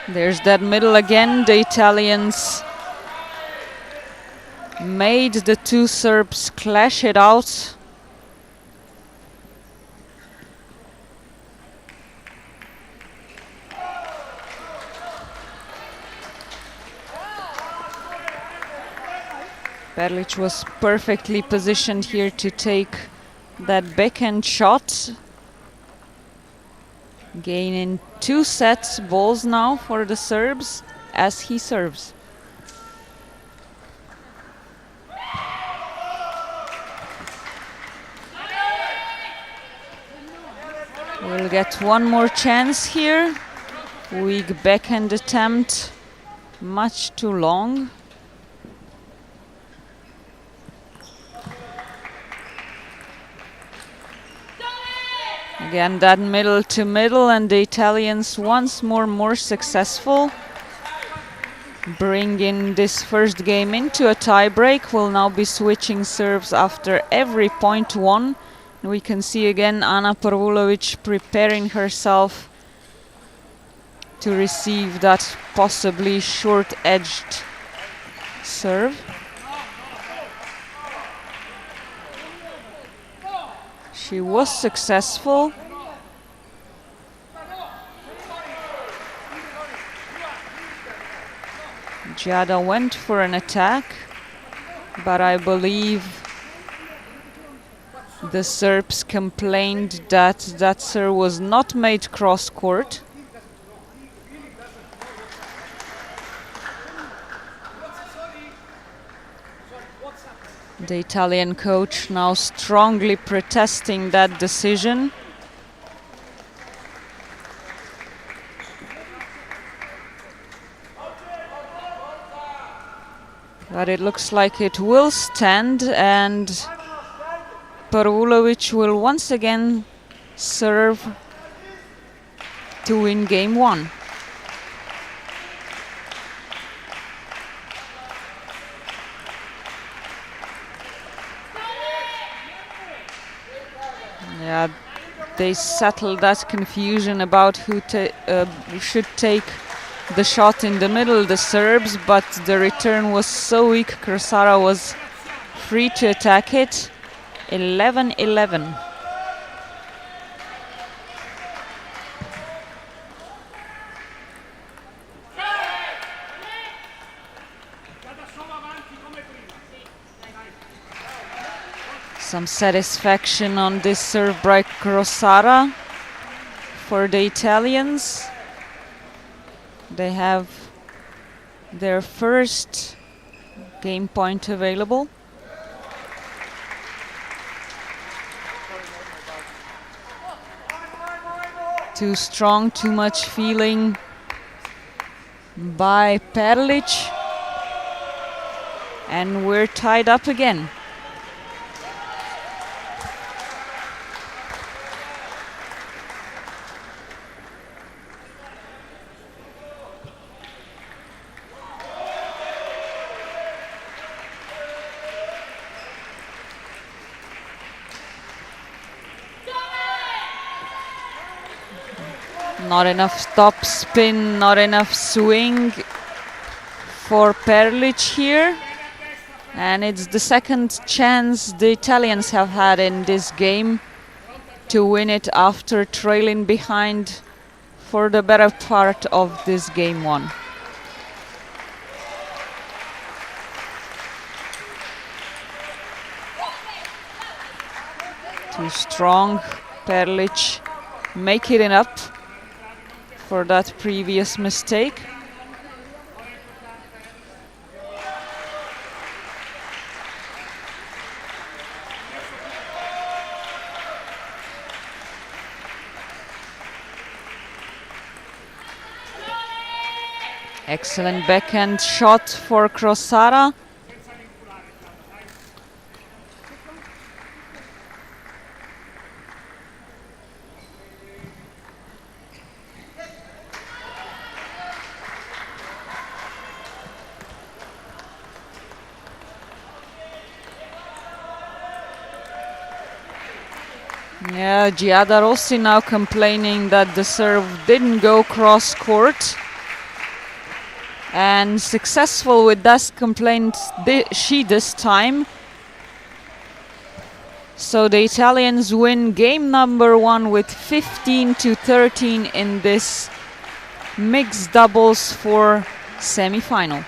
There's that middle again. The Italians made the 2 Serbs clash it out. Perlic was perfectly positioned here to take that backhand shot. Gaining 2 sets balls now for the Serbs as he serves. We'll get one more chance here. Weak backhand attempt, much too long. Again, that middle to middle, and the Italians once more successful. Bringing this first game into a tie-break. Will now be switching serves after every point won. We can see again Ana Pervulovic preparing herself to receive that possibly short-edged serve. She was successful. Giada went for an attack, but I believe the Serbs complained that that serve was not made cross-court. The Italian coach now strongly protesting that decision. But it looks like it will stand, and Pervulovic will once again serve to win game one. Yeah, they settled that confusion about who should take the shot in the middle, the Serbs, but the return was so weak. Krosara was free to attack it. 11-11. Some satisfaction on this serve by Krosara for the Italians. They have their first game point available. Too strong, too much feeling by Perlic. And we're tied up again. Not enough top spin, not enough swing for Perlic here. And it's the second chance the Italians have had in this game to win it after trailing behind for the better part of this game one. Too strong, Perlic making it up for that previous mistake. Excellent backhand shot for Krosara. Yeah, Giada Rossi now complaining that the serve didn't go cross court. And successful with that complaint she this time. So the Italians win game number one with 15-13 in this mixed doubles for semi-final.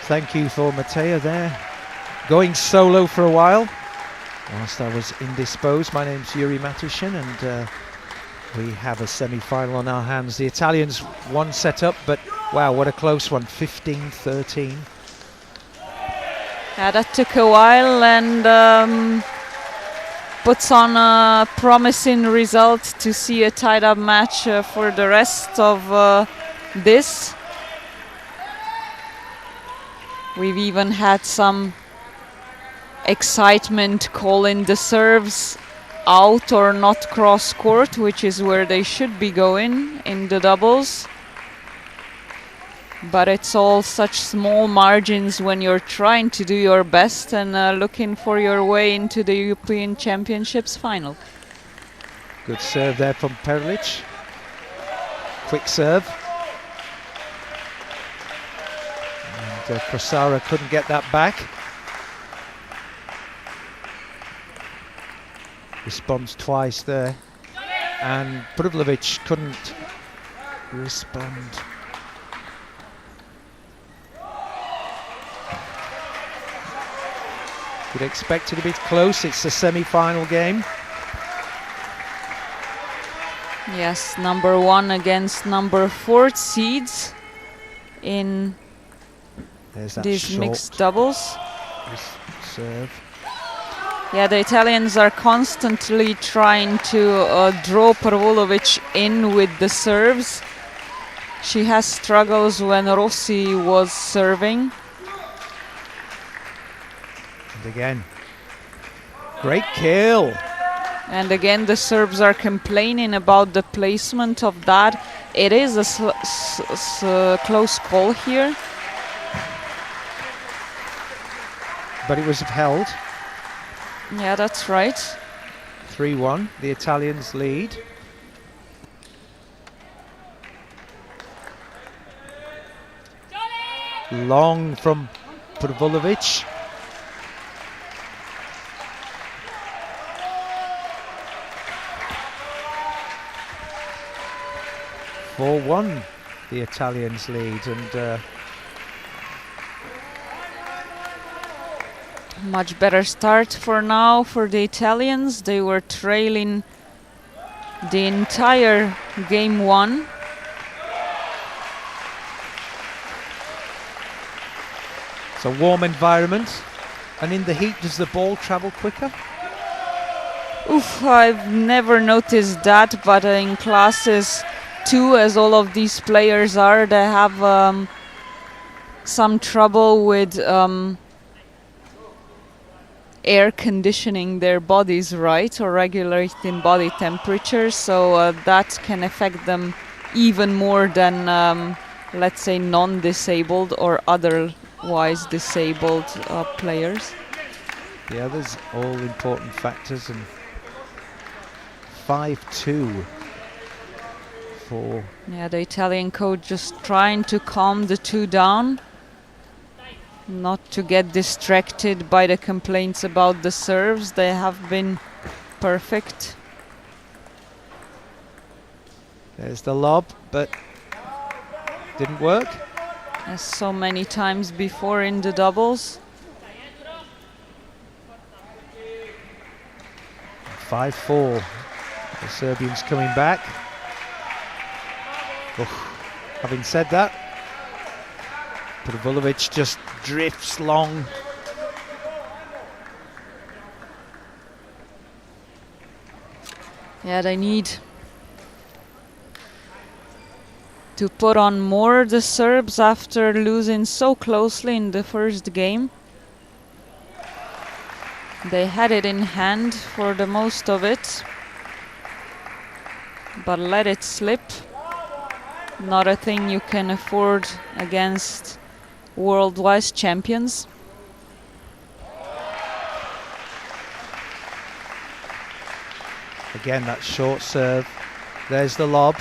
thank you for Matea there. Going solo for a while whilst I was indisposed. My name's Yuri Matushin, and we have a semi-final on our hands. The Italians one set up, but wow, what a close one, 15-13. Yeah, that took a while, and puts on a promising result to see a tied-up match for the rest of this. We've even had some excitement calling the serves out or not cross court, which is where they should be going in the doubles. But it's all such small margins when you're trying to do your best and looking for your way into the European Championships final. Good serve there from Perlic. Quick serve. And Krasara couldn't get that back. Responds twice there. And Prvlovic couldn't respond. You'd expect it to be close. It's a semi-final game. Yes, number 1 against number 4 seeds in these mixed doubles. Serve. Yeah, the Italians are constantly trying to draw Prvolovic in with the serves. She has struggles when Rossi was serving. And again, great kill. And again, the Serbs are complaining about the placement of that. It is a close call here. But it was held. Yeah, that's right. 3-1, the Italians lead. Long from Prvolovic. The Italians lead, and much better start for now for the Italians. They were trailing the entire game 1. It's a warm environment, and in the heat does the ball travel quicker? Oof, I've never noticed that, but in classes 2, as all of these players are, they have some trouble with air conditioning their bodies right, or regulating body temperature, so that can affect them even more than let's say non-disabled or otherwise disabled players. The others all important factors, and 5-2 for... Yeah, the Italian coach just trying to calm the two down, not to get distracted by the complaints about the serves. They have been perfect. There's the lob, but didn't work. As so many times before in the doubles. 5-4. The Serbians coming back. Having said that, Prvolovic just drifts long. Yeah, they need to put on more, the Serbs, after losing so closely in the first game. They had it in hand for the most of it, but let it slip. Not a thing you can afford against worldwide champions. Again, that short serve. There's the lob.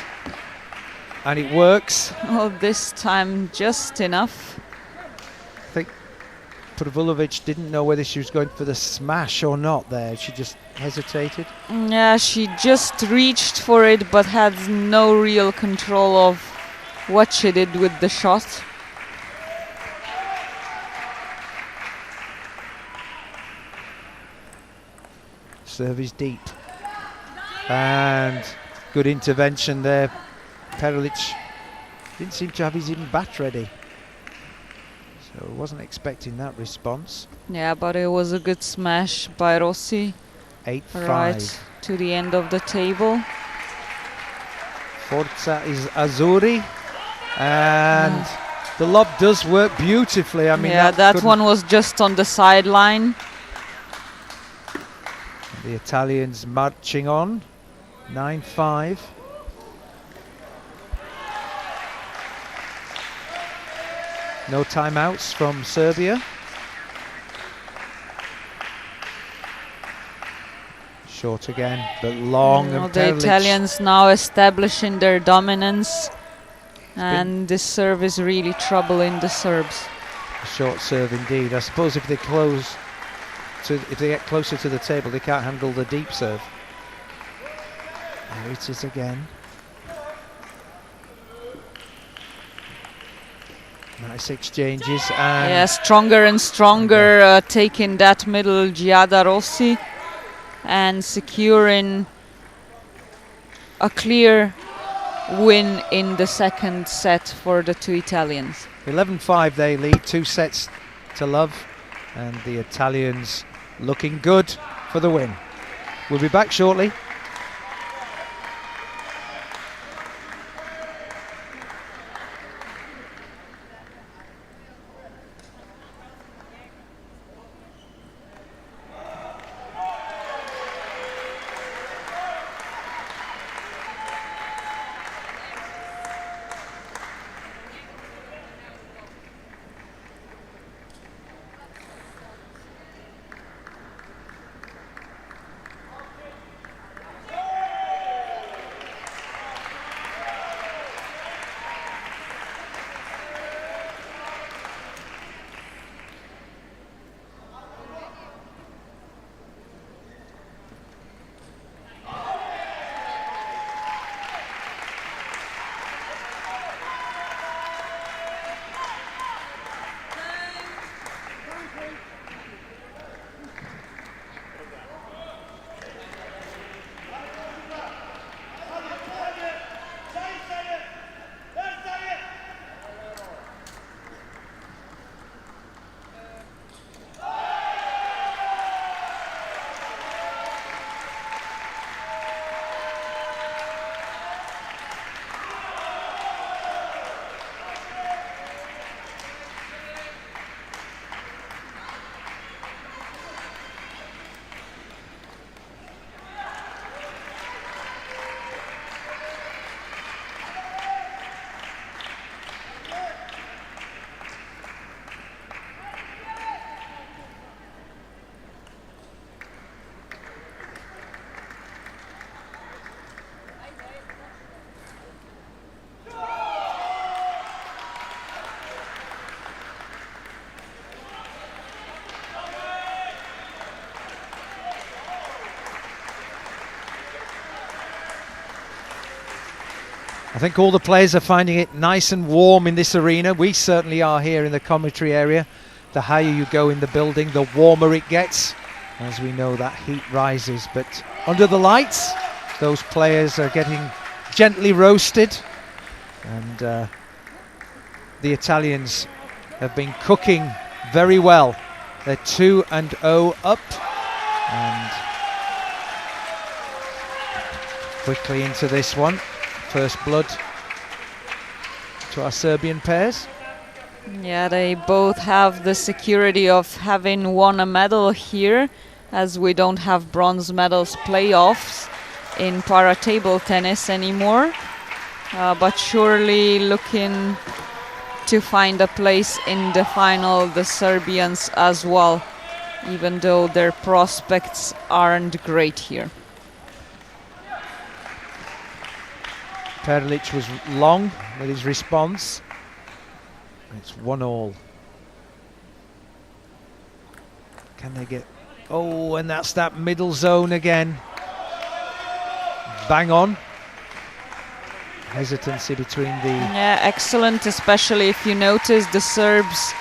And it works. Oh, this time just enough. I think Prvolovic didn't know whether she was going for the smash or not there. She just hesitated. Yeah, she just reached for it, but had no real control of what she did with the shot. Serve is deep. And good intervention there. Perlic didn't seem to have his even bat ready. So wasn't expecting that response. Yeah, but it was a good smash by Rossi. 8-5. Right to the end of the table. Forza is Azzurri. And the lob does work beautifully. I mean, yeah, that one was just on the sideline. The Italians marching on. 9-5. No timeouts from Serbia. Short again, but long. And the Perlic. Italians now establishing their dominance, and this serve is really troubling the Serbs. A short serve indeed. I suppose if they get closer to the table, they can't handle the deep serve. There it is again. Nice exchanges. And yeah, stronger and stronger, taking that middle Giada Rossi and securing a clear win in the second set for the two Italians. 11-5 they lead, 2 sets to love, and the Italians looking good for the win. We'll be back shortly. I think all the players are finding it nice and warm in this arena. We certainly are here in the commentary area. The higher you go in the building, the warmer it gets. As we know, that heat rises. But under the lights, those players are getting gently roasted. And the Italians have been cooking very well. They're 2-0 up. And quickly into this one. First blood to our Serbian pairs. Yeah, they both have the security of having won a medal here, as we don't have bronze medals playoffs in para table tennis anymore. But surely looking to find a place in the final, the Serbians as well, even though their prospects aren't great here. Perlic was long with his response. It's 1-1. Can they get... Oh, and that's that middle zone again. Bang on. Hesitancy between the... Yeah, excellent, especially if you notice the Serbs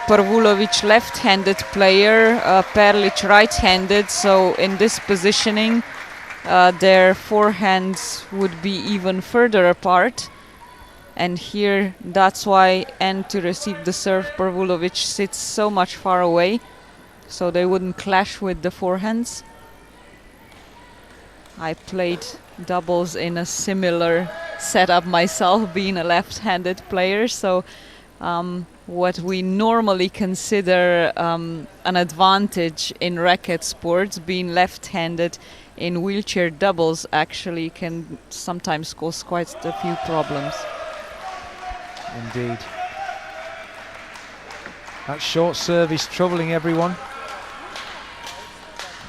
Pervulovic left-handed player, Perlic right-handed, so in this positioning their forehands would be even further apart. And here that's why end to receive the serve, Pervulovic sits so much far away, so they wouldn't clash with the forehands. I played doubles in a similar setup myself, being a left-handed player, so what we normally consider an advantage in racket sports, being left-handed in wheelchair doubles, actually can sometimes cause quite a few problems. Indeed. That short serve is troubling everyone.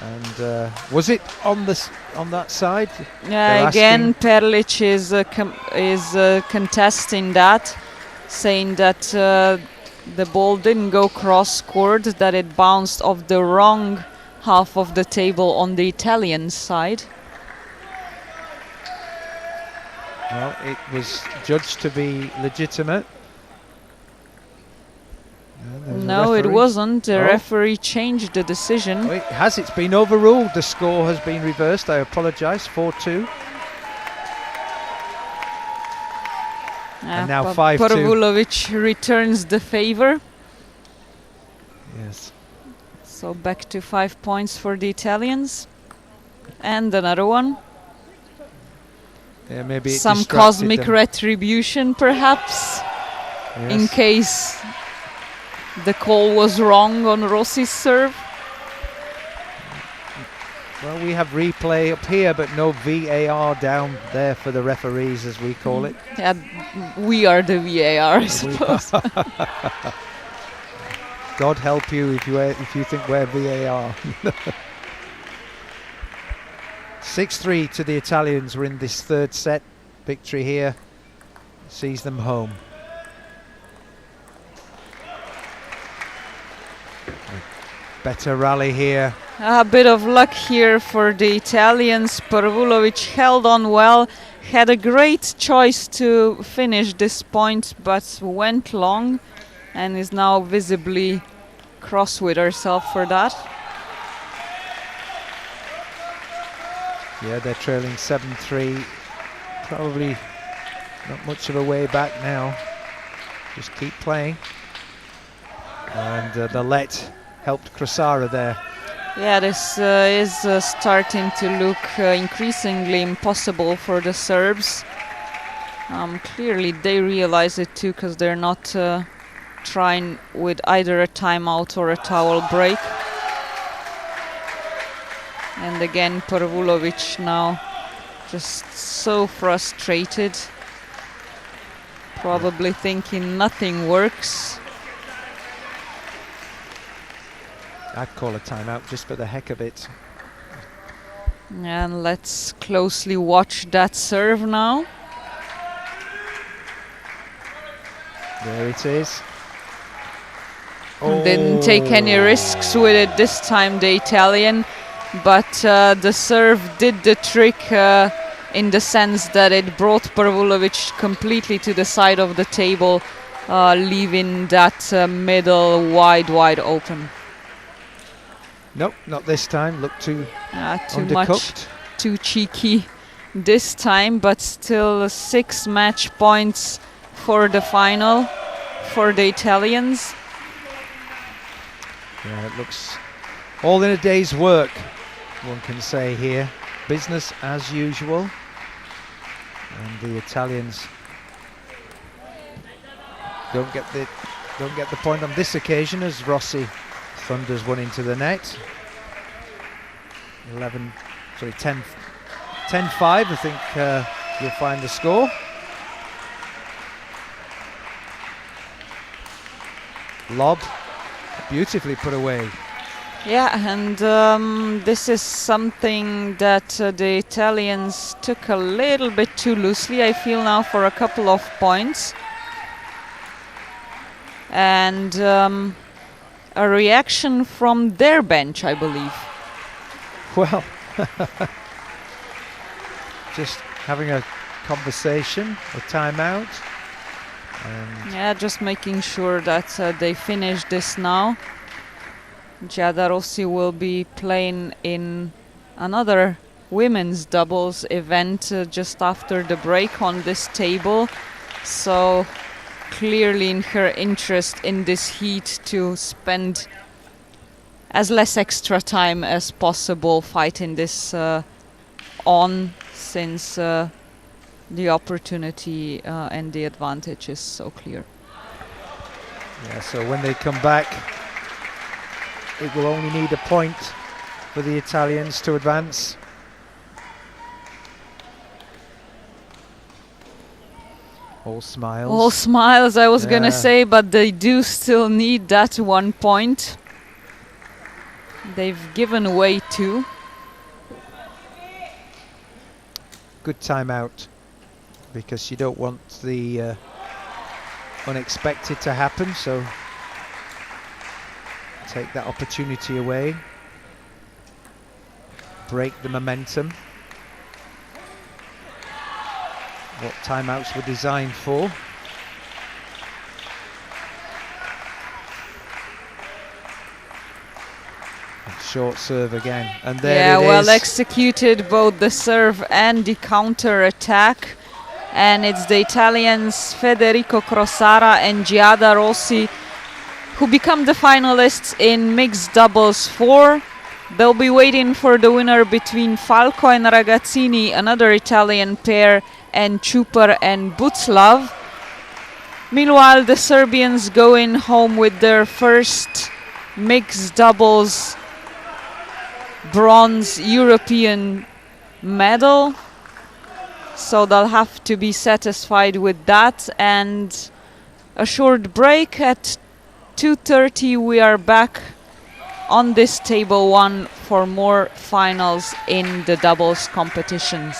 And was it on that side? Yeah, again, Perlic is contesting that, saying that the ball didn't go cross-court, that it bounced off the wrong half of the table on the Italian side. Well, it was judged to be legitimate. No, it wasn't. The referee changed the decision. Oh, it has. It's been overruled. The score has been reversed. I apologise. 4-2. And now 5-2. Pervulovic returns the favour. Yes. So back to 5 points for the Italians. And another one. Yeah, maybe some cosmic retribution, perhaps, yes, in case the call was wrong on Rossi's serve. Well, we have replay up here, but no VAR down there for the referees, as we call it. Yeah, we are the VAR, I suppose. God help you if you think we're VAR. 6-3 to the Italians. We're in this third set. Victory here sees them home. Better rally here. A bit of luck here for the Italians. Pervulovic held on well, had a great choice to finish this point, but went long and is now visibly cross with herself for that. Yeah, they're trailing 7-3. Probably not much of a way back now. Just keep playing. And the let helped Krasara there. Yeah, this is starting to look increasingly impossible for the Serbs. Clearly they realize it too, because they're not trying with either a timeout or a towel break. And again, Pervulovic now just so frustrated, probably thinking nothing works. I'd call a timeout just for the heck of it. And let's closely watch that serve now. There it is. Didn't take any risks with it this time, the Italian, but the serve did the trick in the sense that it brought Pervulovic completely to the side of the table, leaving that middle wide open. Nope, not this time. Looked too too much, too cheeky this time, but still 6 match points for the final for the Italians. Yeah, it looks all in a day's work, one can say here. Business as usual. And the Italians don't get the point on this occasion, as Rossi thunders one into the net. 10-5, I think you'll find the score. Lob, beautifully put away. Yeah, and this is something that the Italians took a little bit too loosely, I feel now, for a couple of points. And a reaction from their bench, I believe. Well, just having a conversation, a timeout, Yeah, just making sure that they finish this now. Giada Rossi will be playing in another women's doubles event just after the break on this table. So clearly in her interest in this heat to spend as less extra time as possible fighting this on, since the opportunity and the advantage is so clear. Yeah, so when they come back, it will only need a point for the Italians to advance. All smiles. All smiles, I was gonna Yeah. say, but they do still need that 1 point. They've given away 2. Good timeout, because you don't want the unexpected to happen, so take that opportunity away, break the momentum. What timeouts were designed for. Short serve again, and there Yeah, it well is. executed, both the serve and the counter attack. And it's the Italians Federico Crossara and Giada Rossi who become the finalists in mixed doubles 4. They'll be waiting for the winner between Falco and Ragazzini, another Italian pair, and Chuper and Butzlav. Meanwhile, the Serbians going home with their first mixed doubles bronze European medal. So they'll have to be satisfied with that. And a short break. At 2:30 we are back on this table 1 for more finals in the doubles competitions.